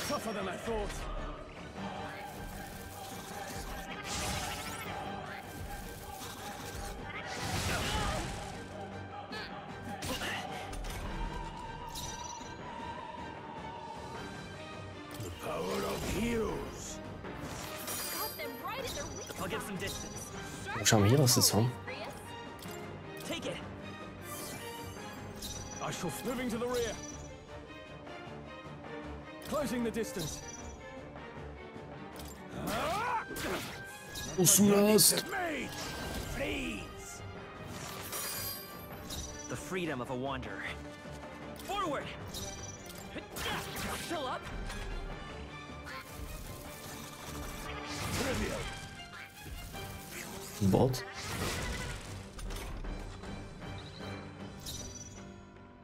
Tougher than I thought. The power of heroes. I'll get some distance. Už mám heal asi, co? Take it. I shall moving to the rear. Closing the distance. 18. Freeze. The freedom of a wanderer. Forward. Still up. Bot.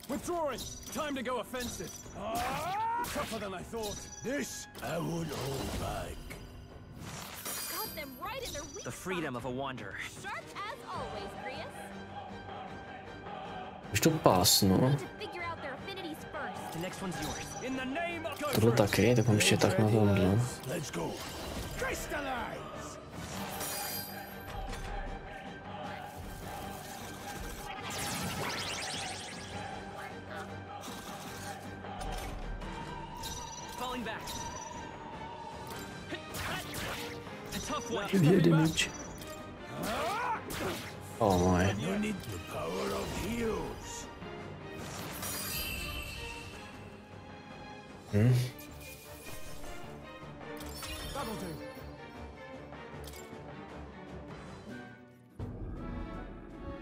Withdrawing. Time to go offensive. Tougher than I thought. This I would hold back. The freedom of a wanderer. Už to pásnu. The next one's yours. In the name of Tohle taky, tak mám ještě tak na tomhle. Let's go. Crystallize. Falling back. A tough one. Dvě damage. Oh my. You need the power of heroes. That'll do.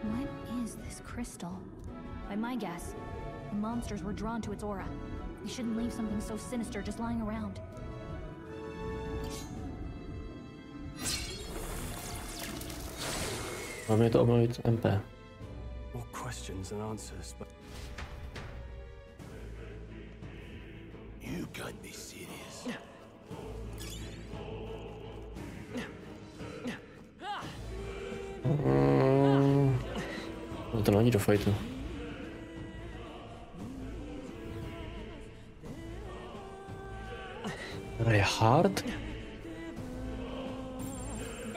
What is this crystal? By my guess, the monsters were drawn to its aura. You shouldn't leave something so sinister just lying around. Máme to obnovit MP. More questions and answers, but You can't be serious. No to není do fightu. Je hard?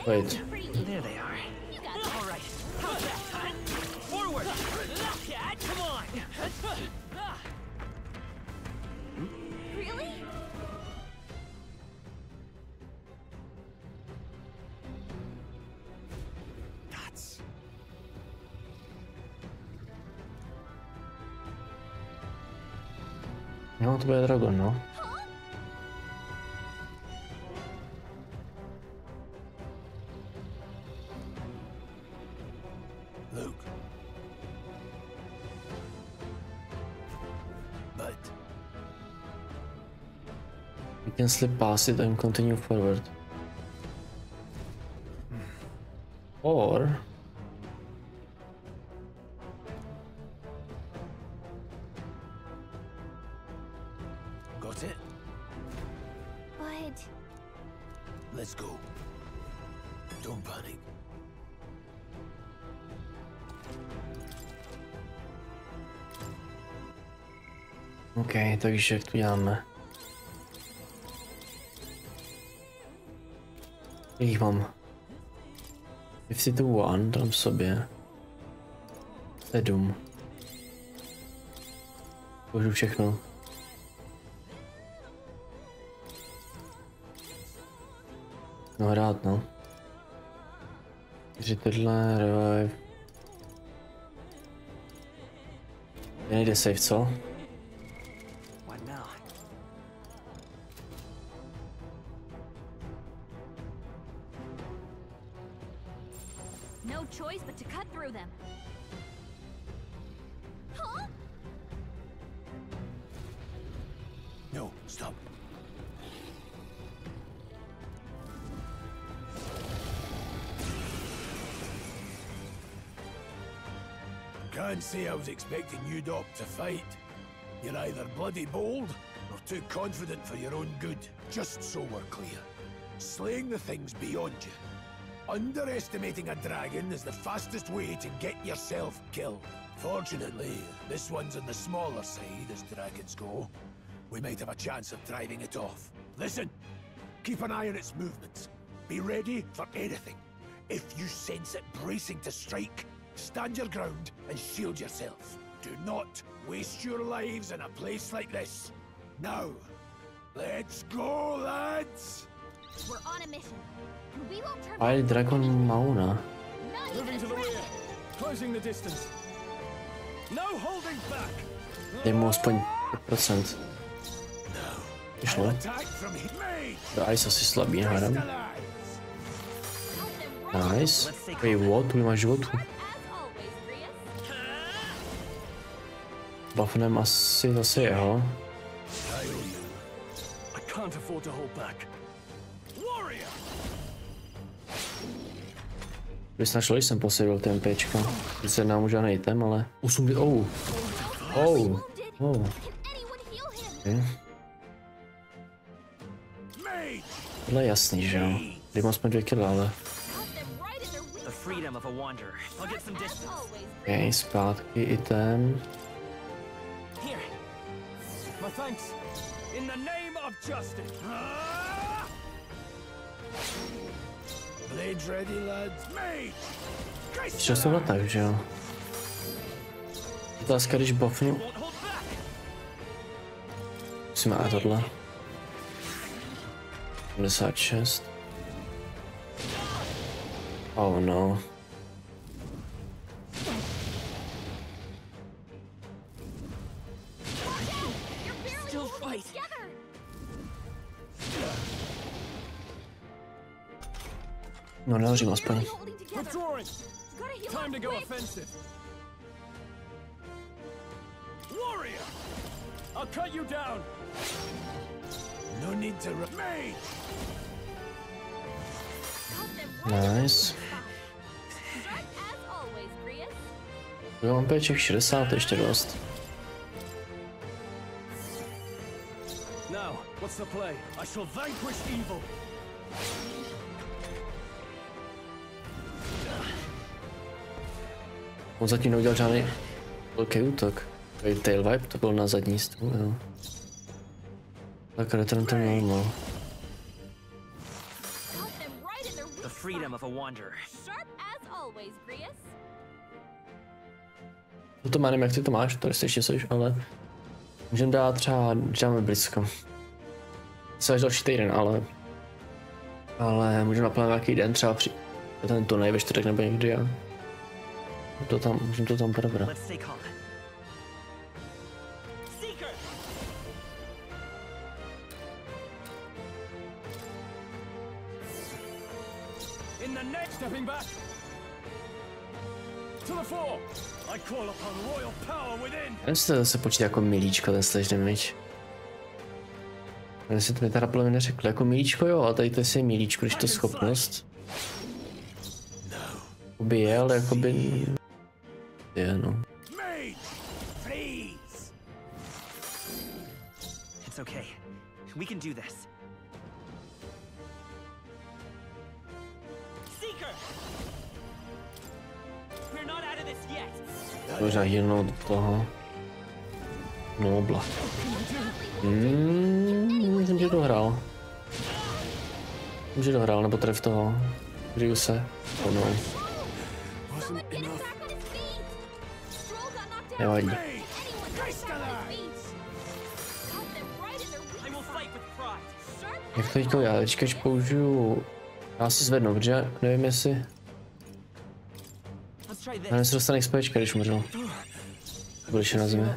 Wait. There they are. All right. How's that? Forward. Yeah, come on. Really? That's... No, to bude dragon, no. Look. But... You can slip past it and continue forward. Or... Got it? But... Let's go. Don't panic. OK, takže jak to děláme? Jich mám 52, dám sobě 7. Můžu všechno. No hrát, no. 4 tohle, revive. Nejde save, co? No choice but to cut through them. Huh? No, stop. Can't say I was expecting you, Doc, to fight. You're either bloody bold or too confident for your own good. Just so we're clear. Slaying the thing's beyond you. Underestimating a dragon is the fastest way to get yourself killed. Fortunately, this one's on the smaller side as dragons go. We might have a chance of driving it off. Listen, keep an eye on its movements. Be ready for anything. If you sense it bracing to strike, stand your ground and shield yourself. Do not waste your lives in a place like this. Now, let's go, lads! We're on a mission. We won't turn Ale dragon Mauna. Moving to the rear. Closing the distance. No holding back. Dej mu aspoň 5%. Vyšlo. Do Ice asi slabý, hádám. Nice. Wait, what? Tu nemáš životu. Buffnem asi zase jeho. I can't afford to hold back. Bys našel, když jsem posílil ten péčka. Když se nám už žádný item, ale... 8... Oh. Oh. Oh. Okay. Tohle je jasný, že jo? Když mám aspoň 2 killa, ale... Ok, zpátky item. Často bylo tak, že jo? Otázka, když buffnu... Musíme a tohle. 56. Oh no. No, nehořím aspoň. Time to go offensive. Warrior! I'll cut you down. No need to me. Nice. Jo, mám péček 60, ještě dost. Now, what's the play? I shall vanquish evil. On zatím neudělal žádný velký útok. Tail vibe to byl na zadní stůl, jo. Tak return to normal. The freedom of a wanderer. To má nevím, jak ty to máš, to ještě jsi, ale můžeme dát třeba, dáme blízko. Co až další týden, ale můžeme naplánovat nějaký den, třeba při ten turnaj ve čtvrtek nebo někdy a můžeme to tam probrat. Ten se zase počítá jako milíčko, ten slash damage. Jestli to mi teda podle mě neřekl, jako milíčko jo, ale tady to je milíčko, když to schopnost. Jakoby je, ale jakoby... je, no. It's okay. We can do this. Možná healnout do toho. Nobla. Myslím, že dohrál. Může dohrál, nebo tref toho. Žiju se. Oh no. Nevadí. Jak to teďko já? Teďka, když použiju... Já si zvednu, protože nevím jestli... Já nevím, se dostane XPčka, když umřel. Když je na zemi.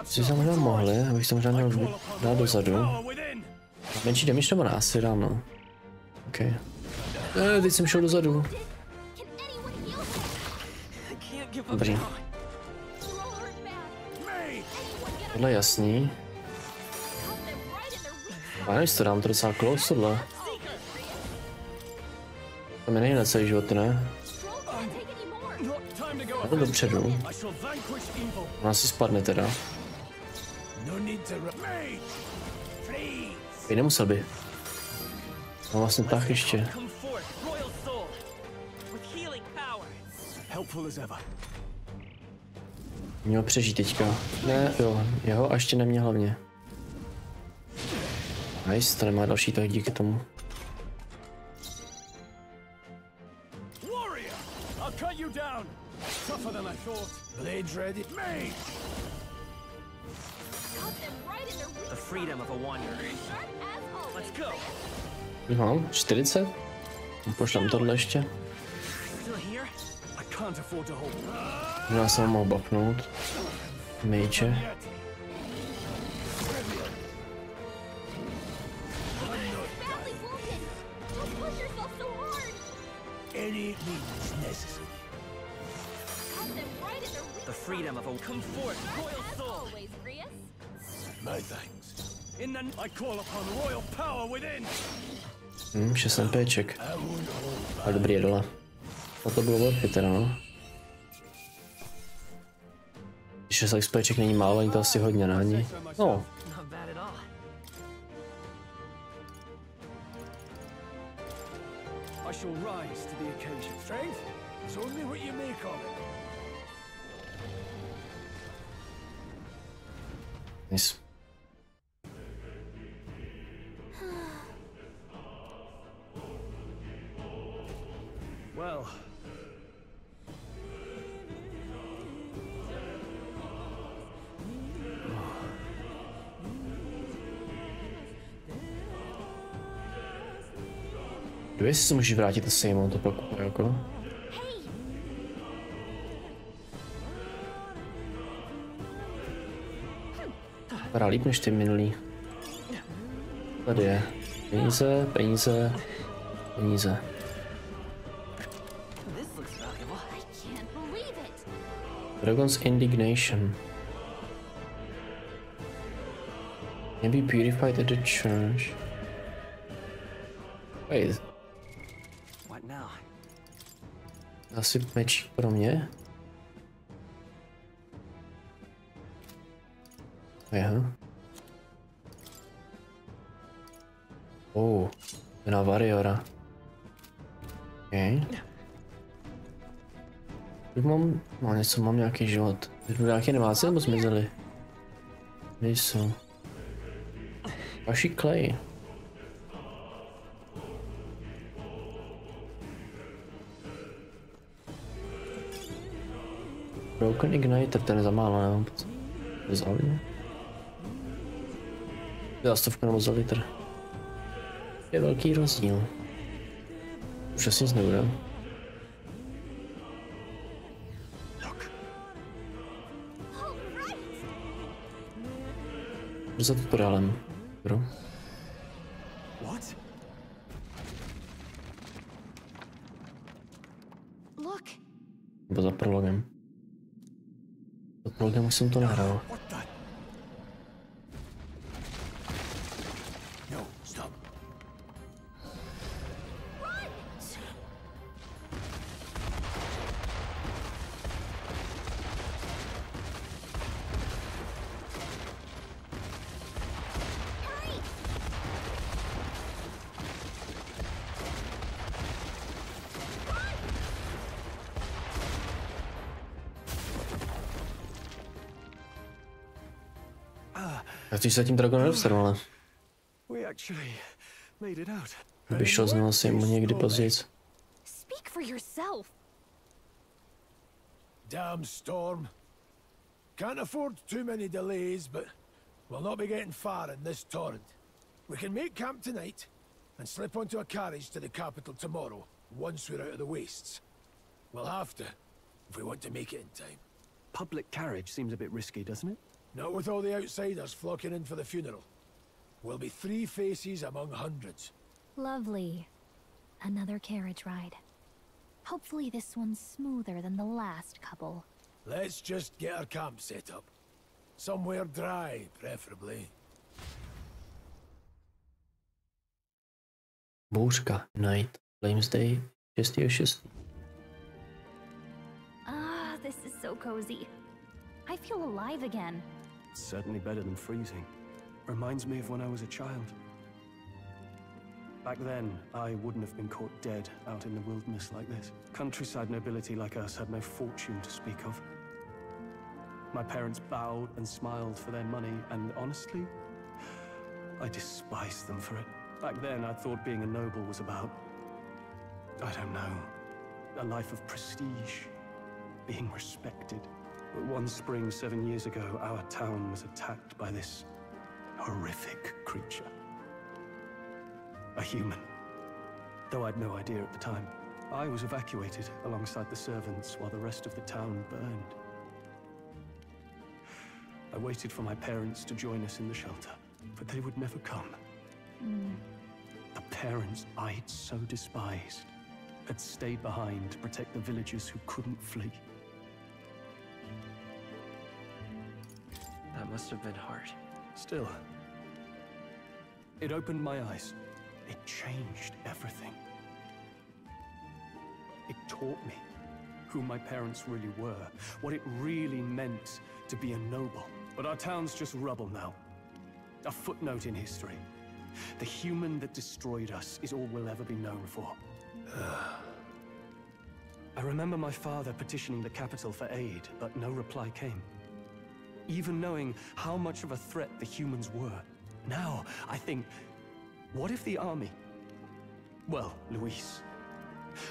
Si to možná mohli, abych to možná měl dát dozadu. Menší damage nebo násilí dám, no. OK. Teď jsem šel dozadu. Dobrý. Tohle je jasný. Já nevím, jestli to dám to docela close, tohle. To mi nejde na celý život, ne? Já to dopředu. Ona si spadne teda. Ej, nemusel by. Mám vlastně tak ještě. Měl přežít teďka. Ne, jo, jeho a ještě neměl hlavně. Nice, to nemá další tak díky tomu. Už mám 40? Pošlem tohle ještě. Já jsem mohl bapnout. Mage. The freedom of a come forth, royal soul. My thanks. In the I call upon royal power within. 6 MPček. A dobrý je dole. A to bylo velké teda, no. 6 XPček není málo, ani to asi hodně, ne? Ani. No. I shall rise to the occasion. Strength? It's only what you make of it. Nice. Well. Kdo jestli se můžeš vrátit a sejmout to pak jako? Vypadá líp než ty minulý. Tady je. Peníze, peníze, peníze. Dragon's indignation. Can be purified at the church. Wait. What now? Asi meč pro mě. Aha. Na Variora. Okay. Mám nějaký život. Nějaké nemáce nebo zmizeli? Nejsou. Vaši klej. Broken Igniter, ten je za málo, nevím. Vzal mě? Za 100 nebo za litr. Je velký rozdíl. Už asi nic nebude. Za tutoriálem. Bro. What? Look. Nebo za prologem. Za prologem jsem to nehrál. Když se tím dragonem nedostanu, ale... By šel z něho asi někdy později. Speak for yourself. Damn storm. Can't afford too many delays, but we'll not be getting far in this torrent. We can make camp tonight and slip onto a carriage to the capital tomorrow, once we're out of the wastes. We'll have to, if we want to make it in time. Public carriage seems a bit risky, doesn't it? Not with all the outsiders flocking in for the funeral. We'll be 3 faces among hundreds. Lovely. Another carriage ride. Hopefully this one's smoother than the last couple. Let's just get our camp set up. Somewhere dry, preferably. Bouřka, night, flames day, 6.6. Ah, this is so cozy. I feel alive again. It's certainly better than freezing. Reminds me of when I was a child. Back then, I wouldn't have been caught dead out in the wilderness like this. Countryside nobility like us had no fortune to speak of. My parents bowed and smiled for their money, and honestly, I despised them for it. Back then, I thought being a noble was about, I don't know, a life of prestige, being respected. But one spring 7 years ago, our town was attacked by this horrific creature. A human. Though I'd no idea at the time. I was evacuated alongside the servants while the rest of the town burned. I waited for my parents to join us in the shelter, but they would never come. The parents I'd so despised had stayed behind to protect the villagers who couldn't flee. That must have been hard. Still, it opened my eyes. It changed everything. It taught me who my parents really were, what it really meant to be a noble. But our town's just rubble now. A footnote in history. The human that destroyed us is all we'll ever be known for. I remember my father petitioning the capital for aid, but no reply came. Even knowing how much of a threat the humans were. Now, I think, what if the army? Well, Luis.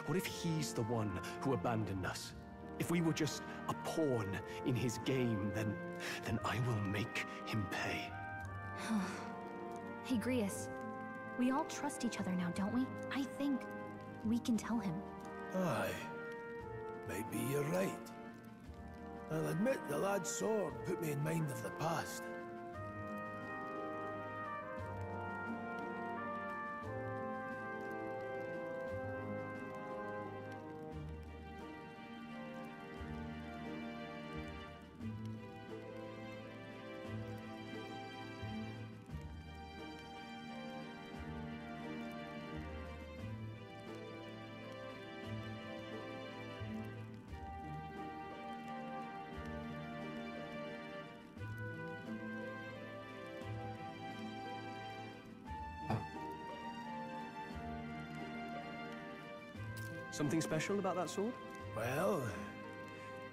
What if he's the one who abandoned us? If we were just a pawn in his game, then I will make him pay. Hey, Grius. We all trust each other now, don't we? I think we can tell him. Aye. Maybe you're right. I'll admit the lad's sword put me in mind of the past. Something special about that sword? Well,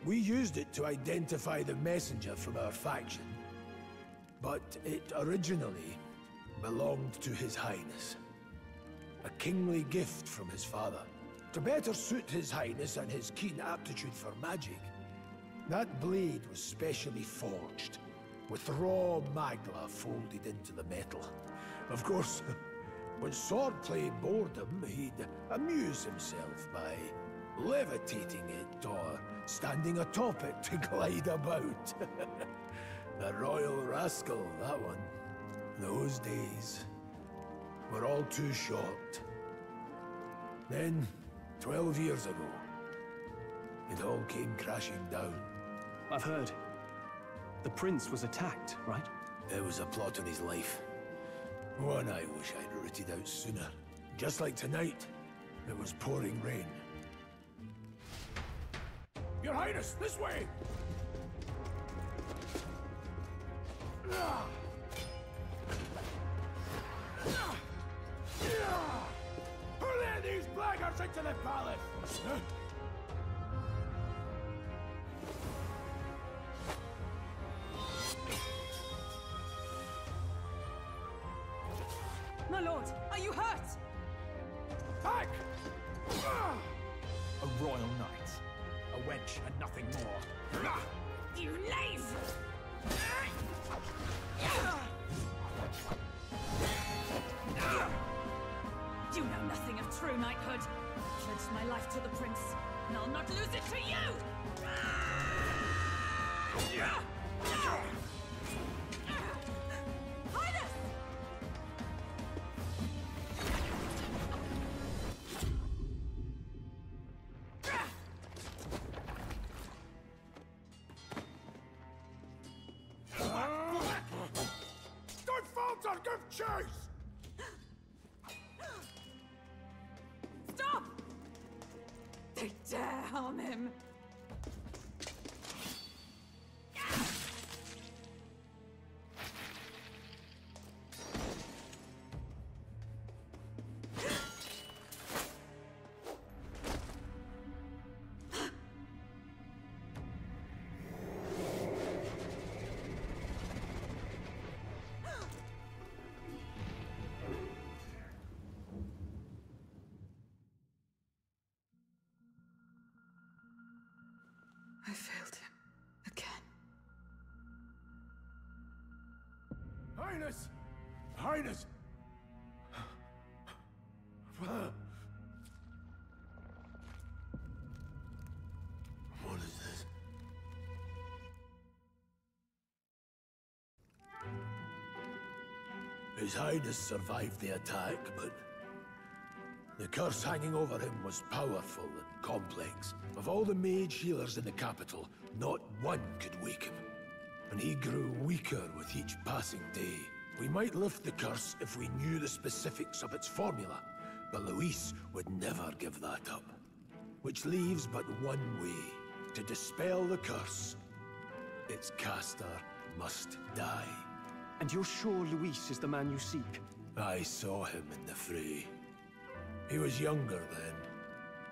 we used it to identify the messenger from our faction. But it originally belonged to His Highness. A kingly gift from his father. To better suit His Highness and his keen aptitude for magic, that blade was specially forged, with raw magla folded into the metal. Of course, when swordplay bored him, he'd amuse himself by levitating it or standing atop it to glide about. A royal rascal, that one. Those days were all too short. Then, 12 years ago, it all came crashing down. I've heard. The prince was attacked, right? There was a plot on his life. One I wish I'd rooted out sooner. Just like tonight, it was pouring rain. Your Highness, this way! Hurl these blackguards into the palace! My lord, are you hurt? Back! A royal knight. A wench and nothing more. You knave! You know nothing of true knighthood. I pledged my life to the prince, and I'll not lose it to you! Highness! Don't falter, give chase! Stop! They dare harm him. I failed him again. Highness! Highness! What is this? His Highness survived the attack, but the curse hanging over him was powerful and complex. Of all the mage healers in the capital, not one could wake him. And he grew weaker with each passing day. We might lift the curse if we knew the specifics of its formula, but Luis would never give that up. Which leaves but one way. To dispel the curse, its caster must die. And you're sure Luis is the man you seek? I saw him in the fray. He was younger then.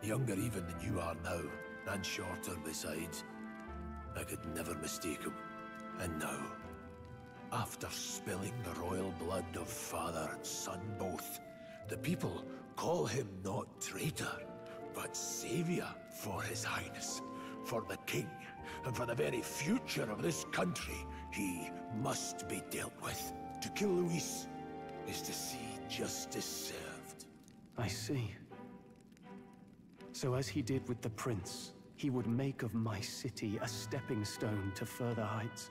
Younger even than you are now, and shorter besides. I could never mistake him. And now, after spilling the royal blood of father and son both, the people call him not traitor, but savior for His Highness, for the king, and for the very future of this country. He must be dealt with. To kill Luis is to see justice served. I see. So as he did with the prince, he would make of my city a stepping stone to further heights.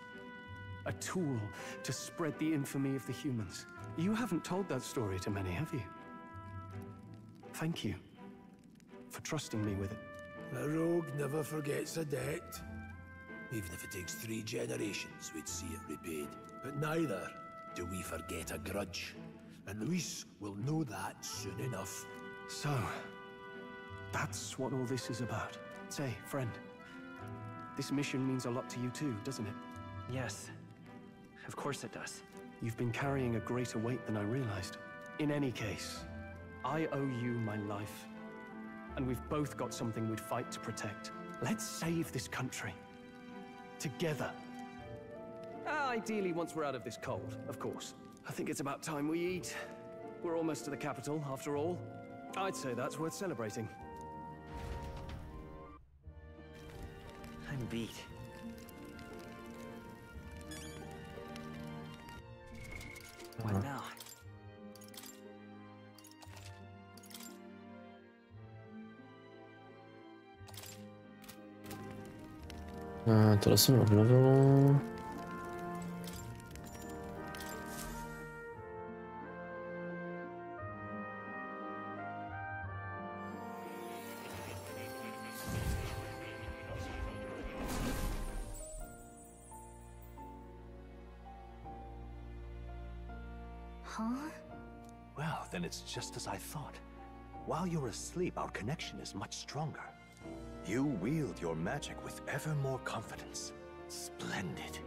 A tool to spread the infamy of the humans. You haven't told that story to many, have you? Thank you for trusting me with it. A rogue never forgets a debt. Even if it takes 3 generations, we'd see it repaid. But neither do we forget a grudge. And Luis will know that soon enough. So, that's what all this is about. Say, friend, this mission means a lot to you too, doesn't it? Yes, of course it does. You've been carrying a greater weight than I realized. In any case, I owe you my life. and we've both got something we'd fight to protect. Let's save this country. Together. Ideally, once we're out of this cold, of course. I think it's about time we eat. We're almost to the capital, after all. I'd say that's worth celebrating. I'm beat. What now? Tohle jsem obnovil. Well, then it's just as I thought. While you're asleep, our connection is much stronger. You wield your magic with ever more confidence. Splendid.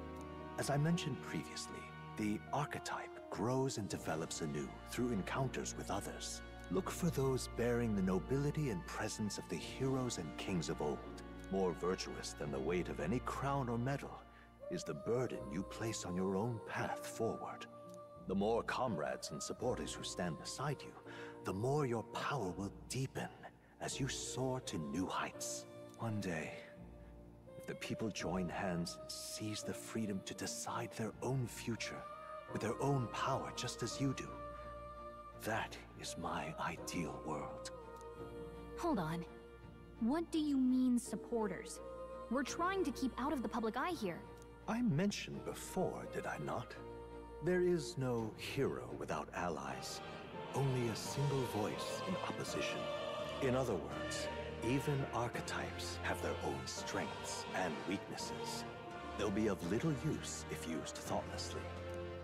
As I mentioned previously, the archetype grows and develops anew through encounters with others. Look for those bearing the nobility and presence of the heroes and kings of old. More virtuous than the weight of any crown or medal is the burden you place on your own path forward. The more comrades and supporters who stand beside you, the more your power will deepen as you soar to new heights. One day, if the people join hands and seize the freedom to decide their own future with their own power just as you do, that is my ideal world. Hold on. What do you mean, supporters? We're trying to keep out of the public eye here. I mentioned before, did I not? There is no hero without allies, only a single voice in opposition. In other words, even archetypes have their own strengths and weaknesses. They'll be of little use if used thoughtlessly.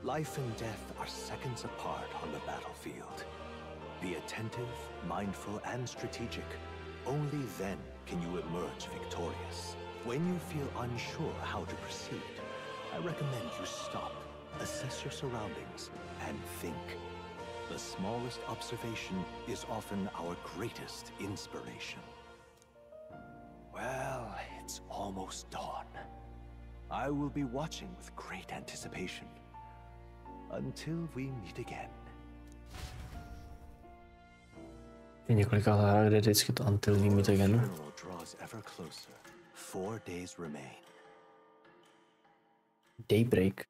Life and death are seconds apart on the battlefield. Be attentive, mindful, and strategic. Only then can you emerge victorious. When you feel unsure how to proceed, I recommend you stop, assess your surroundings, and think. The smallest observation is often our greatest inspiration. Well, it's almost dawn. I will be watching with great anticipation. Until we meet again. Je několika hrách, kde vždycky to Until we meet again. Draws ever closer. 4 days remain. Daybreak.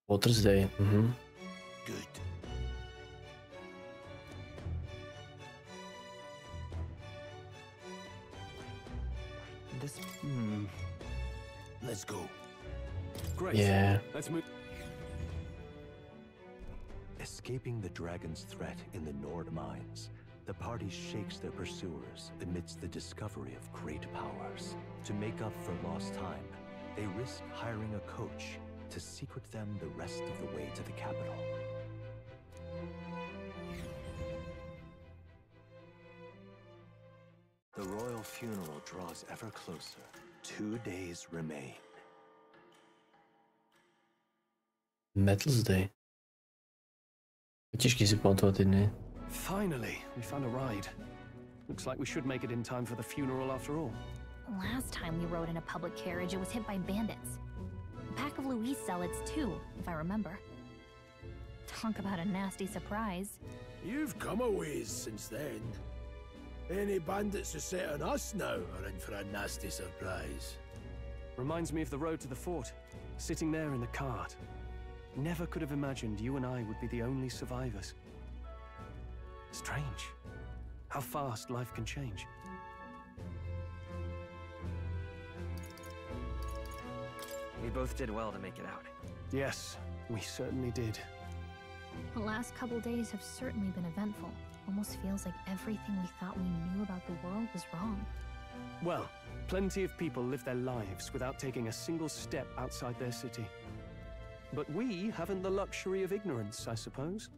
Water's Day. Good. This. Let's go. Great. Yeah. Let's move. Escaping the dragon's threat in the Nord mines, the party shakes their pursuers amidst the discovery of great powers. To make up for lost time, they risk hiring a coach to secret them the rest of the way to the capital. The royal funeral draws ever closer. 2 days remain. Metals Day. Těžký si pamatovat ty dny. Finally, we found a ride. Looks like we should make it in time for the funeral after all. Last time we rode in a public carriage, it was hit by bandits. A pack of Louis zealots too, if I remember. Talk about a nasty surprise. You've come a ways since then. Any bandits who set on us now are in for a nasty surprise. Reminds me of the road to the fort, sitting there in the cart. Never could have imagined you and I would be the only survivors. Strange. How fast life can change. We both did well to make it out. Yes, we certainly did. The last couple days have certainly been eventful. Almost feels like everything we thought we knew about the world was wrong. Well, plenty of people live their lives without taking a single step outside their city. But we haven't the luxury of ignorance, I suppose.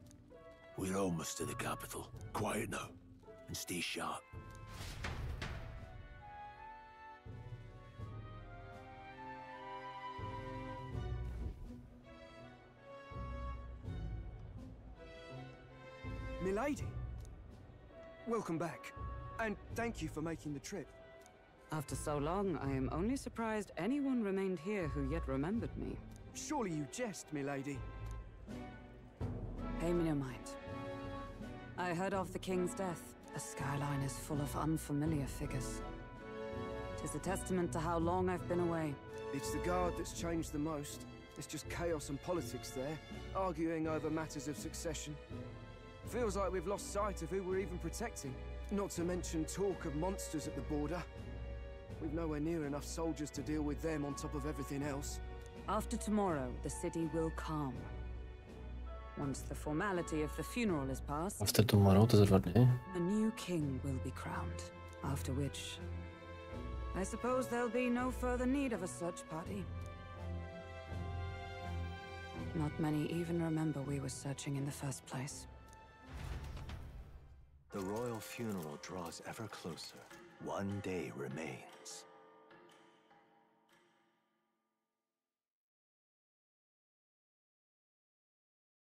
We're almost to the capital. Quiet now, and stay sharp. Milady! Welcome back. And thank you for making the trip. After so long, I am only surprised anyone remained here who yet remembered me. Surely you jest, milady. Pay me no mind. I heard of the king's death. The skyline is full of unfamiliar figures. 'Tis a testament to how long I've been away. It's the guard that's changed the most. It's just chaos and politics there, arguing over matters of succession. Feels like we've lost sight of who we're even protecting. Not to mention talk of monsters at the border. We've nowhere near enough soldiers to deal with them on top of everything else. After tomorrow, the city will calm. Once the formality of the funeral is past, After tomorrow, to za 2 dny. a new king will be crowned. After which, I suppose there'll be no further need of a search party. Not many even remember we were searching in the first place. The royal funeral draws ever closer. One day remains.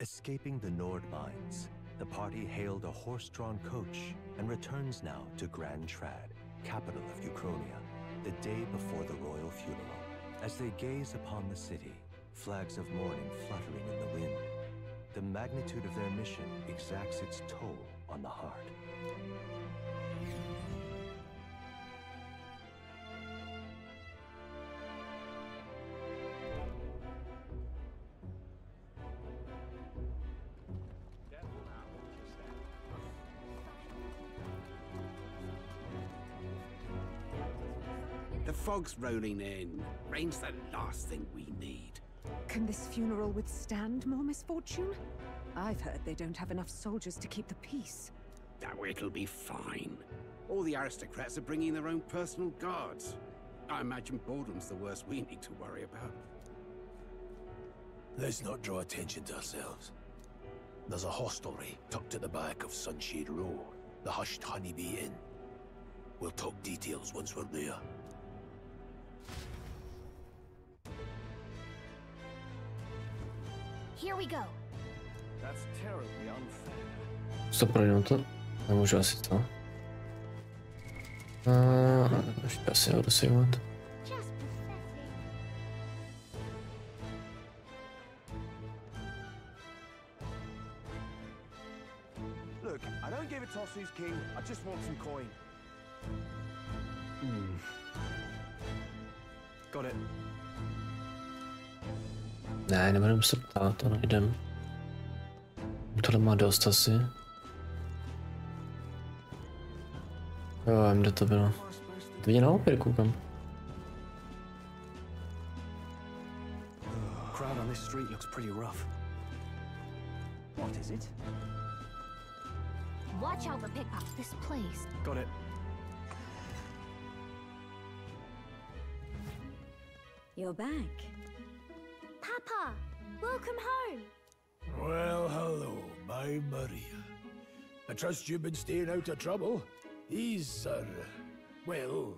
Escaping the Nord mines, the party hailed a horse-drawn coach and returns now to Grand Trad, capital of Ukrainia, the day before the royal funeral. As they gaze upon the city, flags of mourning fluttering in the wind, the magnitude of their mission exacts its toll on the heart. The fog's rolling in. Rain's the last thing we need. Can this funeral withstand more misfortune? I've heard they don't have enough soldiers to keep the peace. Oh, it'll be fine. All the aristocrats are bringing their own personal guards. I imagine boredom's the worst we need to worry about. Let's not draw attention to ourselves. There's a hostelry tucked at the back of Sunshade Row, the Hushed Honeybee Inn. We'll talk details once we're there. Here we go. That's terribly unfair. Co projdeme to? Nemůžu asi to. Ještě asi odosejovat. Look, I don't give a toss who's king. I just want some coin. Got it. Ne, nebudeme se ptát, to nejdem. Tohle má dost asi. Jo, vím, kde to bylo. To viděl na opěr, koukám. Crowd on this street looks pretty rough. What is it? Watch out for pickpockets. This place. Got it. You're back. Papa, welcome home. Well, hello, my Maria. I trust you've been staying out of trouble. These are, well,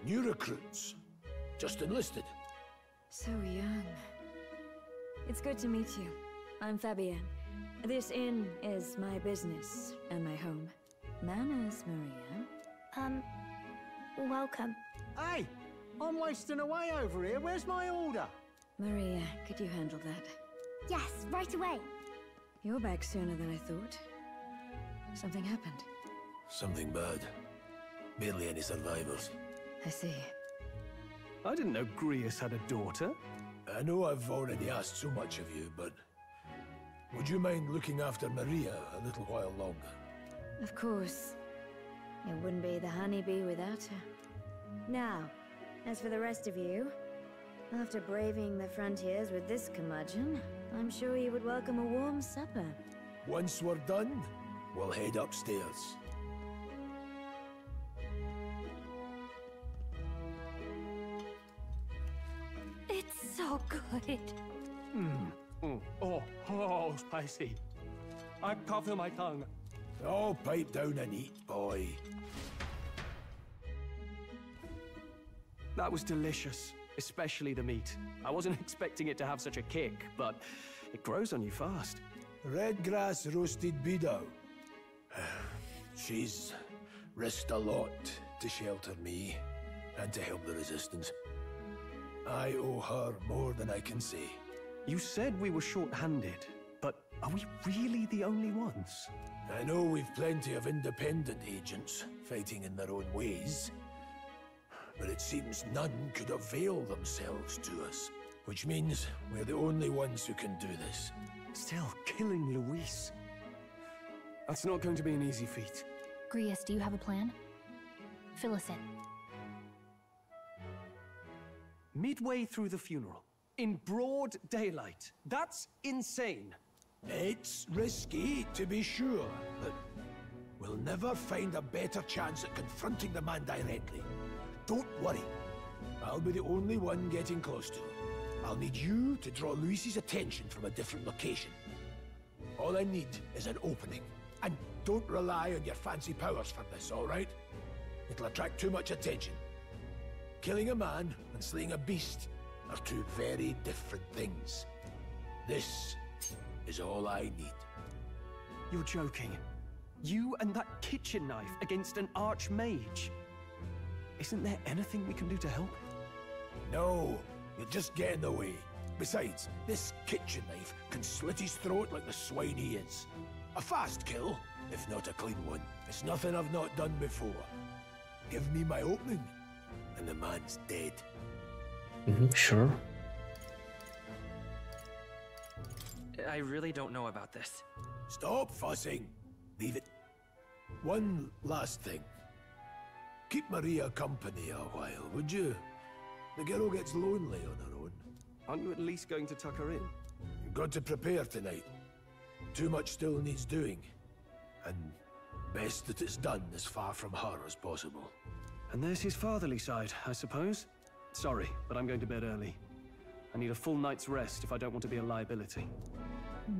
new recruits. Just enlisted. So young. It's good to meet you. I'm Fabienne. This inn is my business and my home. Manners, Maria. Welcome. Hey, I'm wasting away over here. Where's my order? Maria, could you handle that? Yes, right away. You're back sooner than I thought. Something happened. Something bad. Barely any survivors. I see. I didn't know Grius had a daughter. I know I've already asked so much of you, but would you mind looking after Maria a little while longer? Of course. It wouldn't be the honeybee without her. Now, as for the rest of you, after braving the frontiers with this curmudgeon, I'm sure you would welcome a warm supper. Once we're done, we'll head upstairs. It's so good. Oh, spicy. I can't feel my tongue. Oh, pipe down and eat, boy. That was delicious, especially the meat. I wasn't expecting it to have such a kick, but it grows on you fast. Red grass roasted beedow. She's risked a lot to shelter me and to help the resistance. I owe her more than I can say. You said we were short-handed, but are we really the only ones? I know we've plenty of independent agents fighting in their own ways, but it seems none could avail themselves to us, which means we're the only ones who can do this. Still, killing Luis. That's not going to be an easy feat. Grius, do you have a plan? Fill us in. Midway through the funeral, in broad daylight. That's insane. It's risky, to be sure, but we'll never find a better chance at confronting the man directly. Don't worry. I'll be the only one getting close to him. I'll need you to draw Luis's attention from a different location. All I need is an opening. And don't rely on your fancy powers for this, all right? It'll attract too much attention. Killing a man and slaying a beast are two very different things. This is all I need. You're joking. You and that kitchen knife against an archmage. Isn't there anything we can do to help? No, you'll just get in the way. Besides, this kitchen knife can slit his throat like the swine he is. A fast kill, if not a clean one. It's nothing I've not done before. Give me my opening, and the man's dead. Sure. I really don't know about this. Stop fussing. Leave it. One last thing. Keep Maria company a while, would you? The girl gets lonely on her own. Aren't you at least going to tuck her in? You've got to prepare tonight. Too much still needs doing. And best that it's done as far from her as possible. And there's his fatherly side, I suppose. Sorry, but I'm going to bed early. I need a full night's rest if I don't want to be a liability.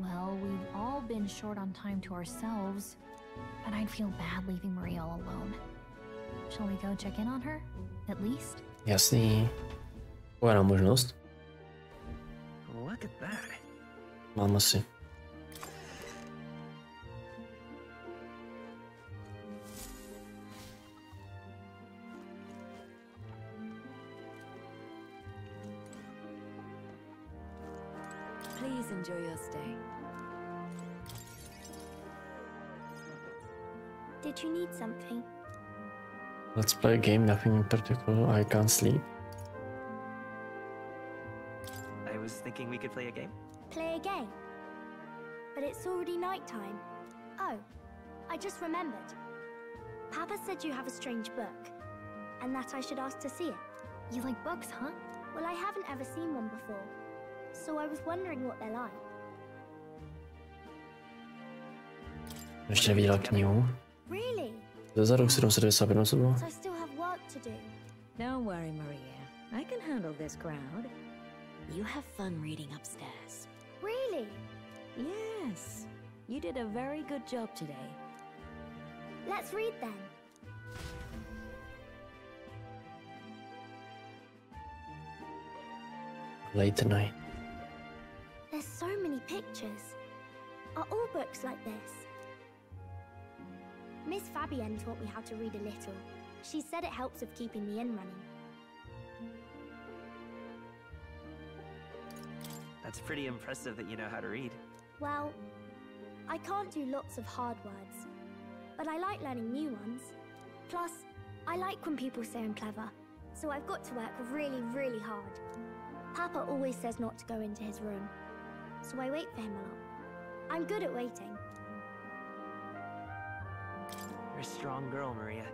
Well, we've all been short on time to ourselves, but I'd feel bad leaving Maria all alone. Shall we go check in on her? At least? Jasný. Pojďme možnost. Look at that. Mám asi. Please enjoy your stay. Did you need something? Let's play a game, nothing in particular. I can't sleep. I was thinking we could play a game. Play a game? But it's already nighttime. Oh, I just remembered. Papa said you have a strange book, and that I should ask to see it. You like books, huh? Well, I haven't ever seen one before, so I was wondering what they're like. Ještě viděla knihu. Really? Za rok 795 co bylo? But I still have work to do. Don't worry, Maria. I can handle this crowd. You have fun reading upstairs. Really? Yes. You did a very good job today. Let's read then. Late night. There's so many pictures. Are all books like this? Miss Fabienne taught me how to read a little. She said it helps with keeping the inn running. That's pretty impressive that you know how to read. Well, I can't do lots of hard words, but I like learning new ones. Plus, I like when people say I'm clever, so I've got to work really, really hard. Papa always says not to go into his room, so I wait for him a lot. I'm good at waiting. You're a strong girl, Maria.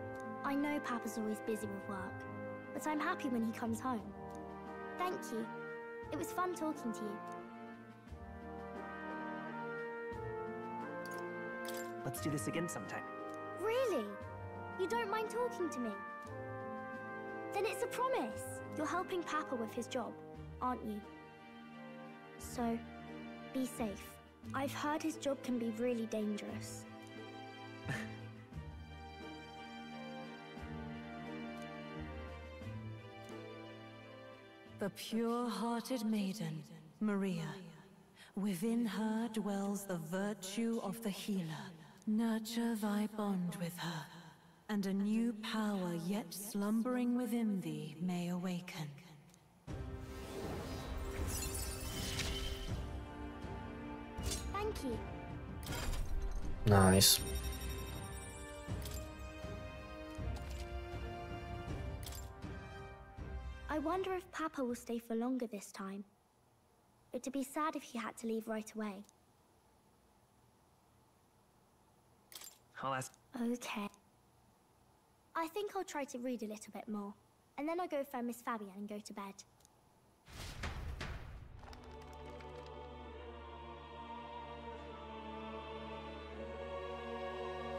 I know Papa's always busy with work, but I'm happy when he comes home. Thank you. It was fun talking to you. Let's do this again sometime. Really? You don't mind talking to me? Then it's a promise. You're helping Papa with his job, aren't you? So, be safe. I've heard his job can be really dangerous. The pure-hearted maiden, Maria. Within her dwells the virtue of the healer. Nurture thy bond with her. and a new power yet slumbering within thee may awaken. Thank you. Nice. I wonder if Papa will stay for longer this time. It'd be sad if he had to leave right away. I'll ask. Okay. I think I'll try to read a little bit more, and then I'll go find Miss Fabian and go to bed.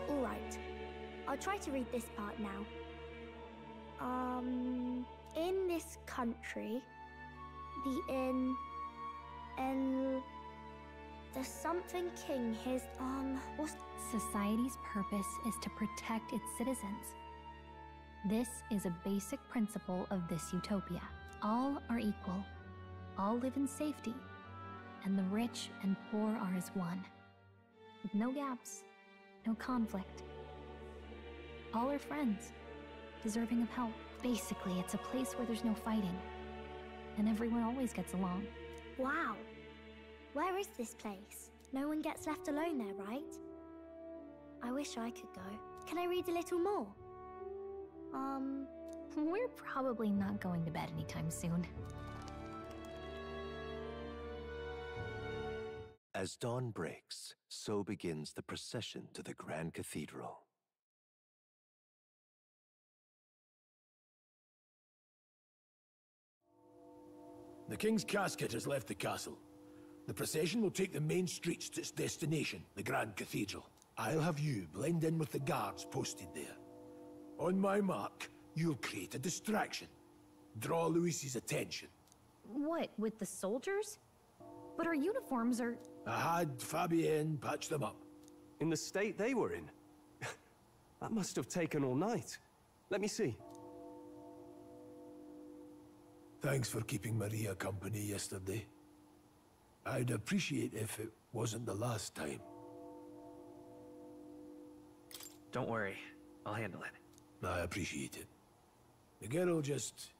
All right. I'll try to read this part now. In this country, there's something king, what's... Society's purpose is to protect its citizens. This is a basic principle of this utopia. All are equal, all live in safety, and the rich and poor are as one. With no gaps, no conflict. All are friends, deserving of help. Basically, it's a place where there's no fighting, and everyone always gets along. Wow. Where is this place? No one gets left alone there, right? I wish I could go. Can I read a little more? We're probably not going to bed anytime soon. As dawn breaks, so begins the procession to the Grand Cathedral. The King's casket has left the castle. The procession will take the main streets to its destination, the Grand Cathedral. I'll have you blend in with the guards posted there. On my mark, you'll create a distraction. Draw Luis's attention. What, with the soldiers? But our uniforms are... I had Fabienne patch them up. In the state they were in? That must have taken all night. Let me see. Thanks for keeping Maria company yesterday. I'd appreciate if it wasn't the last time. Don't worry, I'll handle it. I appreciate it. The girl just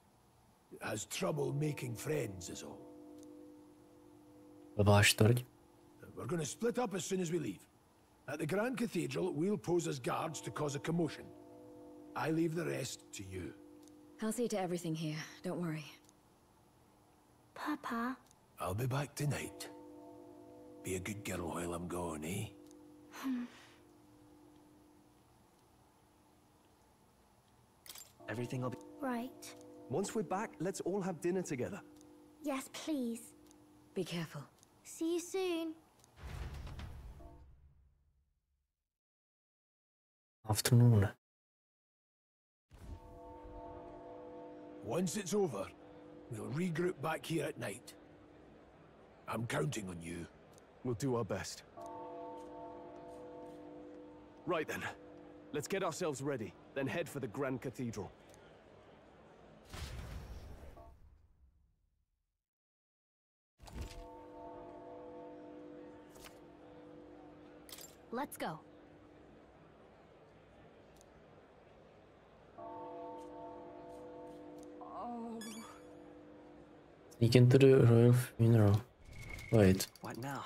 has trouble making friends is all. We're going to split up as soon as we leave. At the Grand Cathedral, we'll pose as guards to cause a commotion. I leave the rest to you. I'll see to everything here, don't worry. Papa? I'll be back tonight. Be a good girl while I'm gone, eh? Everything will be... Right. Once we're back, let's all have dinner together. Yes, please. Be careful. See you soon. Afternoon. Once it's over, we'll regroup back here at night. I'm counting on you. We'll do our best. Right then. Let's get ourselves ready, then head for the Grand Cathedral. Let's go. Oh. Sneak into the royal funeral. Wait. What now?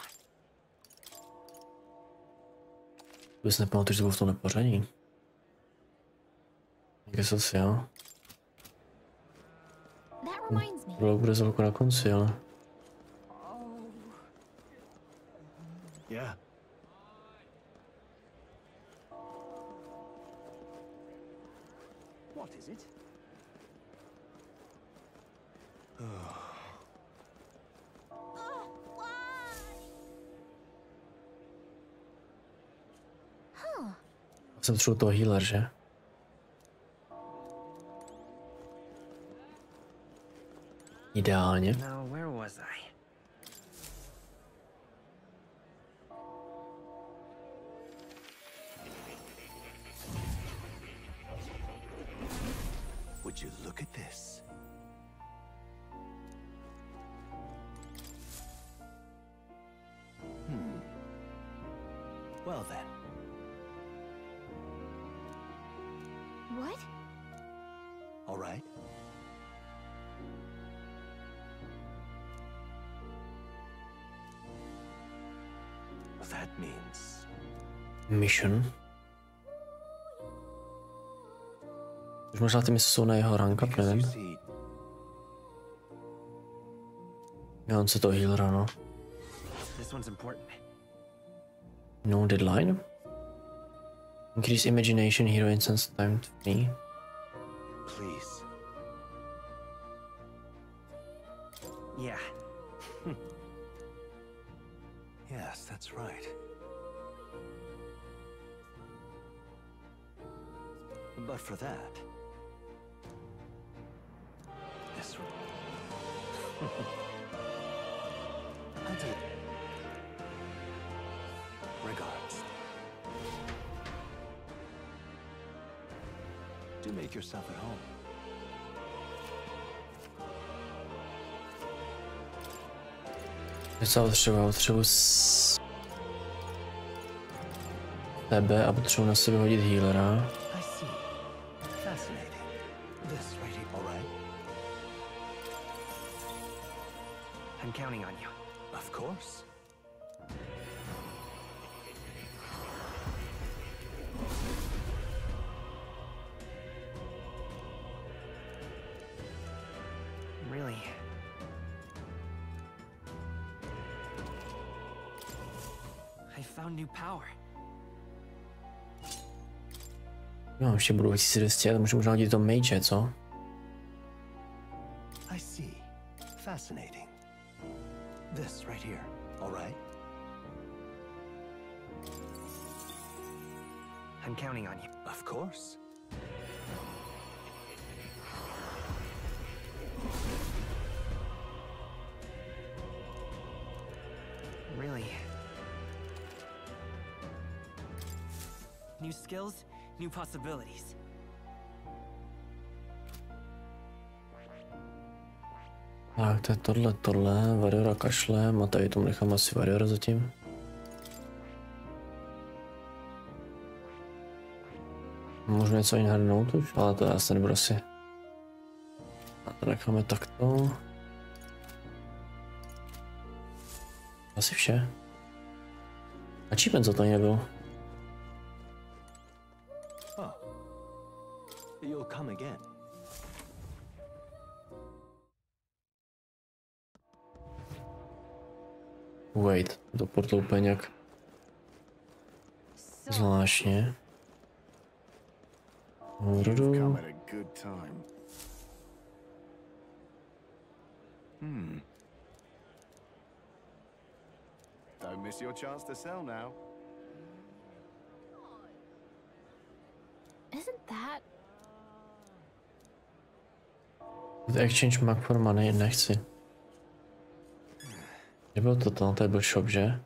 Vůbec nepamatuji, že to bylo v tom nepořadí. Jak se jo? Bylo bude za na konci, ale... Yeah. What is it? Jsem třeba toho healer, že? Ideálně. Now, where was I? Would you look at this? Well then. What? All right. That means mission. Už možná ty misy jsou na jeho rank up, nevím. Já on se to healera, no. No deadline. Increase imagination, hero instance time to me. Please. Yeah. Yes, that's right. But for that, this I'll do it. Regards. Do make yourself at home. Potřebuji tebe a potřebuji na sebe hodit healera. I'm counting on you. Of course. Really? I found new power. No, ještě budu 2200, ale můžu možná hodit to mage, co? I see. Fascinating. This right here, all right? I'm counting on you. Of course. Really? New skills, new possibilities. Tak, to je tohle, Warriora kašlem a tady tomu nechám asi Warriora zatím. Můžu něco inhardnout už, ale to asi nebudu asi. A to necháme takto. Asi vše. Achievement za to nebyl. Oh. You'll come again. Wait, to portlo úplně nějak zvláštně. Don't miss your chance to sell now. Isn't that? The exchange mark for money nechci. Nebylo to byl shop, že?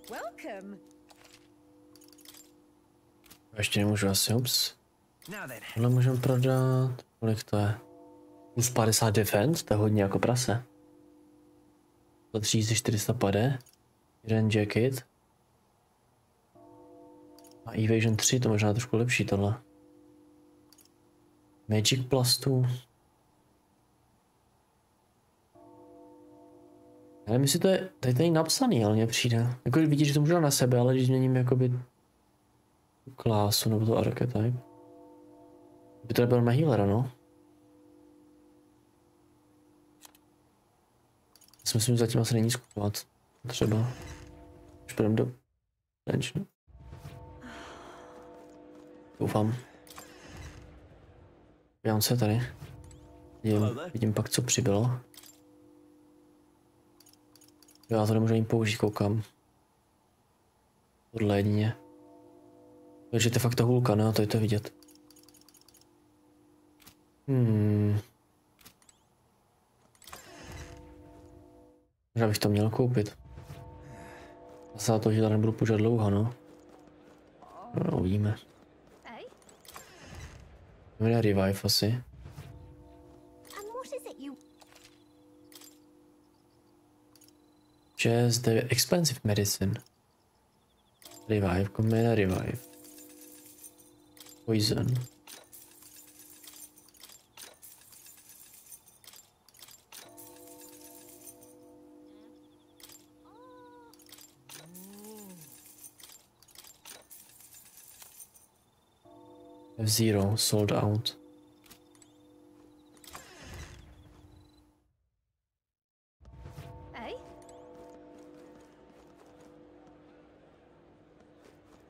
Welcome. Ještě nemůžu asi, ups. Tohle můžeme prodat, kolik to je? Plus 50 defense, to je hodně jako prase. Za 3400 pade. Jeden jacket. A evasion 3, to možná trošku lepší tohle. Magic plastu. Já nevím, jestli to je tady napsaný, ale mně přijde. Jako vidíš, že to můžu dát na sebe, ale když změním jakoby tu klásu nebo to archetype. By to nebylo na healera, no. Já si myslím, že zatím asi není skupovat. Třeba. Už půjdeme do tension. Doufám. Já se tady. Vidím pak, co přibylo. Já to nemůžu jim použít, koukám. Tohle jedině. Takže to je fakt ta hůlka, no, to je to vidět. Možná bych to měl koupit. Zase na to healer nebudu používat dlouho, no. No, uvidíme. Jmenuje revive asi. Just the expensive medicine. Revive, command revive. Poison. F0 sold out. Hey?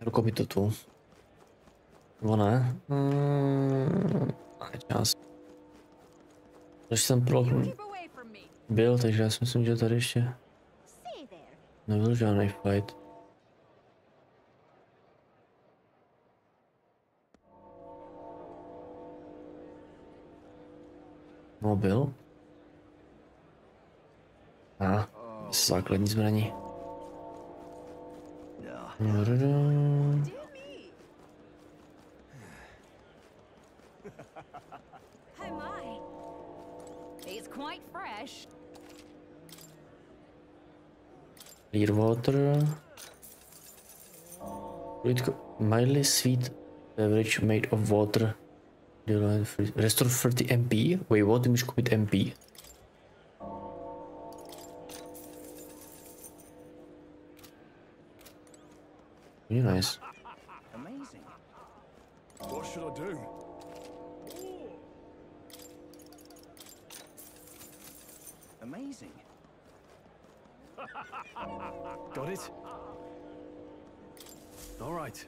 Rukou to tu. Nebo ne? Čas. Když jsem byl, takže já si myslím, že tady ještě nebyl žádný fight. No byl. Základní zbraní. Hey, my. It's quite fresh. Clear water. Mildly sweet beverage made of water. Restore 30 MP. Wait, what? Můžu koupit MP? Really nice. Amazing. What should I do? Amazing. Got it? All right.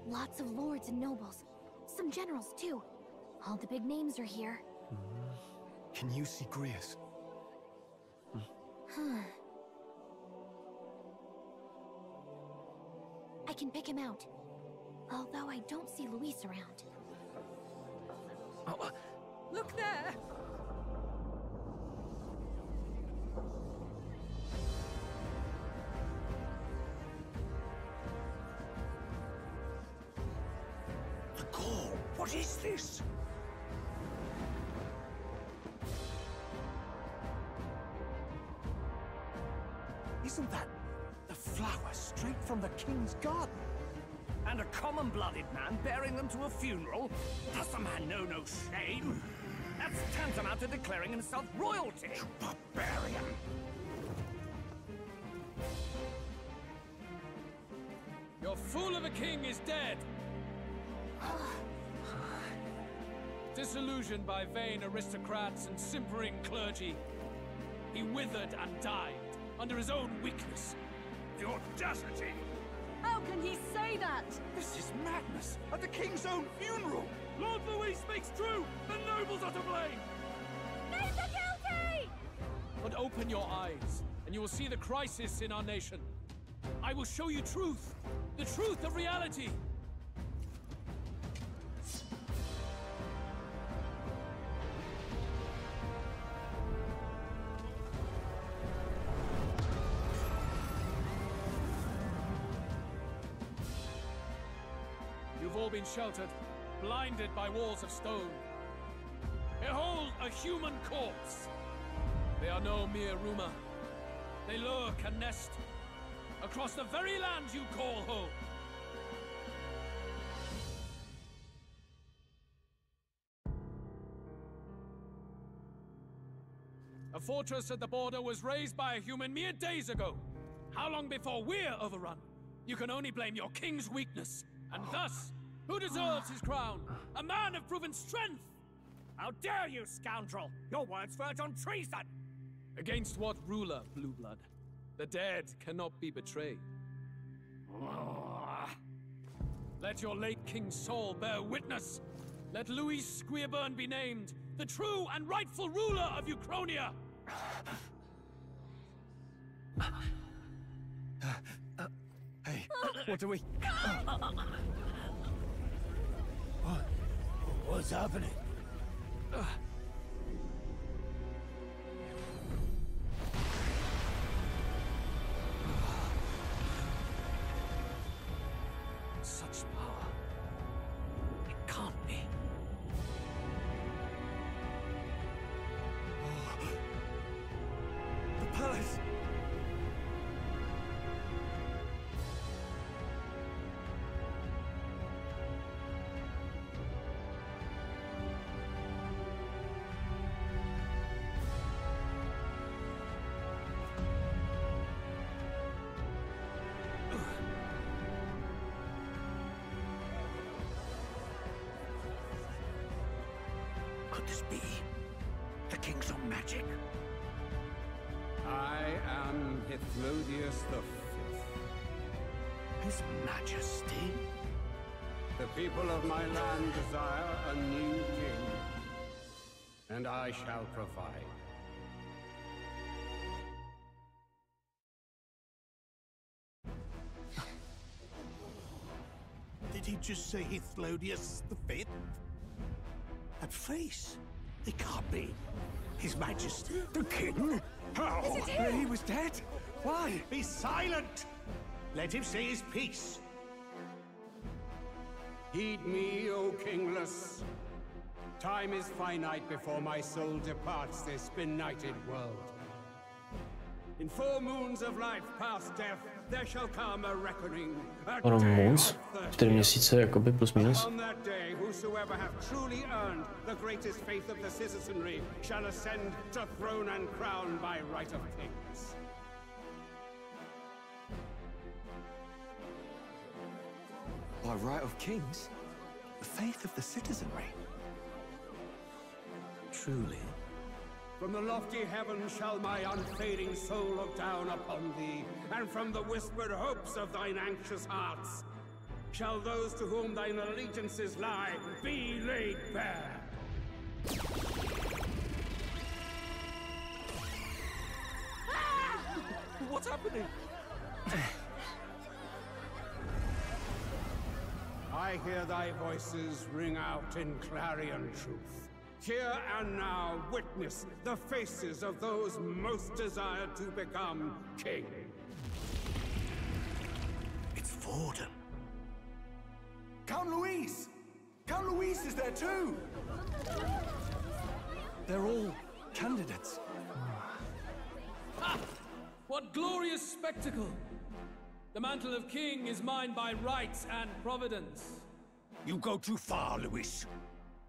Lots of lords and nobles. Some generals, too. All the big names are here. Can you see Grius? I can pick him out. Although I don't see Luis around. Look there! What is this? Isn't that the flower straight from the king's garden? And a common-blooded man bearing them to a funeral? Does the man know no shame? That's tantamount to declaring himself royalty. You barbarian! Your fool of a king is dead! Disillusioned by vain aristocrats and simpering clergy, he withered and died under his own weakness. The audacity! How can he say that? This is madness! At the king's own funeral! Lord Louis speaks true! The nobles are to blame! Names are guilty! But open your eyes, and you will see the crisis in our nation. I will show you truth, the truth of reality. You've all been sheltered, blinded by walls of stone. Behold a human corpse! They are no mere rumor. They lurk and nest across the very land you call home. A fortress at the border was raised by a human mere days ago. How long before we're overrun? You can only blame your king's weakness. And thus, who deserves his crown? A man of proven strength! How dare you, scoundrel! Your words verge on treason! Against what ruler, Blue Blood? The dead cannot be betrayed. Let your late king's soul bear witness. Let Louis Squeerburn be named the true and rightful ruler of Uchronia. Hey, what do we... What's happening? Such power. Rulers! Could this be the King's own magic? I am Hithlodius the Fifth. His Majesty? The people of my land desire a new king, and I shall provide. Did he just say Hithlodius the Fifth? That face, it can't be. His Majesty, the King? How? Is it him? He was dead? Why? Be silent! Let him say his piece. Heed me, O kingless. Time is finite before my soul departs this benighted world. In 4 moons of life past death, there shall come a reckoning. Moons? 4 měsíce, jakoby plus minus. On that day, whosoever have truly earned the greatest faith of the citizenry shall ascend to throne and crown by right of kings. By right of kings? The faith of the citizenry? Truly? From the lofty heavens shall my unfading soul look down upon thee, and from the whispered hopes of thine anxious hearts shall those to whom thine allegiances lie be laid bare. What's happening? I hear thy voices ring out in clarion truth. Here and now, witness the faces of those most desired to become king. It's Vorden. Count Louise! Count Louise is there too! They're all candidates. Ha! What glorious spectacle! The mantle of king is mine by right and providence. You go too far, Louis.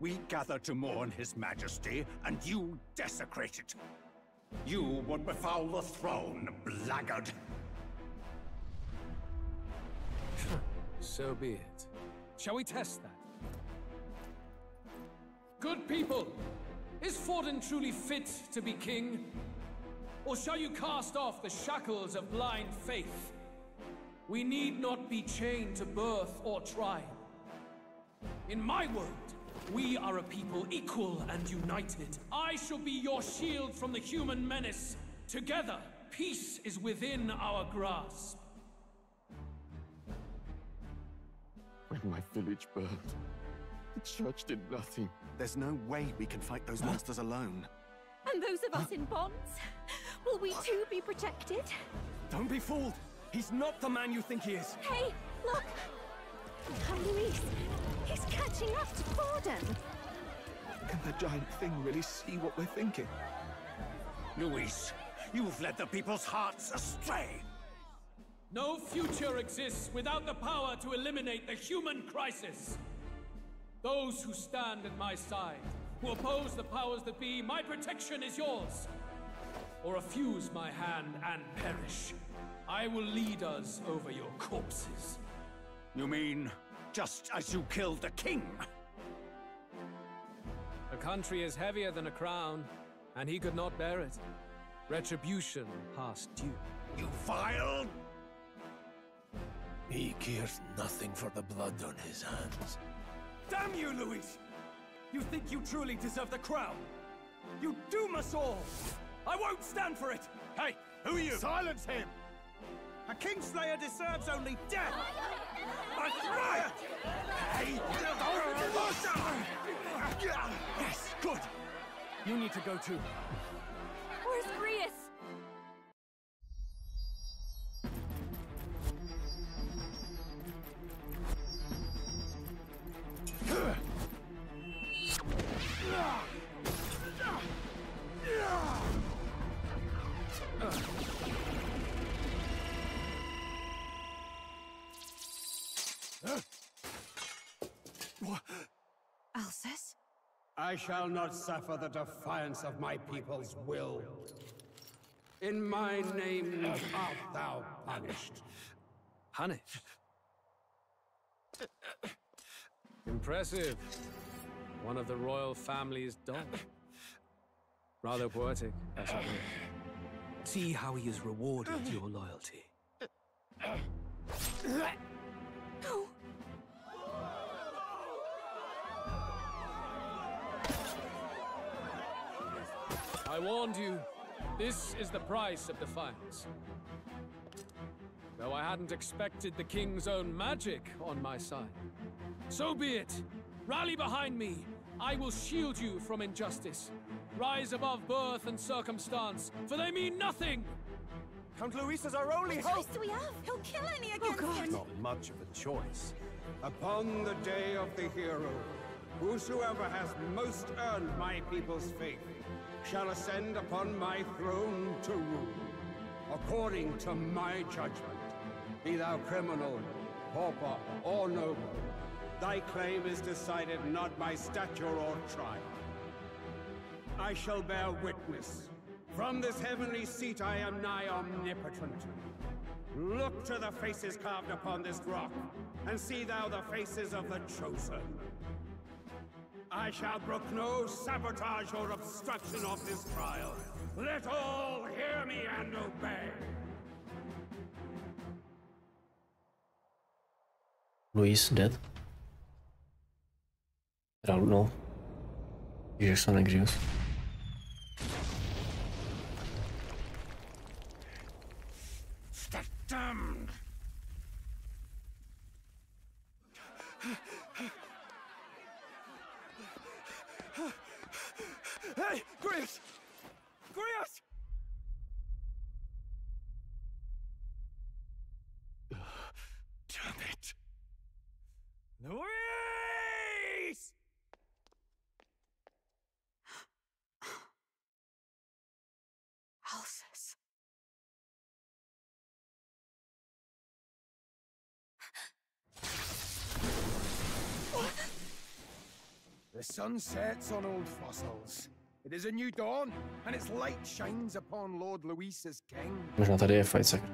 We gather to mourn his majesty, and you desecrate it. You would befoul the throne, blackguard. So be it. Shall we test that? Good people, is Vorden truly fit to be king? Or shall you cast off the shackles of blind faith? We need not be chained to birth or trial. In my world, we are a people equal and united. I shall be your shield from the human menace. Together, peace is within our grasp. When my village burned, the church did nothing. There's no way we can fight those monsters alone. And those of us in bonds? Will we too be protected? Don't be fooled! He's not the man you think he is! Hey, look! Louise, he's catching up to Vorden! Can the giant thing really see what we're thinking? Louis, you've led the people's hearts astray. No future exists without the power to eliminate the human crisis. Those who stand at my side, who oppose the powers that be, my protection is yours. Or refuse my hand and perish. I will lead us over your corpses. You mean, just as you killed the king? A country is heavier than a crown, and he could not bear it. Retribution past due. You vile! He cares nothing for the blood on his hands. Damn you, Louis! You think you truly deserve the crown? You doom us all! I won't stand for it! Hey, who are you? Silence him! A Kingslayer deserves only death! My riot! Hey! Yes, good! You need to go too. Where's Grius? I shall not suffer the defiance of my people's will. In my name art thou punished. Punished? Impressive. One of the royal family's dog. Rather poetic, I suppose. See how he has rewarded your loyalty. I warned you. This is the price of defiance. Though I hadn't expected the king's own magic on my side. So be it. Rally behind me. I will shield you from injustice. Rise above birth and circumstance, for they mean nothing. Count Luis is our only What hope. choice do we have? He'll kill any against him. Not much of a choice. Upon the day of the hero, whosoever has most earned my people's faith shall ascend upon my throne to rule, according to my judgment. Be thou criminal, pauper, or noble, thy claim is decided not by stature or trial. I shall bear witness. From this heavenly seat I am nigh omnipotent. Look to the faces carved upon this rock, and see thou the faces of the chosen. I shall brook no sabotage or obstruction of this trial. Let all hear me and obey. Luis dead. No. Ježiš, sa negrius. Damned! Hey, Grius! Grius! Damn it! Luis! Alsus. The sun sets on old fossils. It is a new dawn, and its light shines upon Lord Luis's king. Možná tady je fight second.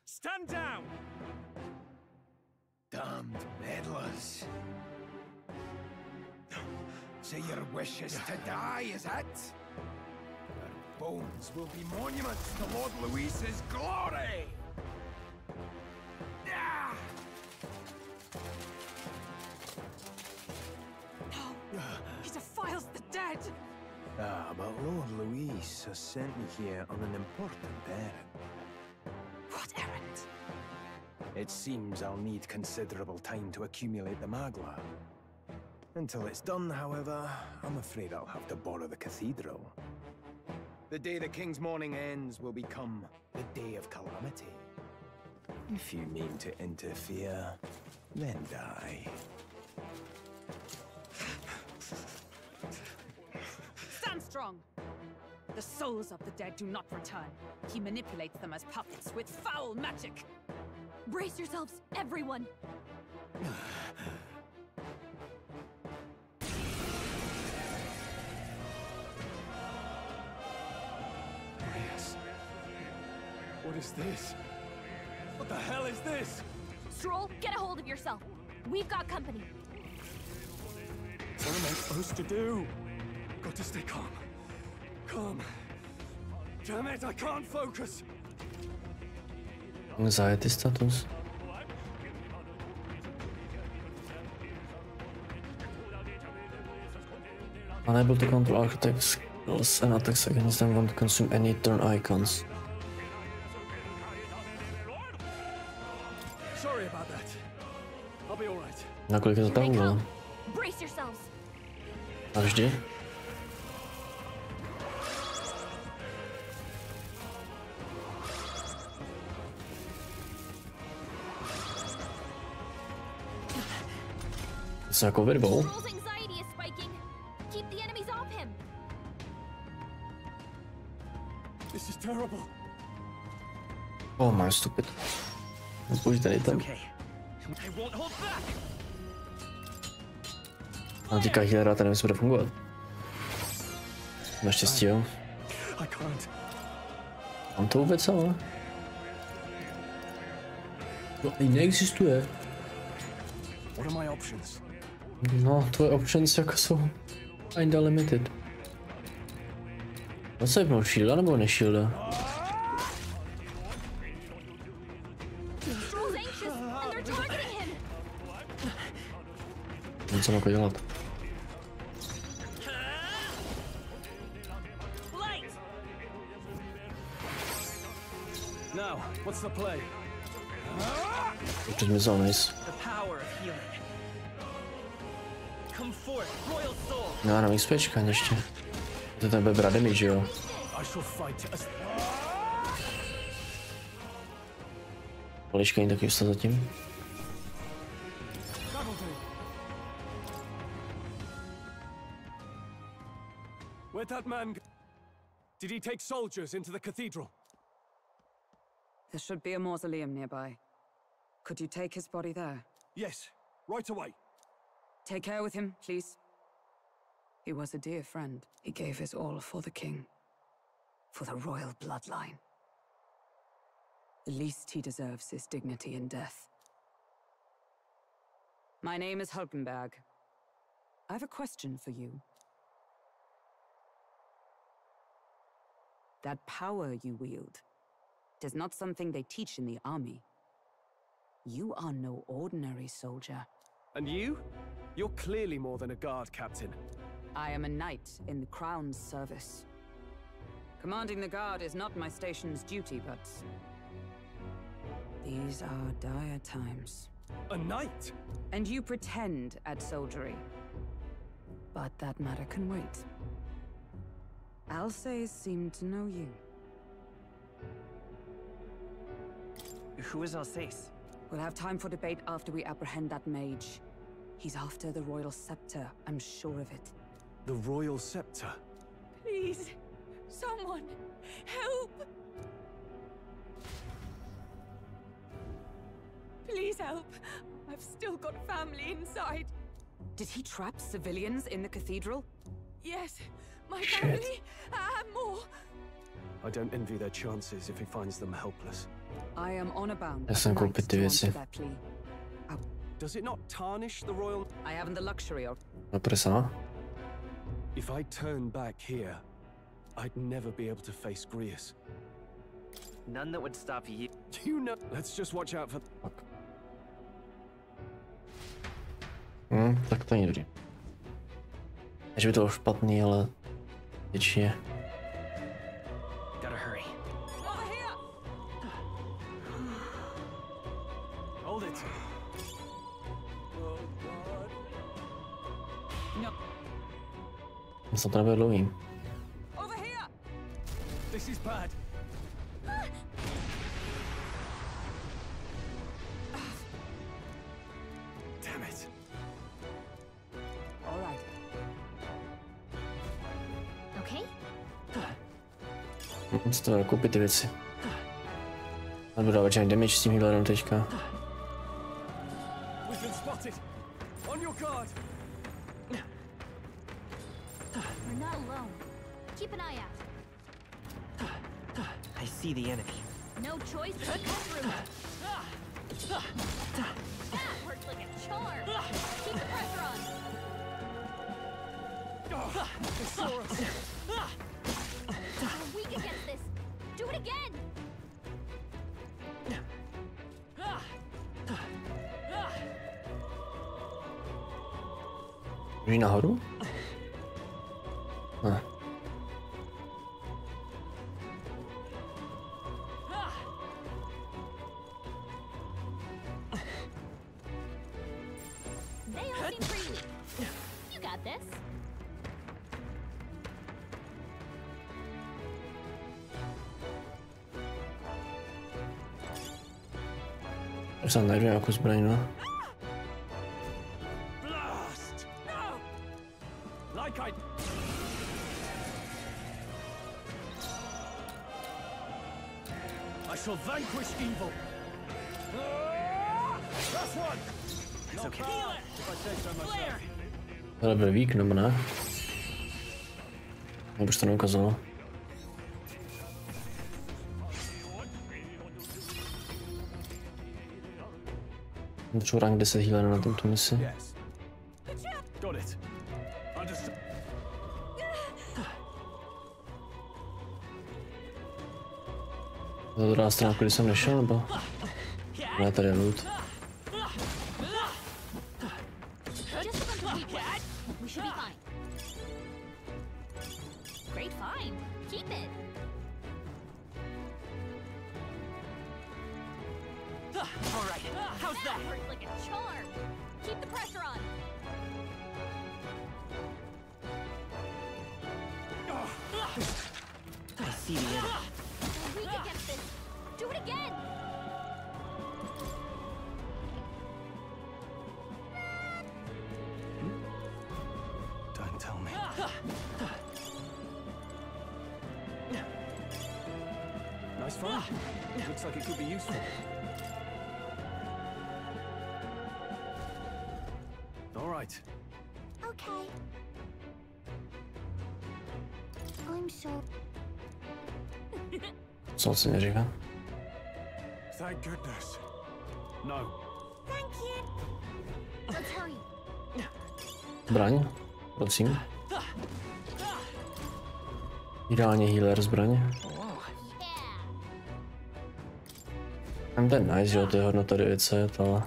Stand down! Damned meddlers. So your wish is to die, is it? Your bones will be monuments to Lord Luis's glory! No! He defiles the dead! Ah, but Lord Luis has sent me here on an important errand. What errand? It seems I'll need considerable time to accumulate the magla. Until it's done, however, I'm afraid I'll have to borrow the cathedral. The day the king's mourning ends will become the day of calamity. If you mean to interfere, then die. Stand strong! The souls of the dead do not return. He manipulates them as puppets with foul magic. Brace yourselves, everyone! Yes. What is this? What the hell is this? Stroll, get a hold of yourself. We've got company. What am I supposed to do? Got to stay calm. Calm. Damn it, I can't focus. Anxiety status. Unable to control architect skills and attacks against them won't consume any turn icons. Sorry about that. I'll be all right. Nakolik je to tam bylo? Brace yourselves. A vždy? Se jako vyrvou. Stroll's anxiety is spiking. Keep the enemies off him. This is terrible. Oh, my stupid. Použij ten item. A říká healera, ten nemusí bude fungovat. Naštěstí jo. Mám to vůbec ale? To neexistuje. No, tvoje options jako jsou kinda limited. No co je mnou, shielda nebo neshilda? Co mám jako dělat? Už zmizel, nice. No, na XPčka ještě. To ten bude brát damage, jo? Polička není taky vstát zatím. Where'd that man go? Did he take soldiers into the cathedral? There should be a mausoleum nearby. Could you take his body there? Yes, right away. Take care with him, please. He was a dear friend. He gave his all for the king. For the royal bloodline. The least he deserves is dignity in death. My name is Hulkenberg. I have a question for you. That power you wield is not something they teach in the army. You are no ordinary soldier. And you? You're clearly more than a guard, Captain. I am a knight in the Crown's service. Commanding the guard is not my station's duty, but these are dire times. A knight? And you pretend at soldiery. But that matter can wait. Alsace seemed to know you. Who is Alsace? We'll have time for debate after we apprehend that mage. He's after the royal scepter, I'm sure of it. The royal scepter? Please, someone, help! Please help. I've still got family inside. Did he trap civilians in the cathedral? Yes, my family and more. I don't envy their chances if he finds them helpless. I am honor bound. Já jsem koupit ty věci. Does it not tarnish the royal? I haven't the luxury of. No presa. If I turn back here, I'd never be able to face Grius. None that would stop you. You know. Let's just watch out for. Tak to není dobrý. Že by to bylo špatný, ale většině. Gotta hurry. Hold it. Myslím, to nebude dlouhý. This is bad. Damn it. All right. Okay? Musím to koupit ty věci. Nebudu dávat žádný damage s tím healerem teďka. We've been spotted. On your guard. We're not alone. Keep an eye out. I see the enemy. No choice but to go through. That worked like a charm. Keep the pressure on. They saw us. We're weak against this. Do it again. Můžeš nahoru? Ne. They all seem pretty weak. You got this. Už jsem najdu nějakou zbraň, no. I shall vanquish evil. Ale byl vík, nebo ne? Nebo už to neukázalo. Můžu rank 10 healer na tomto misi. To druhá strana, kudy jsem nešel, nebo? Ne, tady je loot. Nice fun. Looks like it could be useful. All right. Okay. I'm sure. Co si neříká? Thank goodness. No. Thank you. Let's hurry. Zbraň, prosím. Ideálně healer zbraně. I'm ten nice, že jo, to je hodnota 900, ale...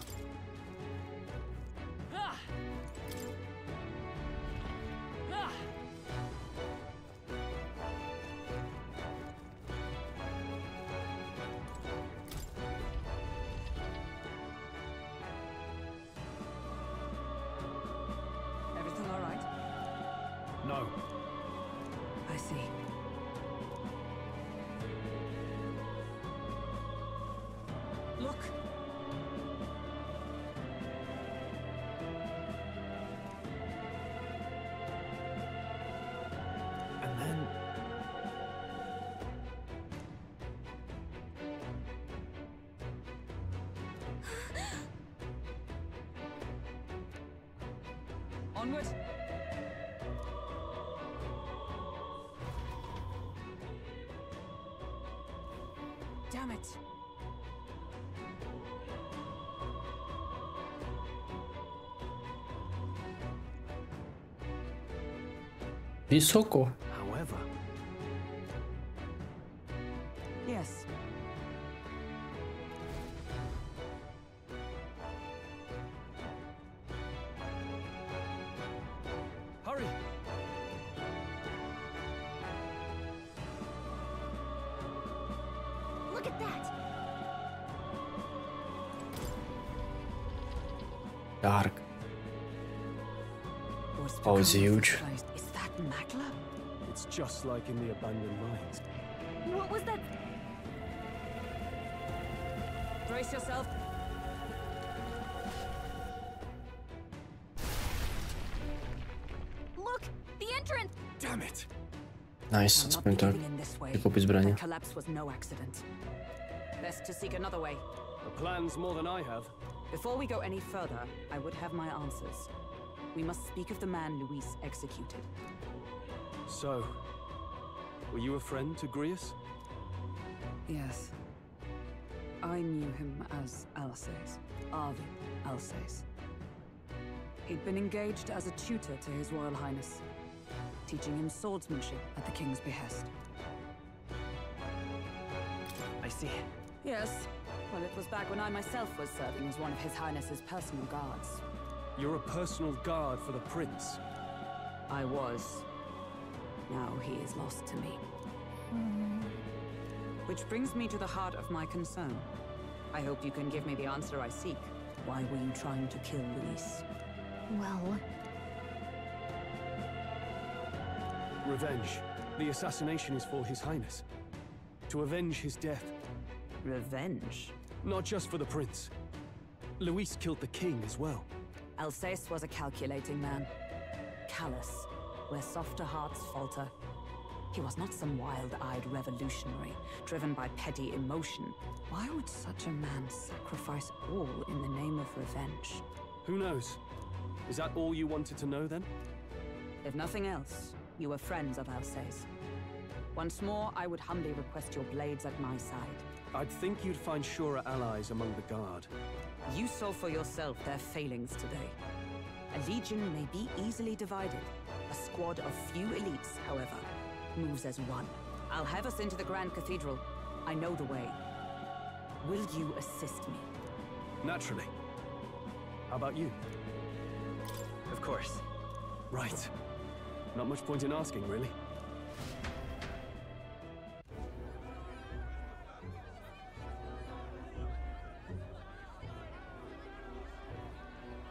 Onward. Damn it. Vysoko. However. Yes. Hurry. Look at that. Dark. Oh, it's huge. Is that Makla? It's just like in the abandoned mines. What was that? Brace yourself. Look, the entrance. Damn it. Nice, aspoň tak. Vykopit zbraně. The collapse was no accident. Best to seek another way. The plan's more than I have. Before we go any further, I would have my answers. We must speak of the man Luis executed. So, were you a friend to Grius? Yes. I knew him as Alsace, Arvid Alsace. He'd been engaged as a tutor to His Royal Highness, teaching him swordsmanship at the King's behest. I see. Yes. Well, it was back when I myself was serving as one of His Highness's personal guards. You're a personal guard for the prince. I was. Now he is lost to me. Which brings me to the heart of my concern. I hope you can give me the answer I seek. Why were you trying to kill Luis? Well... Revenge. The assassination is for His Highness. To avenge his death. Revenge? Not just for the prince. Luis killed the king as well. Alsace was a calculating man. Callous, where softer hearts falter. He was not some wild-eyed revolutionary, driven by petty emotion. Why would such a man sacrifice all in the name of revenge? Who knows? Is that all you wanted to know then? If nothing else, you were friends of Alsace. Once more, I would humbly request your blades at my side. I'd think you'd find surer allies among the guard. You saw for yourself their failings today. A legion may be easily divided. A squad of few elites, however, moves as one. I'll have us into the Grand Cathedral. I know the way. Will you assist me? Naturally. How about you? Of course. Right. Not much point in asking, really.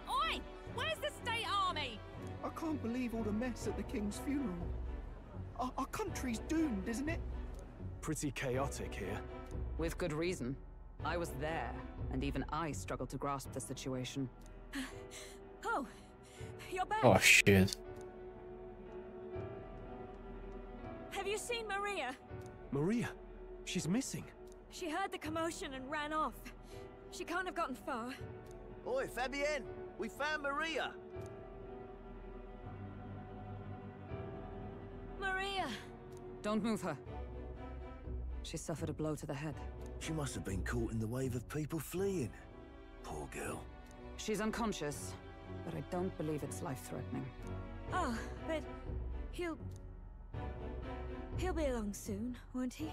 Oi! Where's the state army? I can't believe all the mess at the king's funeral. Our country's doomed, isn't it? Pretty chaotic here. With good reason. I was there, and even I struggled to grasp the situation. Oh, you're back. Oh shit. Have you seen Maria? Maria? She's missing. She heard the commotion and ran off. She can't have gotten far. Oi, Fabienne! We found Maria! Maria! Don't move her. She suffered a blow to the head. She must have been caught in the wave of people fleeing. Poor girl. She's unconscious, but I don't believe it's life-threatening. Oh, but he'll be along soon, won't he?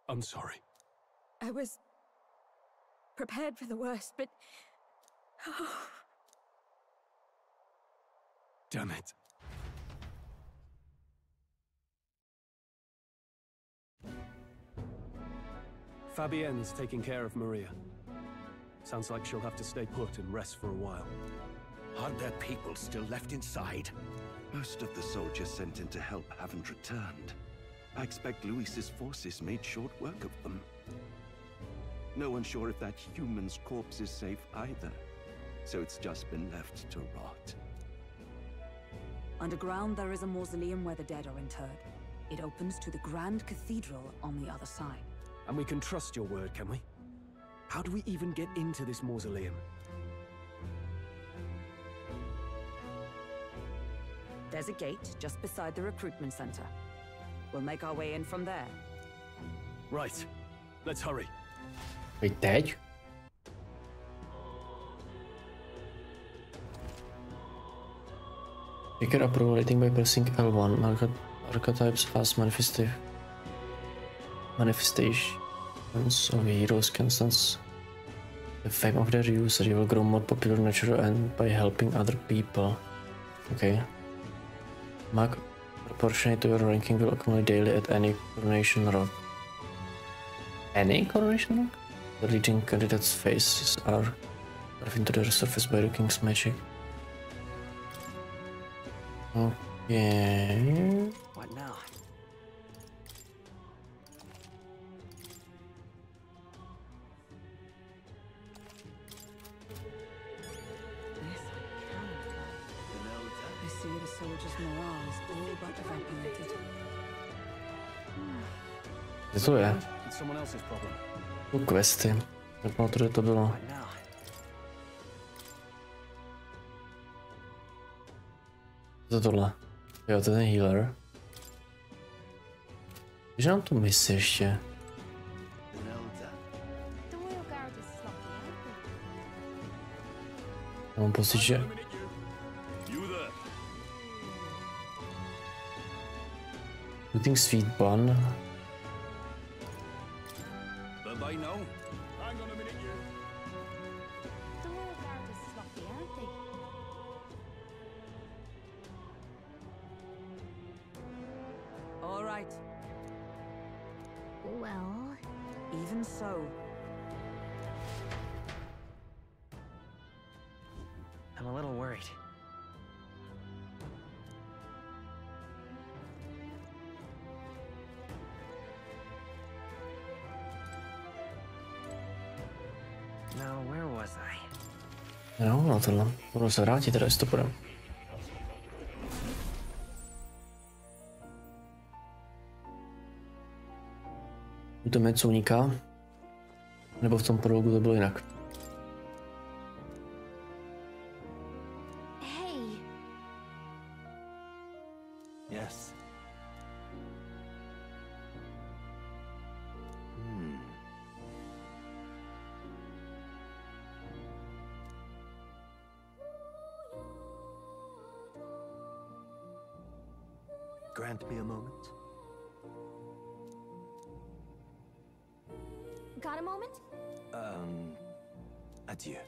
I'm sorry. I was prepared for the worst, but oh. Damn it. Fabienne's taking care of Maria. Sounds like she'll have to stay put and rest for a while. Aren't there people still left inside? Most of the soldiers sent in to help haven't returned. I expect Luis's forces made short work of them. No one's sure if that human's corpse is safe either, so it's just been left to rot. Underground, there is a mausoleum where the dead are interred. It opens to the Grand Cathedral on the other side. And we can trust your word, can we? How do we even get into this mausoleum? There's a gate just beside the recruitment center. We'll make our way in from there. Right. Let's hurry. Wait, teď? Trigger approval rating by pressing L1. Archetypes as manifestations of heroes can sense the fame of their user. You will grow more popular naturally and by helping other people. Okay. Mark proportionate to your ranking will accumulate daily at any coronation rock. Any coronation rock? The leading candidates' faces are carved into their surface by the king's magic. Okay. What now? I see the soldiers' morale is all but evaporated. Co to je? It's someone else's problem. Tu questy. Nepamatuji, to bylo. Co je tohle? Jo, to je ten healer. Když nám tu misi ještě. Já mám pocit, že... Shooting sweet bun. All right. Well, even so. I'm a little worried. Now, where was I? Jo, no tohle. Budu se vrátit teda, jestli to půjdem. to mě co uniká. Nebo v tom prologu to bylo jinak. Hey. Yes. Grant me a moment. Got a moment? Adieu.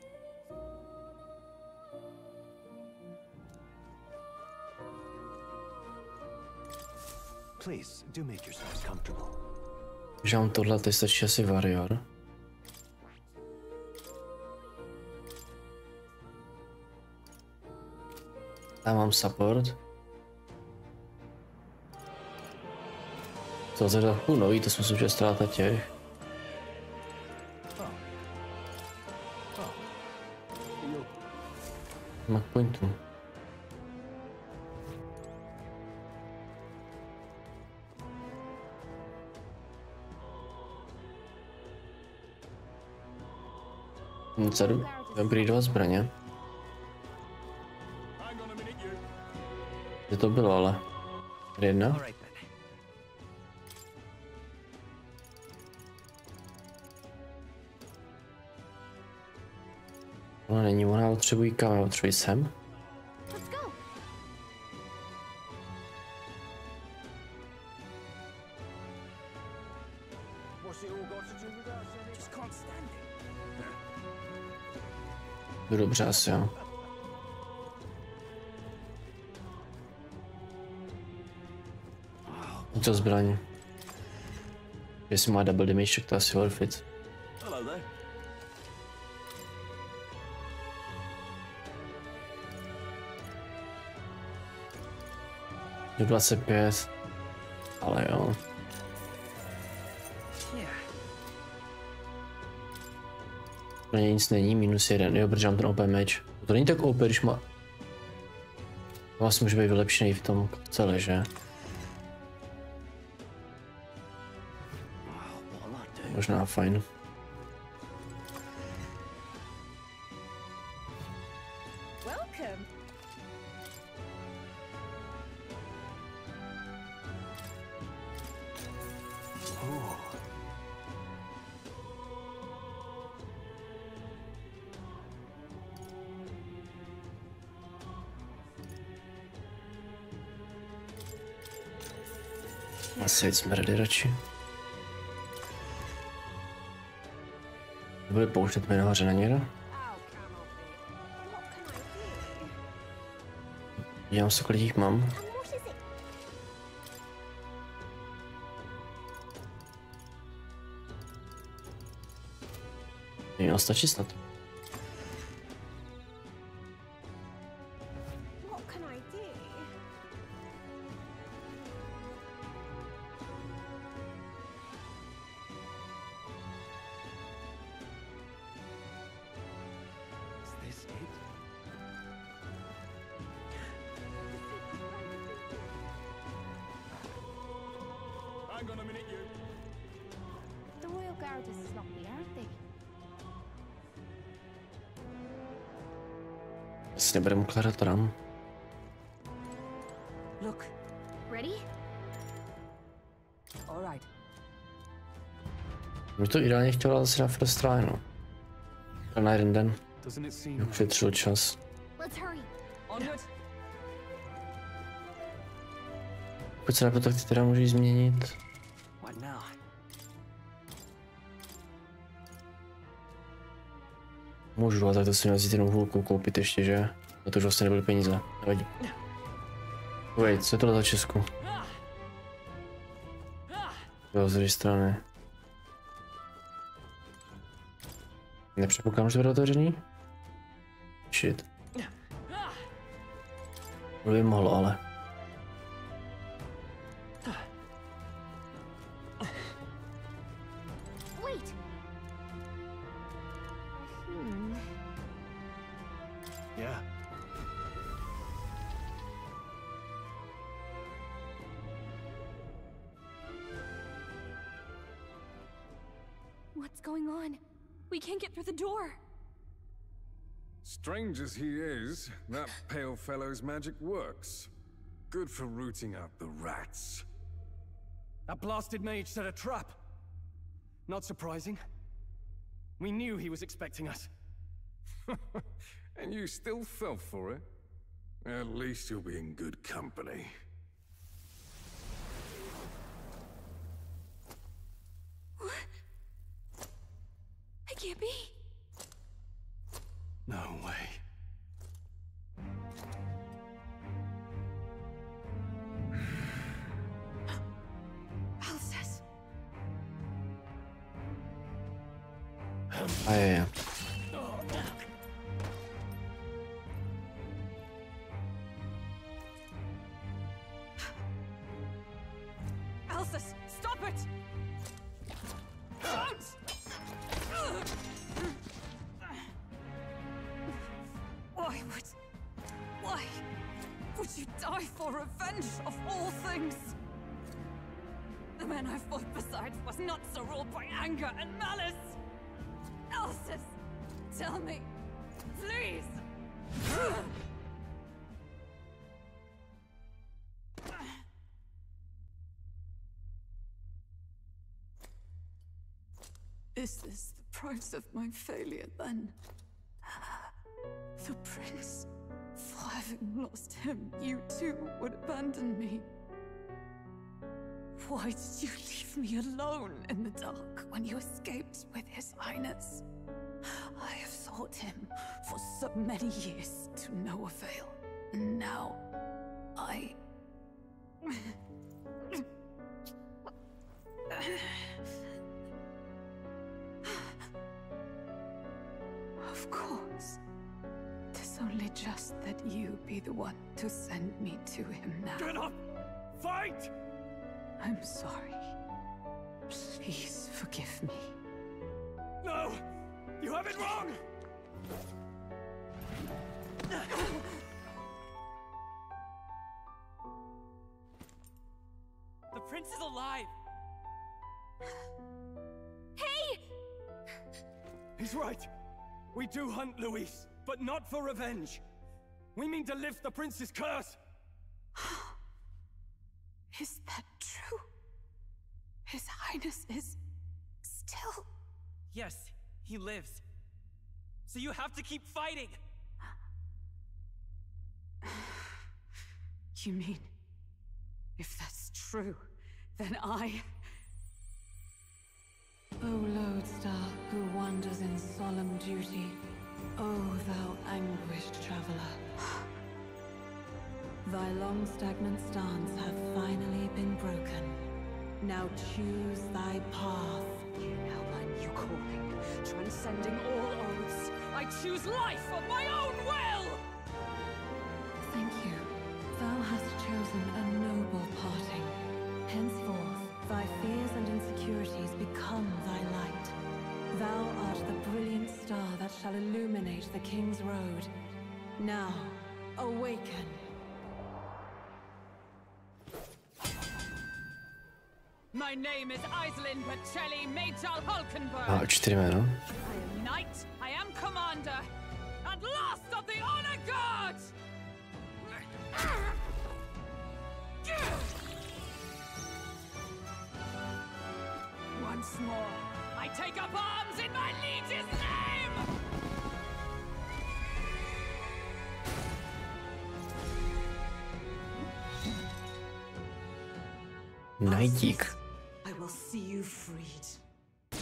Please, do make yourselves comfortable. Že mám tohle, teď stačí asi Warrior. Tam mám support. To zase nový, to si myslím, že je ztráta těch. Mak pointu. Vzadu, upgradeovat zbraně. Kde to bylo ale? Jedna? No není, ona potřebují kam, já potřebuji sem. Dobře asi jo. Co zbraně? Jestli má double damage, tak to asi worth it. Do 25. Ale jo. Na něj nic není, -1, jo, protože mám ten OP meč. To není tak OP, když má... Vlastně může být vylepšený v tom celé, že? Možná fajn. Asi smrdy radši. Bude pouštět mě nahoře na někdo? Dívám se, kolik jich mám. Měl stačí snad. Asi nebudeme ukládat ram. Look. Ready? All right. Mě to ideálně chtěla zase na first try, no. Na jeden den. Ušetřil čas. Let's hurry. Pokud se nepletu, tak ty teda můžeš změnit. Můžu, ale tak to si měl vzít jenom hůlku koupit ještě, že? Na to už vlastně nebyly peníze. Nevadí. Wait, co je tohle za Česku? Jo, z druhé strany. Nepředpokládám, že to bude otevřený? Shit. To by mohlo, ale. What's going on? We can't get through the door. Strange as he is, that pale fellow's magic works. Good for rooting out the rats. That blasted mage set a trap. Not surprising. We knew he was expecting us. And you still fell for it? At least you'll be in good company. What? I can't be. No way. Alcest. Yeah. Alcest, stop it! Don't! Why would you die for revenge of all things? The man I fought beside was not so ruled by anger and malice. Alcest, tell me, please. Is this the price of my failure, then? The prince? For having lost him, you too would abandon me. Why did you leave me alone in the dark when you escaped with his highness? I have sought him for so many years to no avail, and now I... Of course. 'Tis only just that you be the one to send me to him now. Get up! Fight! I'm sorry. Please forgive me. No! You have it wrong! The prince is alive! Hey! He's right. We do hunt Luis, but not for revenge. We mean to lift the prince's curse. Is that true? His highness is still... Yes, he lives. So you have to keep fighting! You mean, if that's true, then I... O lodestar who wanders in solemn duty, O thou anguished traveler. Thy long stagnant stance hath finally been broken. Now choose thy path. Now my new calling, transcending all oaths, I choose life of my own will! Thank you. Thou hast chosen a noble parting. Henceforth, thy fears and insecurities become thy light. Thou art the brilliant star that shall illuminate the King's Road. Now, awaken. My name is Iselin Pacelli Majal Hulkenberg. 4 jméno. I am knight, I am commander, and last of the honor guard! Once more, I take up arms in my liege's name! Najdík. I will see you freed. For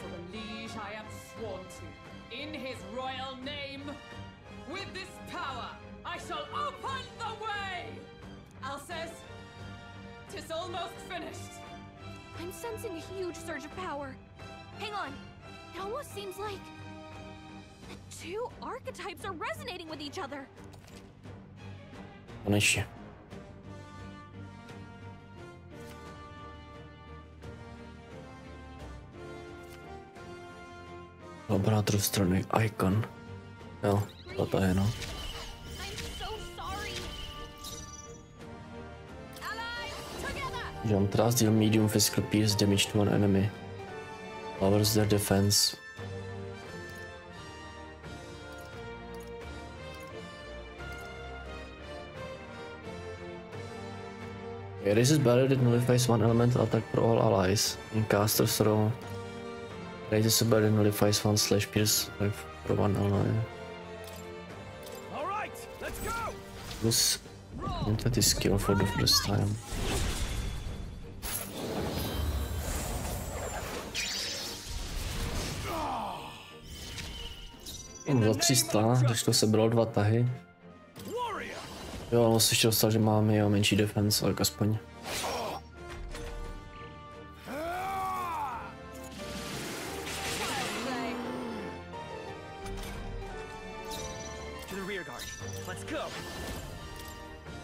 the liege I am sworn to, in his royal name, with this power, I shall open the way! Alcest, 'tis almost finished. I'm sensing a huge surge of power. Hang on. It almost seems like the two archetypes are resonating with each other. Konečně. Operátor strany Icon. Jo, to je no. Jump thrust deal medium physical pierce damage to an enemy. Lowers their defense. Raises barrier that nullifies one elemental attack for all allies. In caster's throw. Raises a barrier that nullifies one slash pierce for one ally. Alright, let's go! This is skill for the first time. Za 300, když to sebralo 2 tahy. Jo, ale se ještě dostal, že máme menší defense, ale aspoň.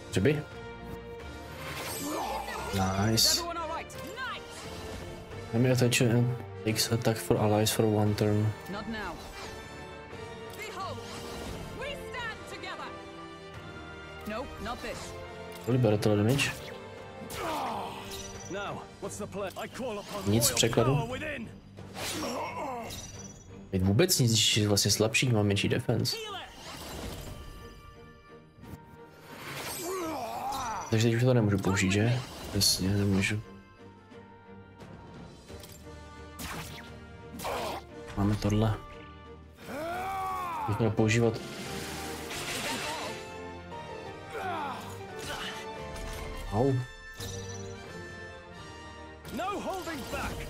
Třeba? Nice. Enemy attention and takes attack for allies for 1 turn. Not now. Behold, we stand together. No, not this. Kolik bere tohle damage? Nic v překladu. Teď vůbec nic, když je vlastně slabší, má menší defense. Takže teď už to nemůžu použít, že? Jasně, nemůžu. Máme tohle. Bych měl používat. Au. No holding back.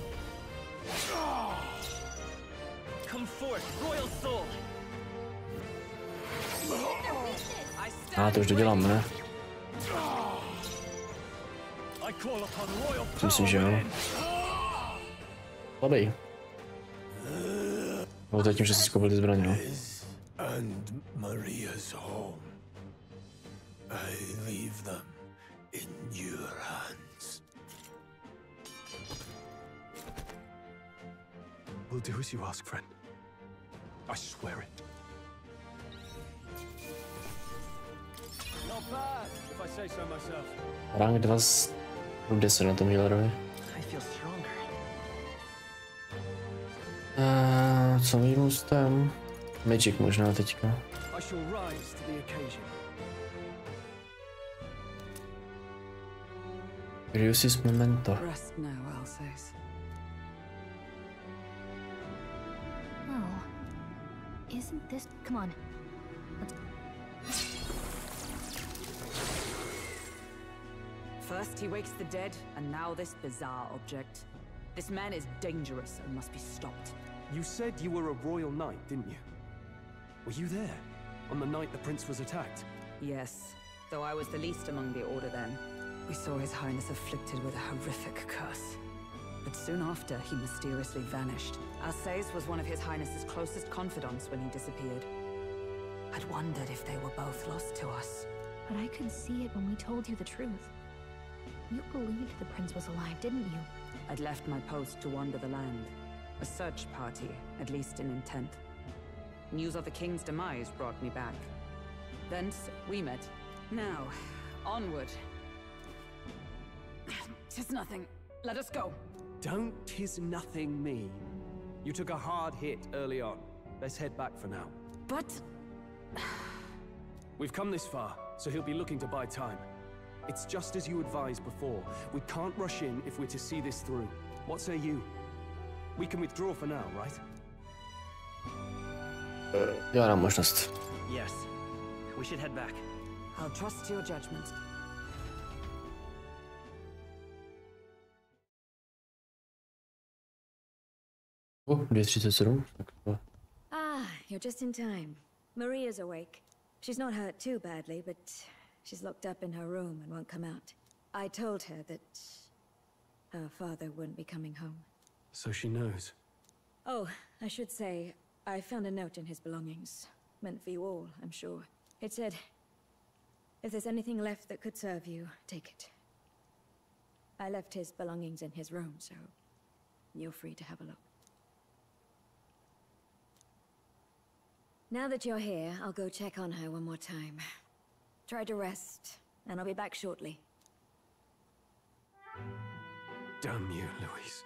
Come forth, royal soul. To už dodělám, ne? Myslím, že jo. Slabý. No to je tím, že si skoupil ty zbraně, no. And Maria's home. I leave them in your hands. We'll do as you ask, friend. I swear it. Not bad, if I say so myself. Rank 2 10 na tom healerovi. I feel stronger. Co mi s tím? Magic možná teďka. I shall rise to the occasion. Reduces memento. Rest now, Alsace. Oh. Isn't this... Come on. First he wakes the dead, and now this bizarre object. This man is dangerous and must be stopped. You said you were a royal knight, didn't you? Were you there? On the night the prince was attacked? Yes, though I was the least among the Order then. We saw His Highness afflicted with a horrific curse. But soon after, he mysteriously vanished. Alsace was one of His Highness's closest confidants when he disappeared. I'd wondered if they were both lost to us. But I could see it when we told you the truth. You believed the prince was alive, didn't you? I'd left my post to wander the land. A search party, at least in intent. News of the king's demise brought me back. Thence we met. Now, onward. 'Tis nothing. Let us go. Don't "'tis nothing" me. You took a hard hit early on. Let's head back for now. But... We've come this far, so he'll be looking to buy time. It's just as you advised before. We can't rush in if we're to see this through. What say you? We can withdraw for now, right? Já dám možnost. Yes. We should head back. I'll trust your judgment. Oh, 2:37. Ah, you're just in time. Maria's awake. She's not hurt too badly, but she's locked up in her room and won't come out. I told her that her father wouldn't be coming home. So she knows. Oh, I should say, I found a note in his belongings. Meant for you all, I'm sure. It said, if there's anything left that could serve you, take it. I left his belongings in his room, so you're free to have a look. Now that you're here, I'll go check on her one more time. Try to rest, and I'll be back shortly. Damn you, Louise.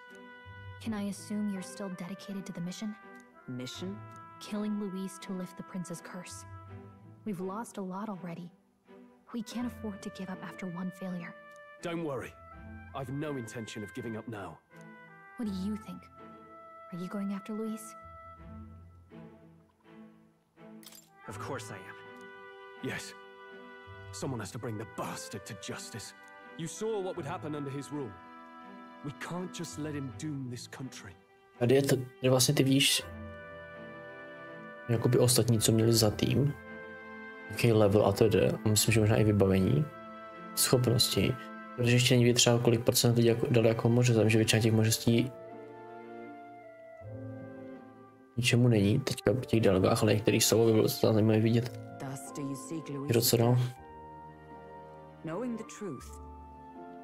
Can I assume you're still dedicated to the mission? Mission? Killing Louise to lift the prince's curse. We've lost a lot already. We can't afford to give up after one failure. Don't worry. I've no intention of giving up now. What do you think? Are you going after Louise? Of course I am. Yes. Someone has to bring the bastard to justice. You saw what would happen under his rule. We can't just let him doom this country. Tady je to, že vlastně ty víš, jakoby ostatní, co měli za tým, jaký level a to jde, a myslím, že možná i vybavení, schopnosti, protože ještě neví třeba kolik procent lidí dali jako možnost, že většina těch možností ničemu není, teďka v těch dialogách, ale některý jsou, by bylo zajímavé vidět. Docela. Knowing the truth,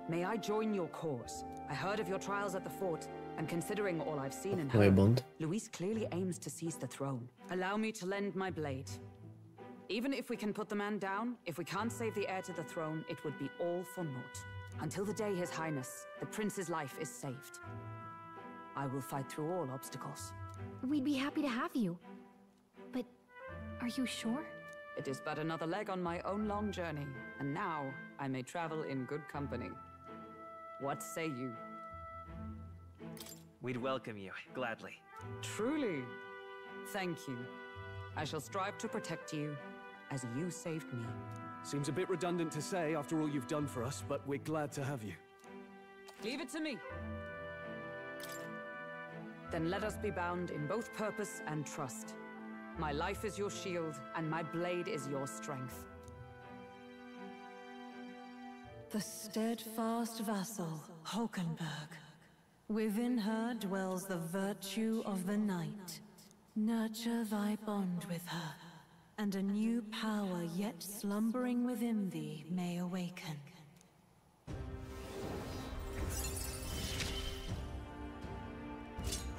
may I join your cause? I heard of your trials at the fort, and considering all I've seen and heard, Louise clearly aims to seize the throne. Allow me to lend my blade. Even if we can put the man down, if we can't save the heir to the throne, it would be all for naught. Until the day His Highness, the prince's life is saved. I will fight through all obstacles. We'd be happy to have you. But are you sure? It is but another leg on my own long journey, and now I may travel in good company. What say you? We'd welcome you, gladly. Truly? Thank you. I shall strive to protect you, as you saved me. Seems a bit redundant to say after all you've done for us, but we're glad to have you. Leave it to me. Then let us be bound in both purpose and trust. My life is your shield, and my blade is your strength. The steadfast vassal, Hulkenberg. Within her dwells the virtue of the knight. Nurture thy bond with her, and a new power yet slumbering within thee may awaken.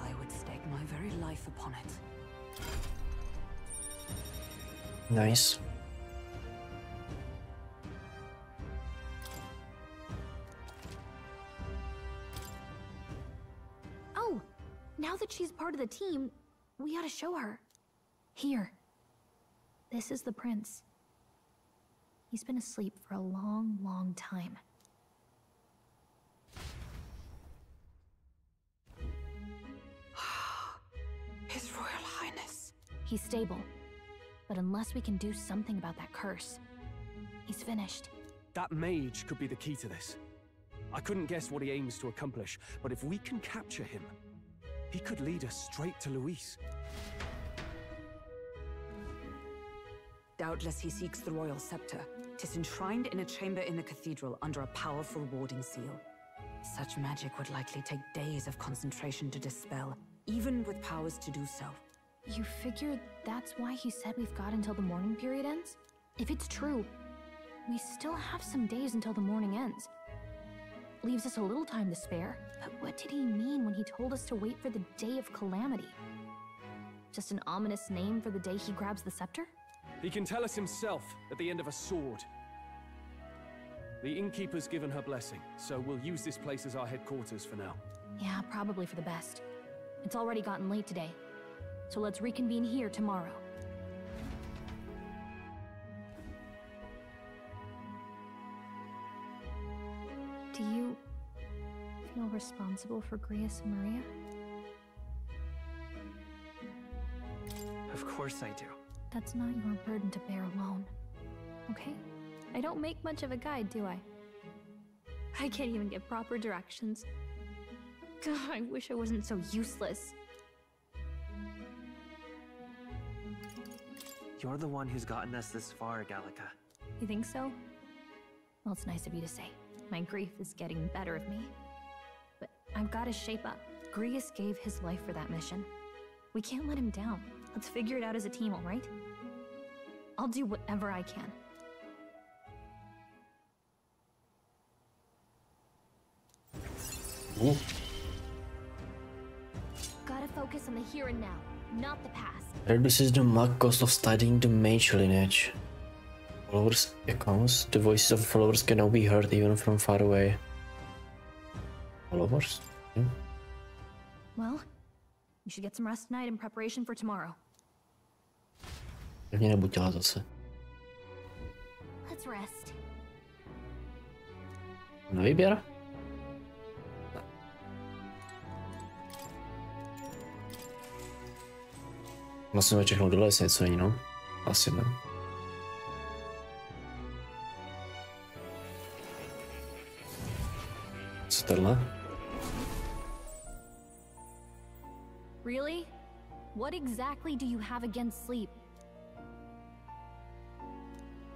I would stake my very life upon it. Nice. Oh, now that she's part of the team, we ought to show her. Here. This is the prince. He's been asleep for a long, long time. His Royal Highness. He's stable. But unless we can do something about that curse, he's finished. That mage could be the key to this. I couldn't guess what he aims to accomplish, but if we can capture him, he could lead us straight to Louise. Doubtless he seeks the royal scepter. 'Tis enshrined in a chamber in the cathedral under a powerful warding seal. Such magic would likely take days of concentration to dispel, even with powers to do so. You figure that's why he said we've got until the mourning period ends? If it's true, we still have some days until the mourning ends. Leaves us a little time to spare, but what did he mean when he told us to wait for the day of calamity? Just an ominous name for the day he grabs the scepter? He can tell us himself at the end of a sword. The innkeeper's given her blessing, so we'll use this place as our headquarters for now. Yeah, probably for the best. It's already gotten late today, so let's reconvene here tomorrow. Do you feel responsible for Grius and Maria? Of course I do. That's not your burden to bear alone, okay? I don't make much of a guide, do I? I can't even get proper directions. God, I wish I wasn't so useless. You're the one who's gotten us this far, Gallica. You think so? Well, it's nice of you to say. My grief is getting the better of me. But I've got to shape up. Grius gave his life for that mission. We can't let him down. Let's figure it out as a team, all right? I'll do whatever I can. Ooh. Gotta focus on the here and now, not the past. Reduces the mark cost of studying the mage lineage. Followers' accounts, the voices of followers can now be heard even from far away. Followers. Well, you should get some rest tonight in preparation for tomorrow. Mě nebutila zase. Let's rest. Na výběr? Vlastně čeknout dole, jestli něco není, no. Asi ne. Co tohle? Really? What exactly do you have against sleep?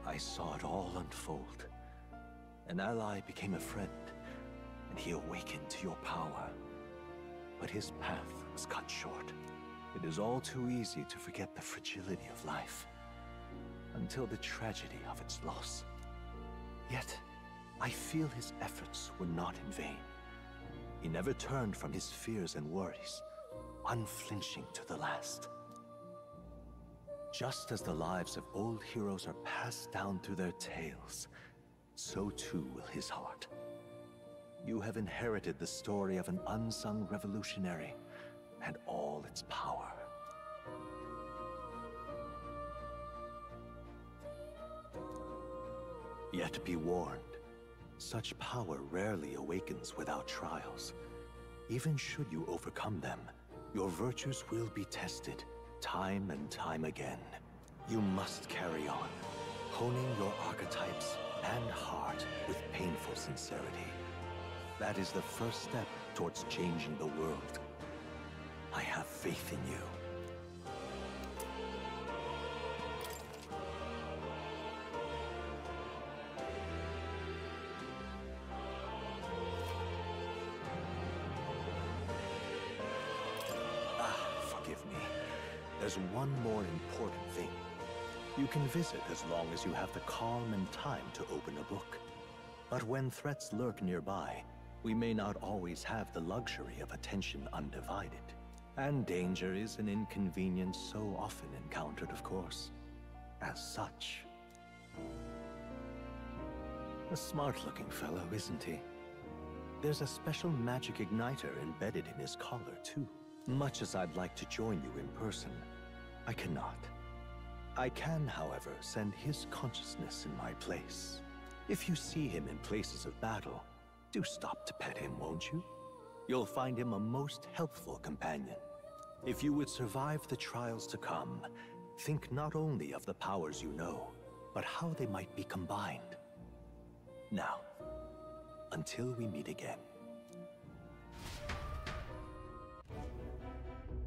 I saw it all unfold. An ally became a friend, and he awakened to your power. But his path was cut short. It is all too easy to forget the fragility of life, until the tragedy of its loss. Yet, I feel his efforts were not in vain. He never turned from his fears and worries, unflinching to the last. Just as the lives of old heroes are passed down through their tales, so too will his heart. You have inherited the story of an unsung revolutionary and all its power. Yet be warned, such power rarely awakens without trials. Even should you overcome them, your virtues will be tested time and time again. You must carry on, honing your archetypes and heart with painful sincerity. That is the first step towards changing the world. I have faith in you. Forgive me. There's one more important thing. You can visit as long as you have the calm and time to open a book. But when threats lurk nearby, we may not always have the luxury of attention undivided. And danger is an inconvenience so often encountered, of course. As such. A smart-looking fellow, isn't he? There's a special magic igniter embedded in his collar, too. Much as I'd like to join you in person, I cannot. I can, however, send his consciousness in my place. If you see him in places of battle, do stop to pet him, won't you? You'll find him a most helpful companion. If you would survive the trials to come, think not only of the powers you know, but how they might be combined. Now, until we meet again.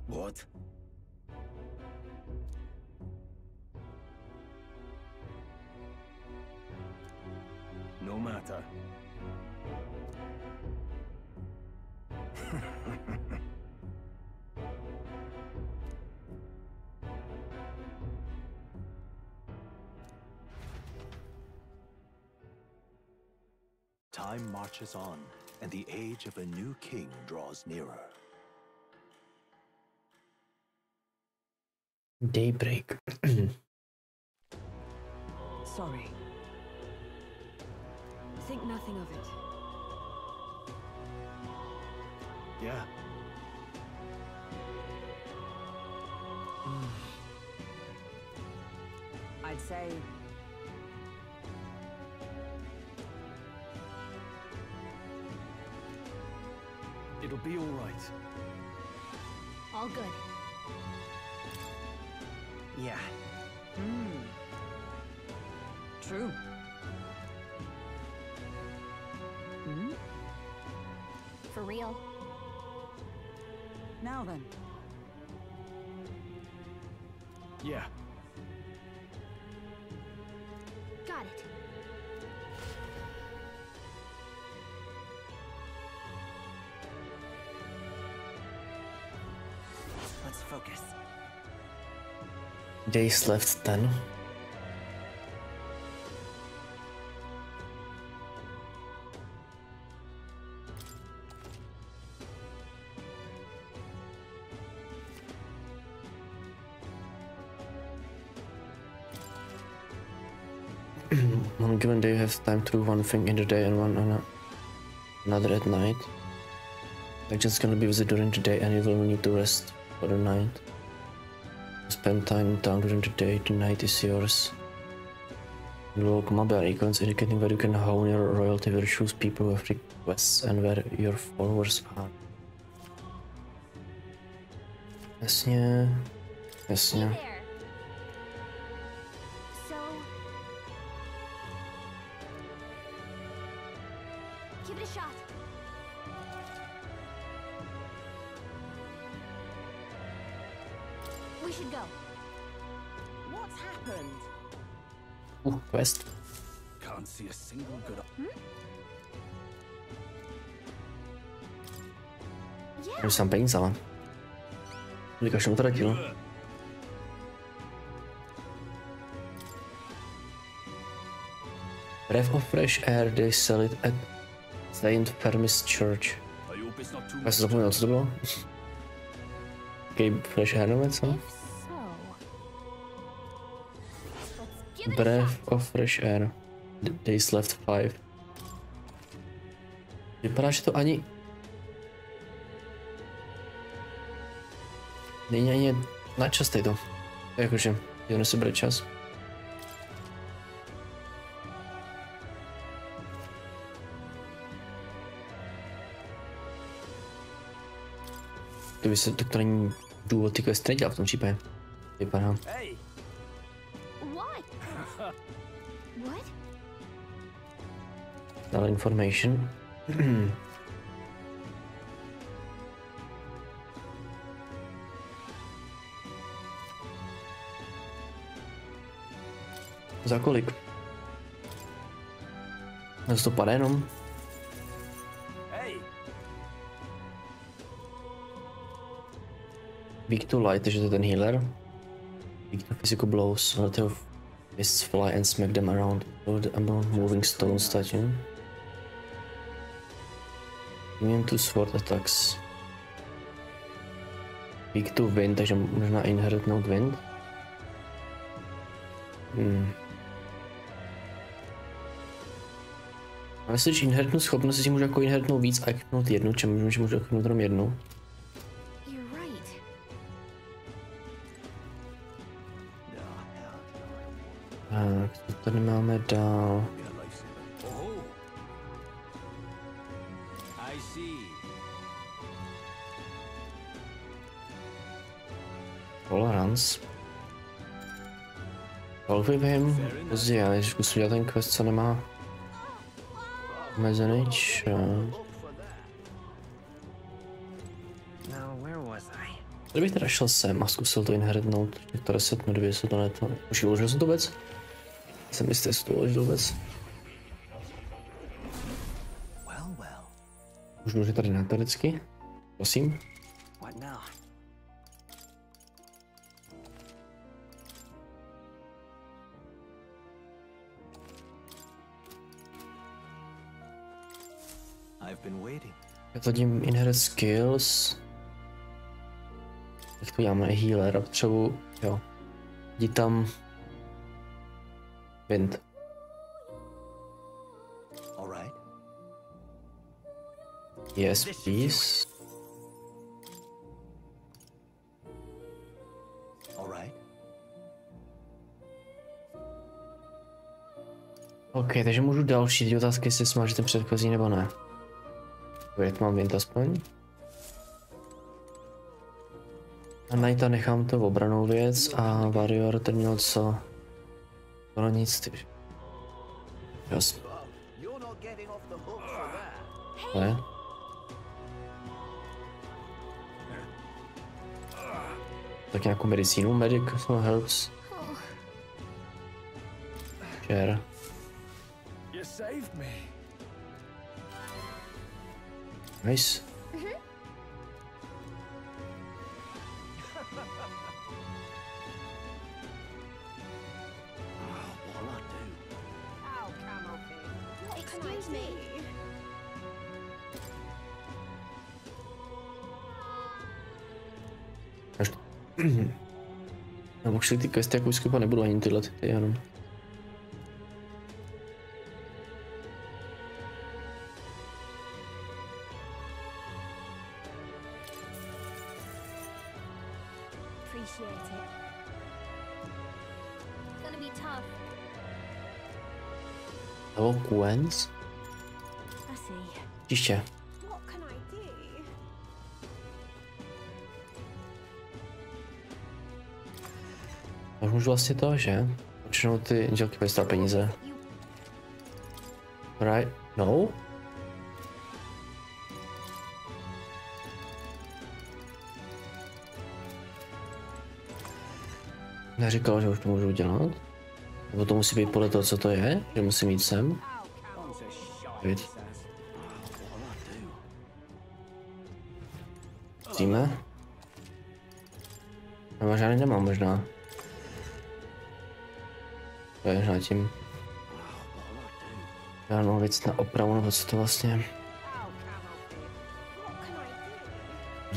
What? No matter. Time marches on, and the age of a new king draws nearer. Daybreak. Sorry. Think nothing of it. Yeah. I'd say... It'll be all right. All good. Yeah. True. For real. Now then. Yeah. Got it. Let's focus. Days left 10. On a given day, you have time to do one thing in the day and one another at night. Actions can be visited during the day and you will need to rest for the night. Spend time in town during the day, the night is yours. Look, mobile icons indicating where you can hone your royalty virtues, people with requests, and where your followers are. Jasně, jasně. Quest. Can't see a single good. Už jsem peníze, ale Lika jsem utratil. Breath of fresh air, they sell it at Saint Fermis Church. Já jsem zapomněl, co to bylo? Okay, fresh air nebo co? Breath of fresh air. Days left 5. Vypadá, že to ani není ani na čas tady to. Jakože, jen si bere čas. To není důvod ty questy nedělat v tom případě. Vypadá. Dále information. Za kolik? To padá jenom. Weak to light, takže to je ten healer. Weak to physical blows, relative fists fly and smack them around. Moving stone statue. Immune to sword attacks. Weak to wind, takže možná inheritnout wind. A myslím, že inheritnout schopnost si můžu jako inheritnout víc a eknout jednu, čemu můžu eknout jenom jednu. Tak, co tady máme dál? Tolerance. Talk with him. Později, já než zkusím dělat ten quest, co nemá omezený čas. Kdybych teda šel sem a zkusil to inheritnout, to resetnu, kdyby se to neto... Už uložil jsem to vůbec? Jsem jistý, jestli to uložil vůbec. Už uložit tady teoreticky. Prosím. Já zadím inherit skills. Jak to děláme, healer a potřebuji, jo. Jdi tam wind. Yes, please. OK, takže můžu další ty otázky, jestli smáží ten předchozí nebo ne. Jak mám wind aspoň. A Knighta nechám to v obranou věc a Warrior ten měl co? To nic, ty. Jas. Ne? Tak nějakou medicínu, medic helps. Share. Nice. No, už ty questy jako vyskupa nebudou ani tyhle, ty jenom. appreciate it. It's gonna be tough. Hello, Quens? I see. Příště. What can I do? Už můžu vlastně to, že? Určitou ty dělky pojistá peníze. Right? No? Neříkal, že už to můžu dělat? Nebo to musí být podle toho, co to je? Že musím jít sem? Vidíme? Nebo žádný nemám možná. To je možná tím. Žádnou věc na opravu, nebo co to vlastně?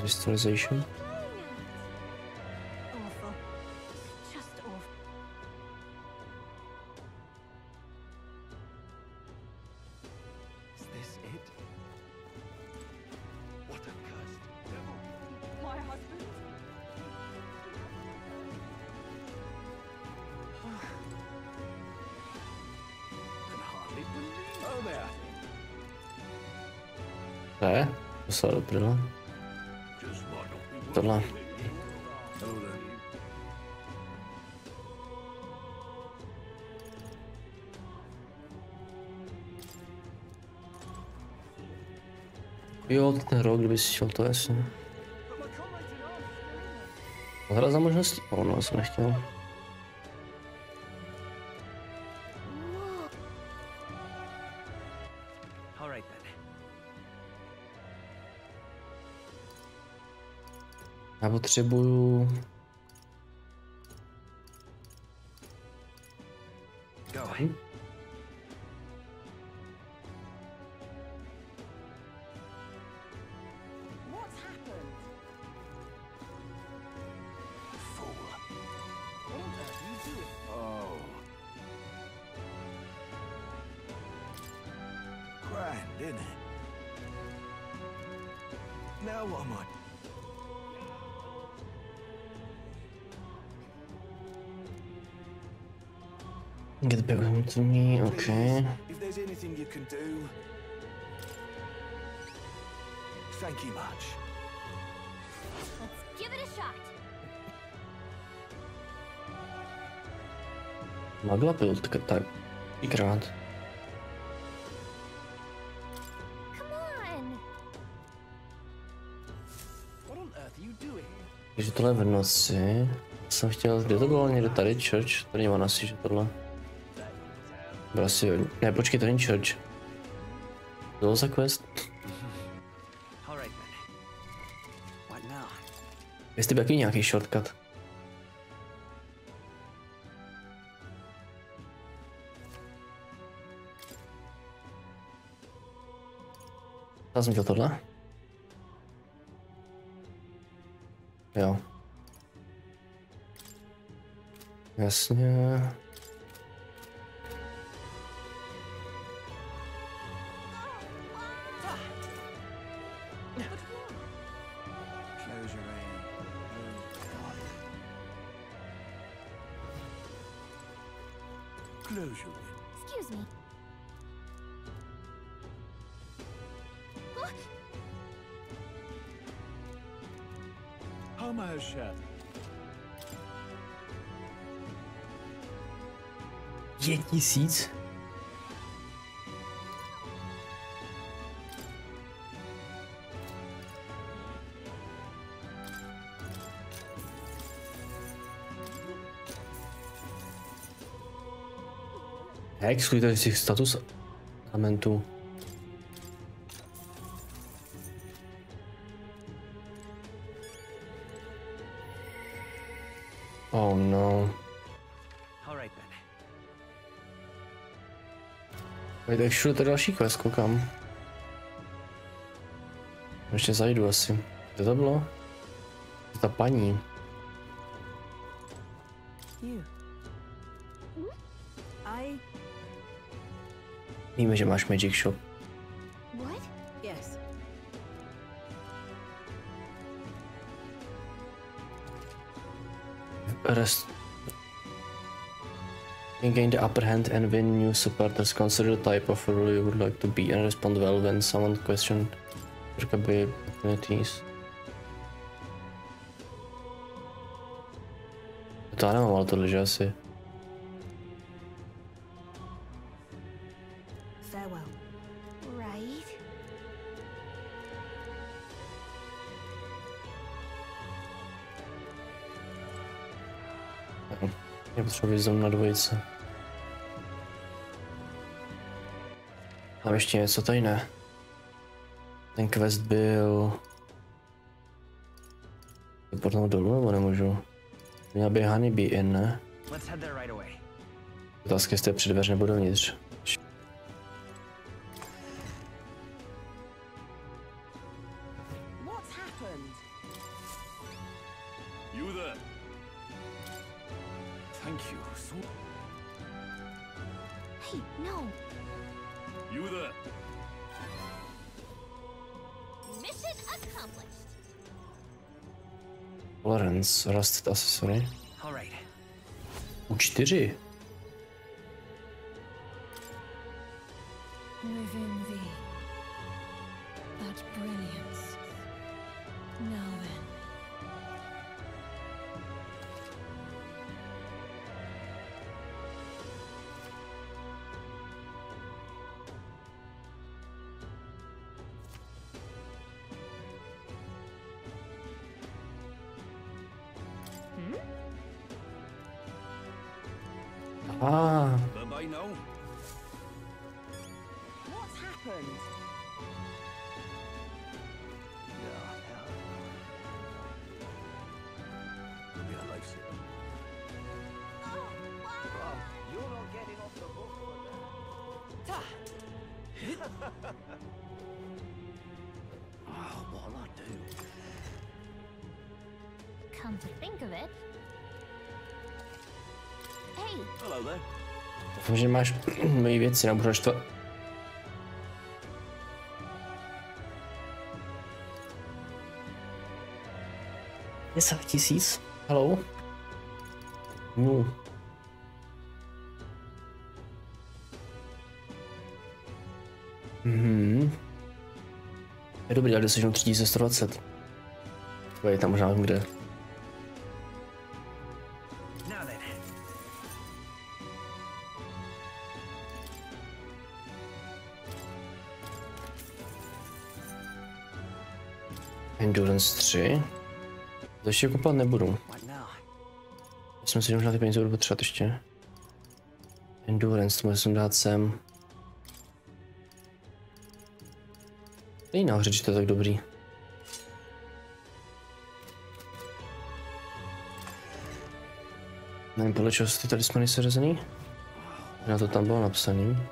Restoration? Ne? To se do prdele. Tohle. Jo, ten rok, kdyby si šel, to jasně. Hra za možnosti? No, jsem nechtěl. Já potřebuju... Get back to me, okay. If there's anything you can do, thank you much. Let's give it a shot. Magla byl tak ikrát. Takže tohle je v noci. Jsem chtěl, kde to bylo? Někde tady, church? To není asi, že tohle. Byl asi, ne, počkej, to není church. To bylo za quest? Jestli byl jaký nějaký shortcut. Já jsem chtěl tohle? Jo. Jasně. Excuse me. Homer shut. Je 1000? Jak skvělý z těch status elementů. Oh no. Tak všude to další quest, koukám. Ještě zajdu asi. Kde to bylo? Ta paní. Víme, že máš Magic Shop. What? Yes. can gain the upper hand and win new supporters. Consider the type of role you would like to be and respond well when someone questions your capabilities. To já nemám ale tohle, že asi. Farewell. Right? Já potřebuji význam na dvojice. Mám ještě něco tady ne. Ten quest byl... Vypornout dolů nebo nemůžu? Měla by honeybee in, ne? Otázka, jestli je při dveř nebo dovnitř. Hey, no. You there? Mission accomplished. Tolerance, rusted accessory. U4. Within thee, that brilliance. Now then. Ah. Everybody know? What's happened? Maybe I like it. You're not getting off the hook for that. What'll I do? Come to think of it. Hey. Hello there. Doufám, že máš mojí věci, nebudu naštvat. Deset tisíc? Hello? Je dobrý, ale dosažnou 3120. Je tam možná kde. Endurance 3. To ještě kupovat nebudu. Myslím si, že možná ty peníze budu potřebovat ještě. Endurance, to musím dát sem. Není nahoře, že to je tak dobrý. Nevím, podle čeho jsou ty talismany seřazený? Na to tam bylo napsaný.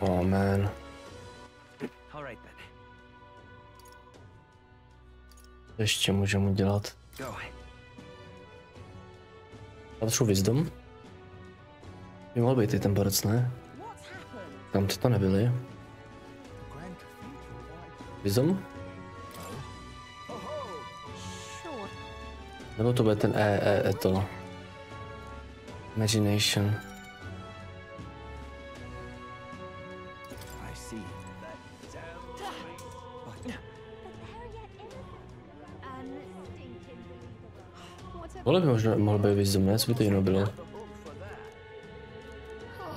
Oh man. Co ještě můžeme udělat? Já potřebuji wisdom. By mohl být i ten borec, ne? Tam to nebyli. Wisdom? Nebo to bude ten to. Imagination. Tohle by možná mohl být wisdom, ne? Co by to jinou bylo?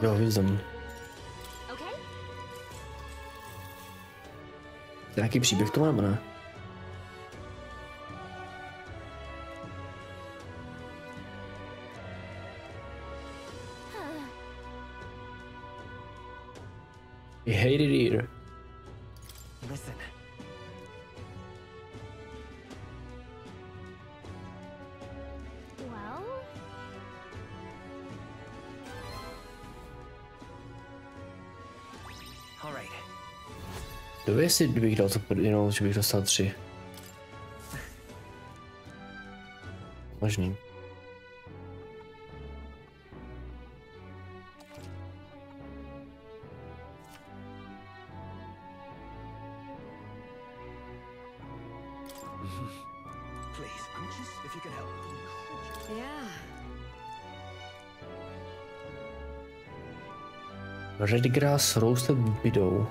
Jo, wisdom. To je nějaký příběh tomu nebo ne? You hate it here. Listen. Well? All right. Doví, jestli bych dal to jenom, že bych dostal 3. Možný. Please, just if you can help. Yeah. Red grass roasted widow.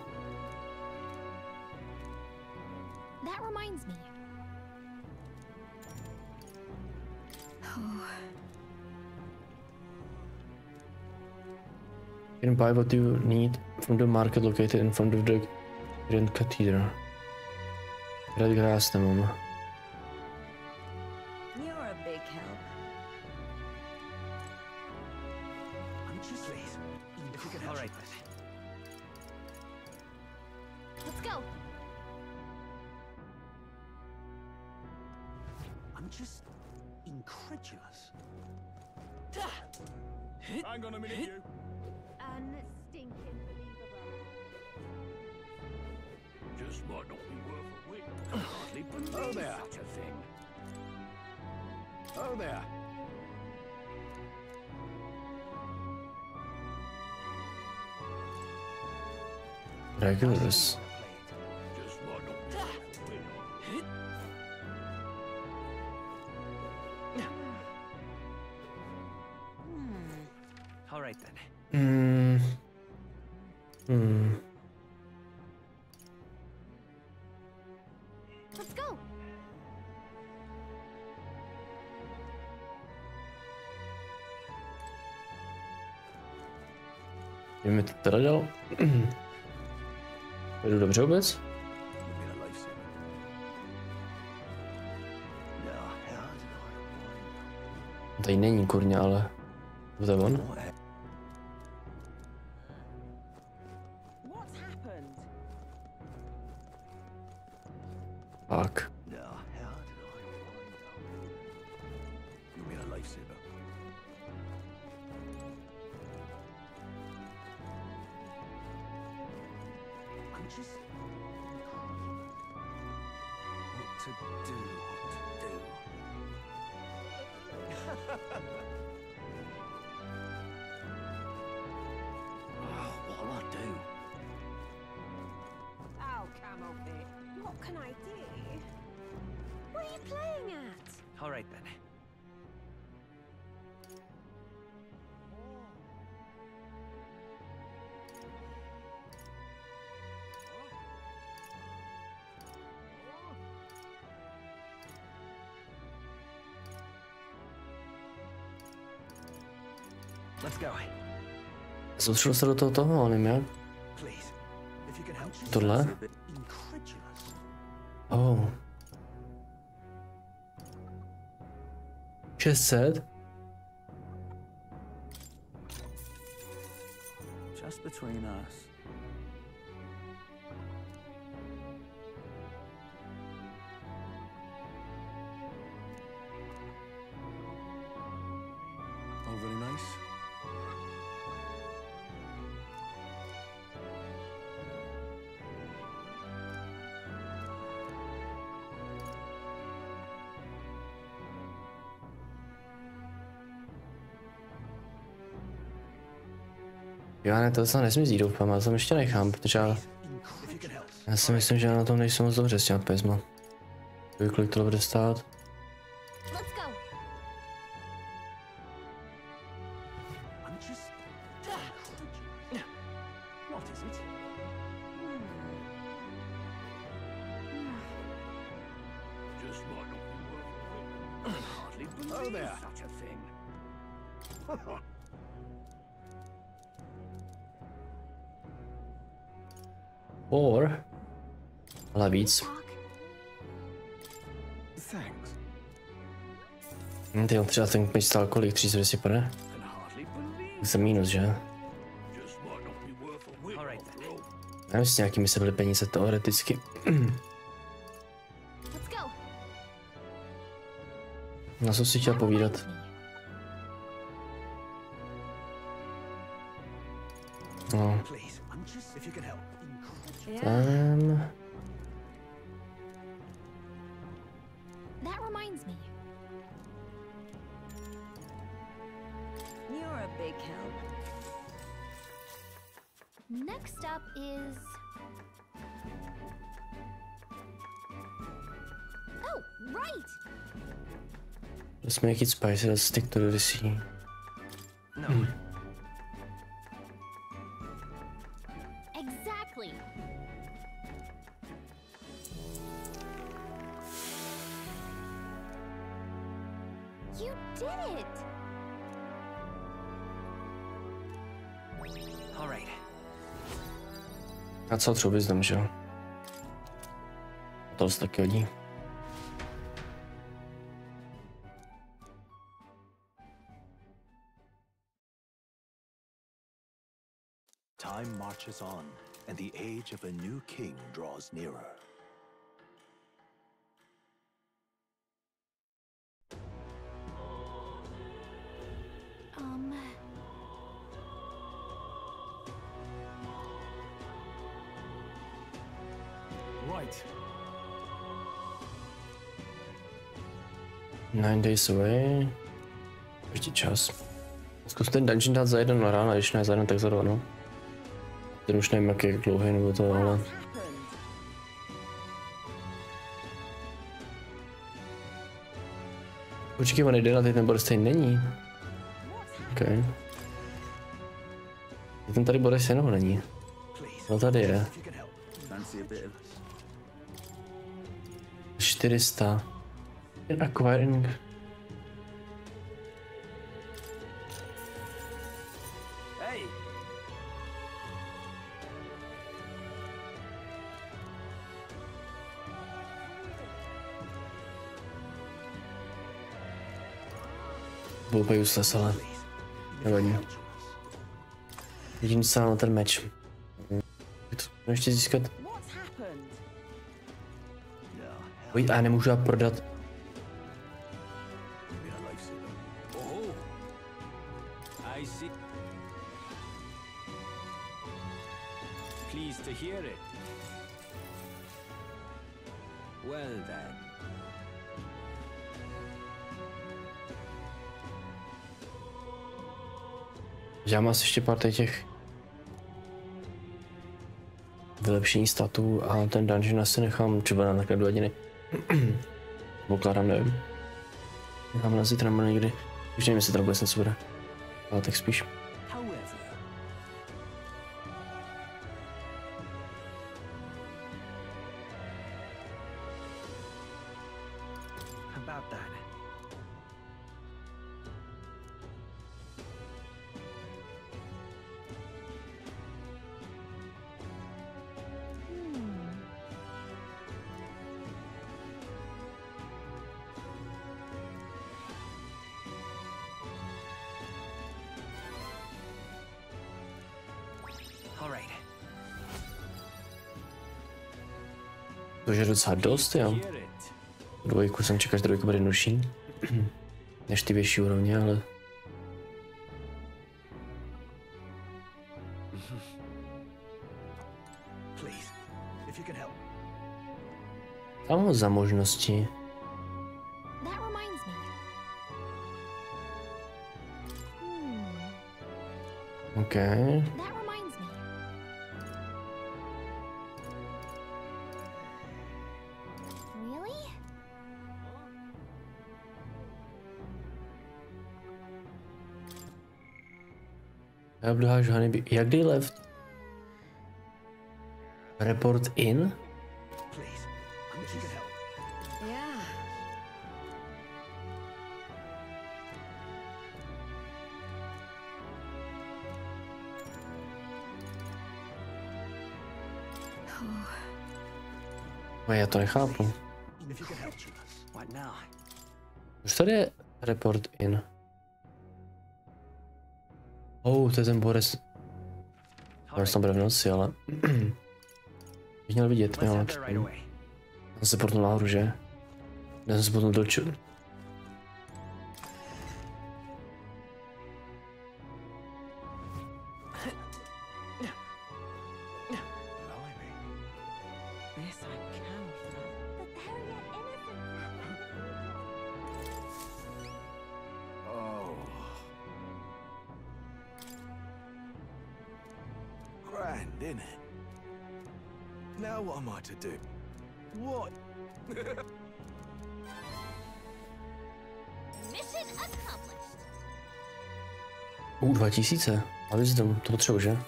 That reminds me. You can buy what you need from the market located in front of the Grand Cathedral. Red grass nemám. You're a big help. All right, then. Let's go. I'm just incredulous. Hang on a minute, you. Unstinking believable. Just might not be worth a win. Can't hardly believe such a thing. Oh there. Regulars. Just might not be worth a win. All right then. Let's go. Je mi to teda dal? Jdu dobře vůbec? Tady není kurně, ale to je on. Tak. All right then. Let's go. Soustředil se do toho, ale nevím jak. Tohle? Oh. 600? Just between us. All very nice. Jo, ne, to se nesmí doufám, já to ještě nechám, protože já si myslím, že já na tom nejsem moc dobře s těma pezma. Kolik to bude stát? Oh there. Such a thing. Or, ale víc. Thanks. Ty třeba ten kmič stál kolik? 3200 pade? Jsem minus, že? Nevím, s nějakými se byly peníze teoreticky. Na co si chtěl povídat? No. That reminds me. You're a big help. Next up is... Oh, Let's make it spicy, let's stick to the sea. No. Exactly. You did it. All right. A co třeba vyznám, že jo? To se taky hodí. Time marches on, and the age of a new king draws nearer. Right. 9 days away. Ještě čas. Zkus ten dungeon dát za jeden ráno, když ne za jeden, tak za dva, no. Ten už nevím, jak je dlouhý nebo to, ale... Počkej, on jde na teď ten bod stejný není. OK. Ten tady bod stejný není. No tady je. 400. Acquiring. Byl úplně useless, ale nevadí. Vidím se na ten meč. To ještě získat. Oj, a nemůžu já prodat. Pleased to hear it. Well then. Já mám asi ještě pár těch vylepšení statů a ten dungeon asi nechám třeba na takhle 2 hodiny. Pokládám, nevím. Nechám na zítra nebo někdy. Už nevím, jestli to vůbec něco bude. Ale tak spíš. To je docela dost, jo. Dvojku jsem čekal, že dvojku bude jednodušší. Než ty vyšší úrovně, ale... Tam za možnosti. OK. Obdháš honeybee. Jak dej left? Report in? Já to nechápu. Už tady je report in. To je ten Boris. Boris tam bude v noci, ale... bych měl vidět, jo. Já se portnul nahoru, že? Já jsem se portnul do ču. mission 2000. A wisdom, to potřebuji, že?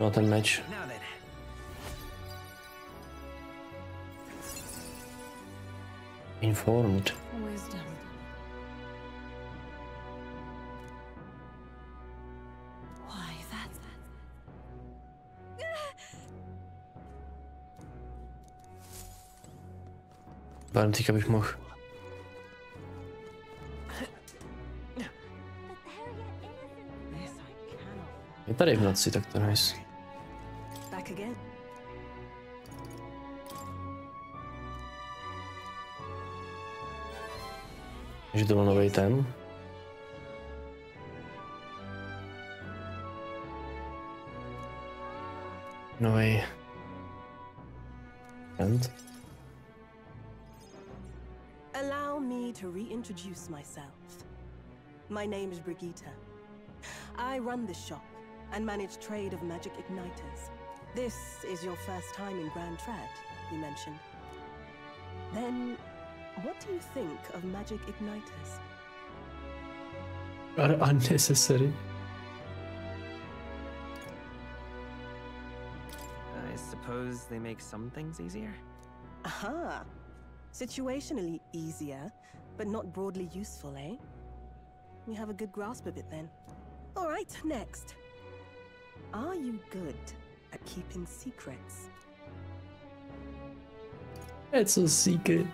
No ten meč. Informed. Pádem teďka bych mohl. Je tady v noci, tak to nice. Že to byl nový ten. Nový trend. Allow me to reintroduce myself. My name is Brigitte. I run this shop and manage trade of magic igniters. This is your first time in Grand Trad, you mentioned. Then, what do you think of magic igniters? Are unnecessary. I suppose they make some things easier? Aha! Situationally easier, but not broadly useful, eh? You have a good grasp of it then. All right, next. Are you good at keeping secrets? It's a secret.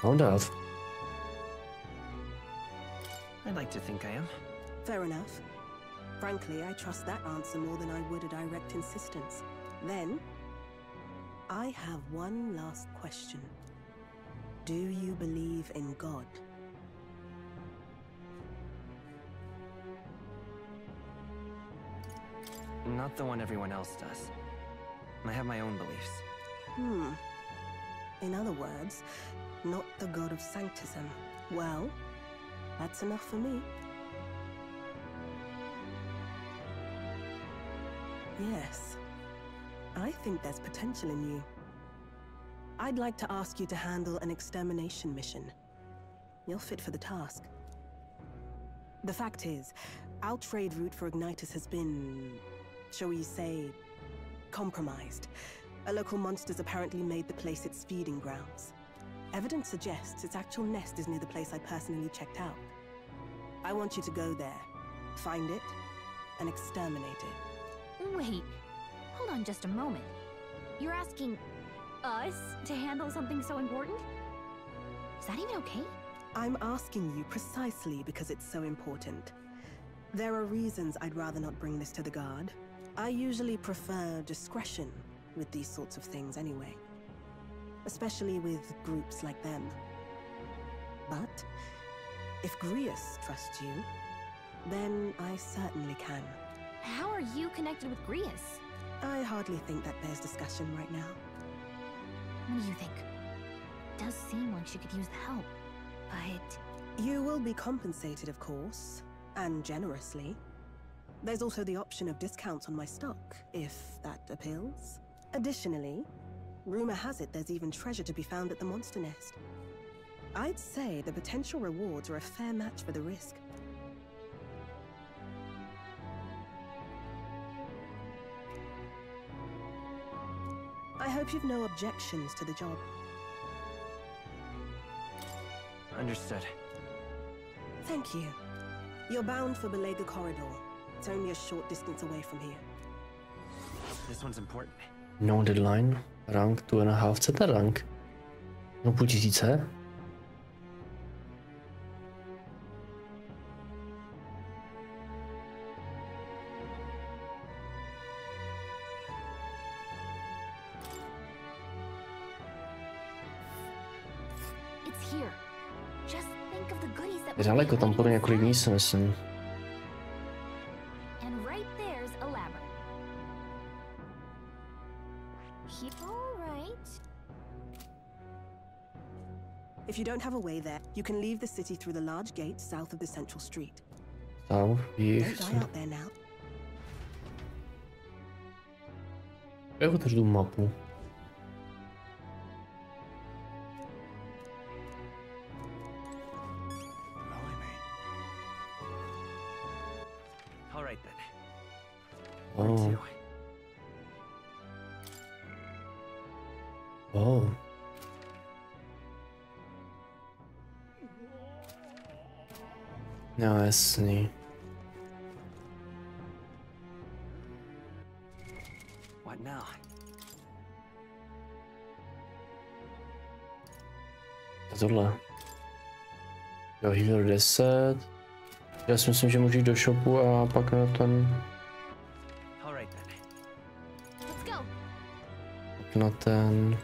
On that. I'd like to think I am. Fair enough. Frankly, I trust that answer more than I would a direct insistence. Then, I have one last question. Do you believe in God? Not the one everyone else does. I have my own beliefs. In other words, not the God of Sanctism. Well, that's enough for me. Yes, I think there's potential in you. I'd like to ask you to handle an extermination mission. You're fit for the task. The fact is, our trade route for Ignitus has been, shall we say, compromised. A local monster's apparently made the place its feeding grounds. Evidence suggests its actual nest is near the place I personally checked out. I want you to go there, find it, and exterminate it. Wait, hold on just a moment. You're asking us to handle something so important? Is that even okay? I'm asking you precisely because it's so important. There are reasons I'd rather not bring this to the guard. I usually prefer discretion with these sorts of things anyway. Especially with groups like them. But if Grius trusts you, then I certainly can. How are you connected with Grius? I hardly think that bears discussion right now. What do you think? It does seem like she could use the help, but... You will be compensated, of course, and generously. There's also the option of discounts on my stock, if that appeals. Additionally, rumor has it there's even treasure to be found at the monster nest. I'd say the potential rewards are a fair match for the risk. I hope you've no objections to the job. Understood. Thank you. You're bound for Belega Corridor. It's only a short distance away from here. This one's important. No deadline. Rank 2.5. Chcete rank? No 5000. Je daleko, tam půjde několik míst, myslím. If you don't have a way there, you can leave the city through the large gate south of the central street. Don't die out there now. Jak otevřu tu mapu? Oh. Oh. No, jasný. What now? Tohle. Jo, healer 10. Já si myslím, že můžu jít do shopu a pak na ten... Pak na ten...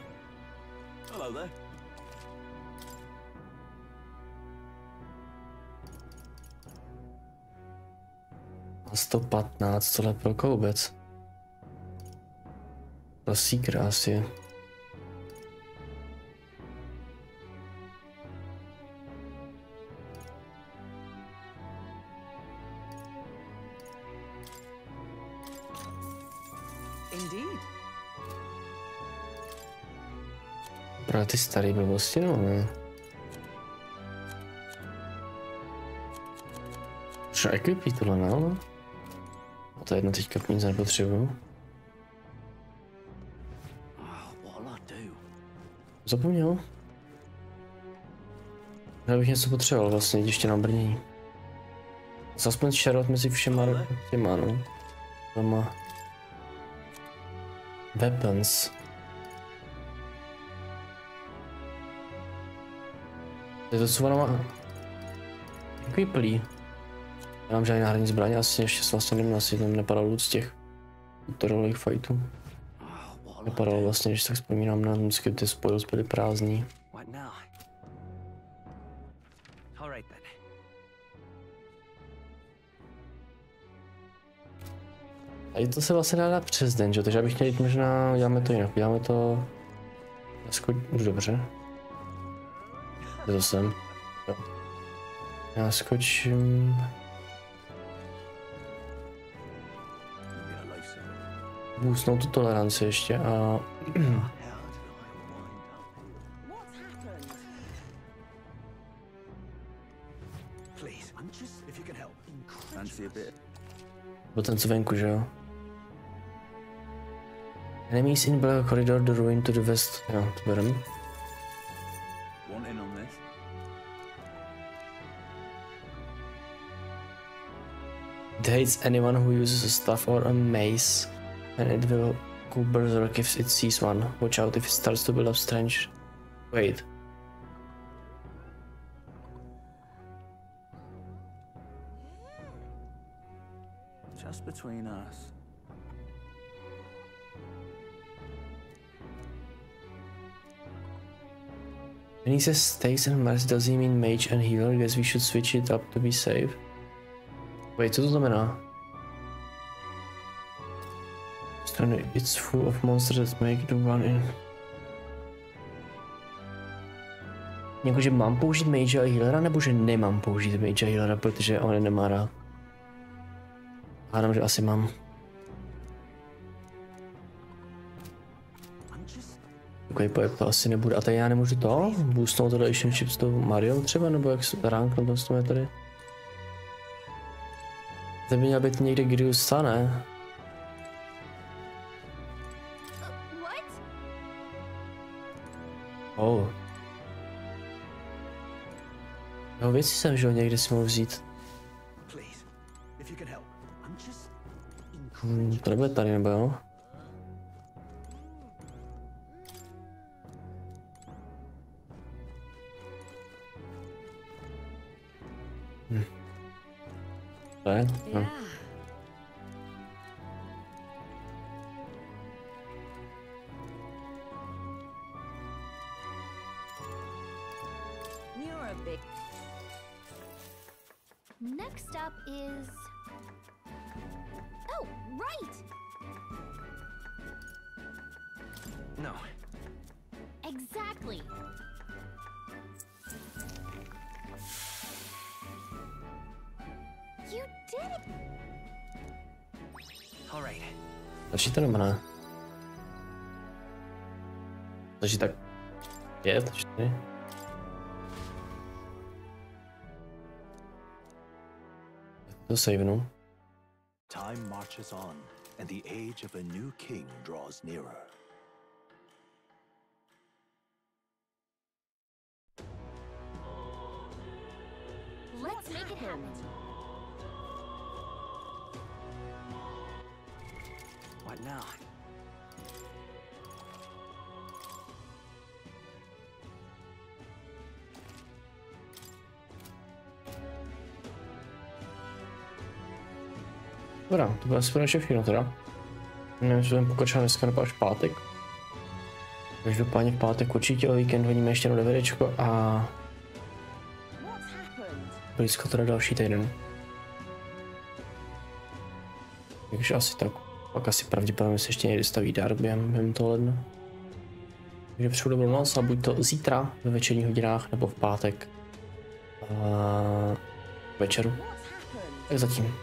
A 115, tohle pro vůbec. To secret asi. Právě ty starý blbosti, no ne. Třeba equipí tohle, no. A to jedno teďka nic nepotřebuju. Zapomněl. Já bych něco potřeboval vlastně, ještě na brnění. Aspoň šarovat mezi všema těma, no. Doma. Weapons. Je to co ona má? Equiplí. Já mám žádný náhradní zbraně, asi ještě vlastně nevím, asi tam nepadal loot z těch tutorialových fightů. Nepadalo vlastně, když tak vzpomínám na vždycky ty spoils byly prázdný. A to se vlastně dá přes den, že? Takže já bych chtěl jít možná, děláme to jinak, děláme to... Už dobře. Kde to jsem? Jo. Já skočím... Boostnout tu toleranci ještě a... Byl ten co venku, že jo? Enemies in black corridor, the ruin to the west. Jo, to berem. It hates anyone who uses a staff or a mace, and it will go berserk if it sees one. Watch out if it starts to build up strange. Wait. Just between us. When he says stakes and mercy, does he mean mage and healer? Guess we should switch it up to be safe. Wait, co to znamená? It's full of monsters that make the one in... Jakože mám použít mage a healera, nebo že nemám použít mage a healera, protože on je nemá rád? Hádám, že asi mám. Takový pojeb to asi nebude. A tady já nemůžu to? Boostnout to relationship s tou Mario třeba, nebo jak se ránknout to tady? To by měl být někde Grius stane. Oh. Jo, věci jsem, že ho někde si mohl vzít. To nebude tady, nebo jo? To je? No. Next up is... Oh, right! No. Exactly. You did it! All right. Začít to nebo ne? Začít tak 5, 4. To savenu. Time marches on, and the age of a new king draws nearer. Let's make it happen. What now? Dobrá, to bylo asi pro všechno teda. Nevím, jestli budeme pokračovat dneska nebo až pátek. Každopádně v pátek určitě o víkend hodíme ještě jedno DVDčko a blízko teda další týden. Takže asi tak. Pak asi pravděpodobně se ještě někdy staví dárk během toho ledna. Takže přeju dobrou noc a buď to zítra ve večerních hodinách nebo v pátek večeru. Tak zatím.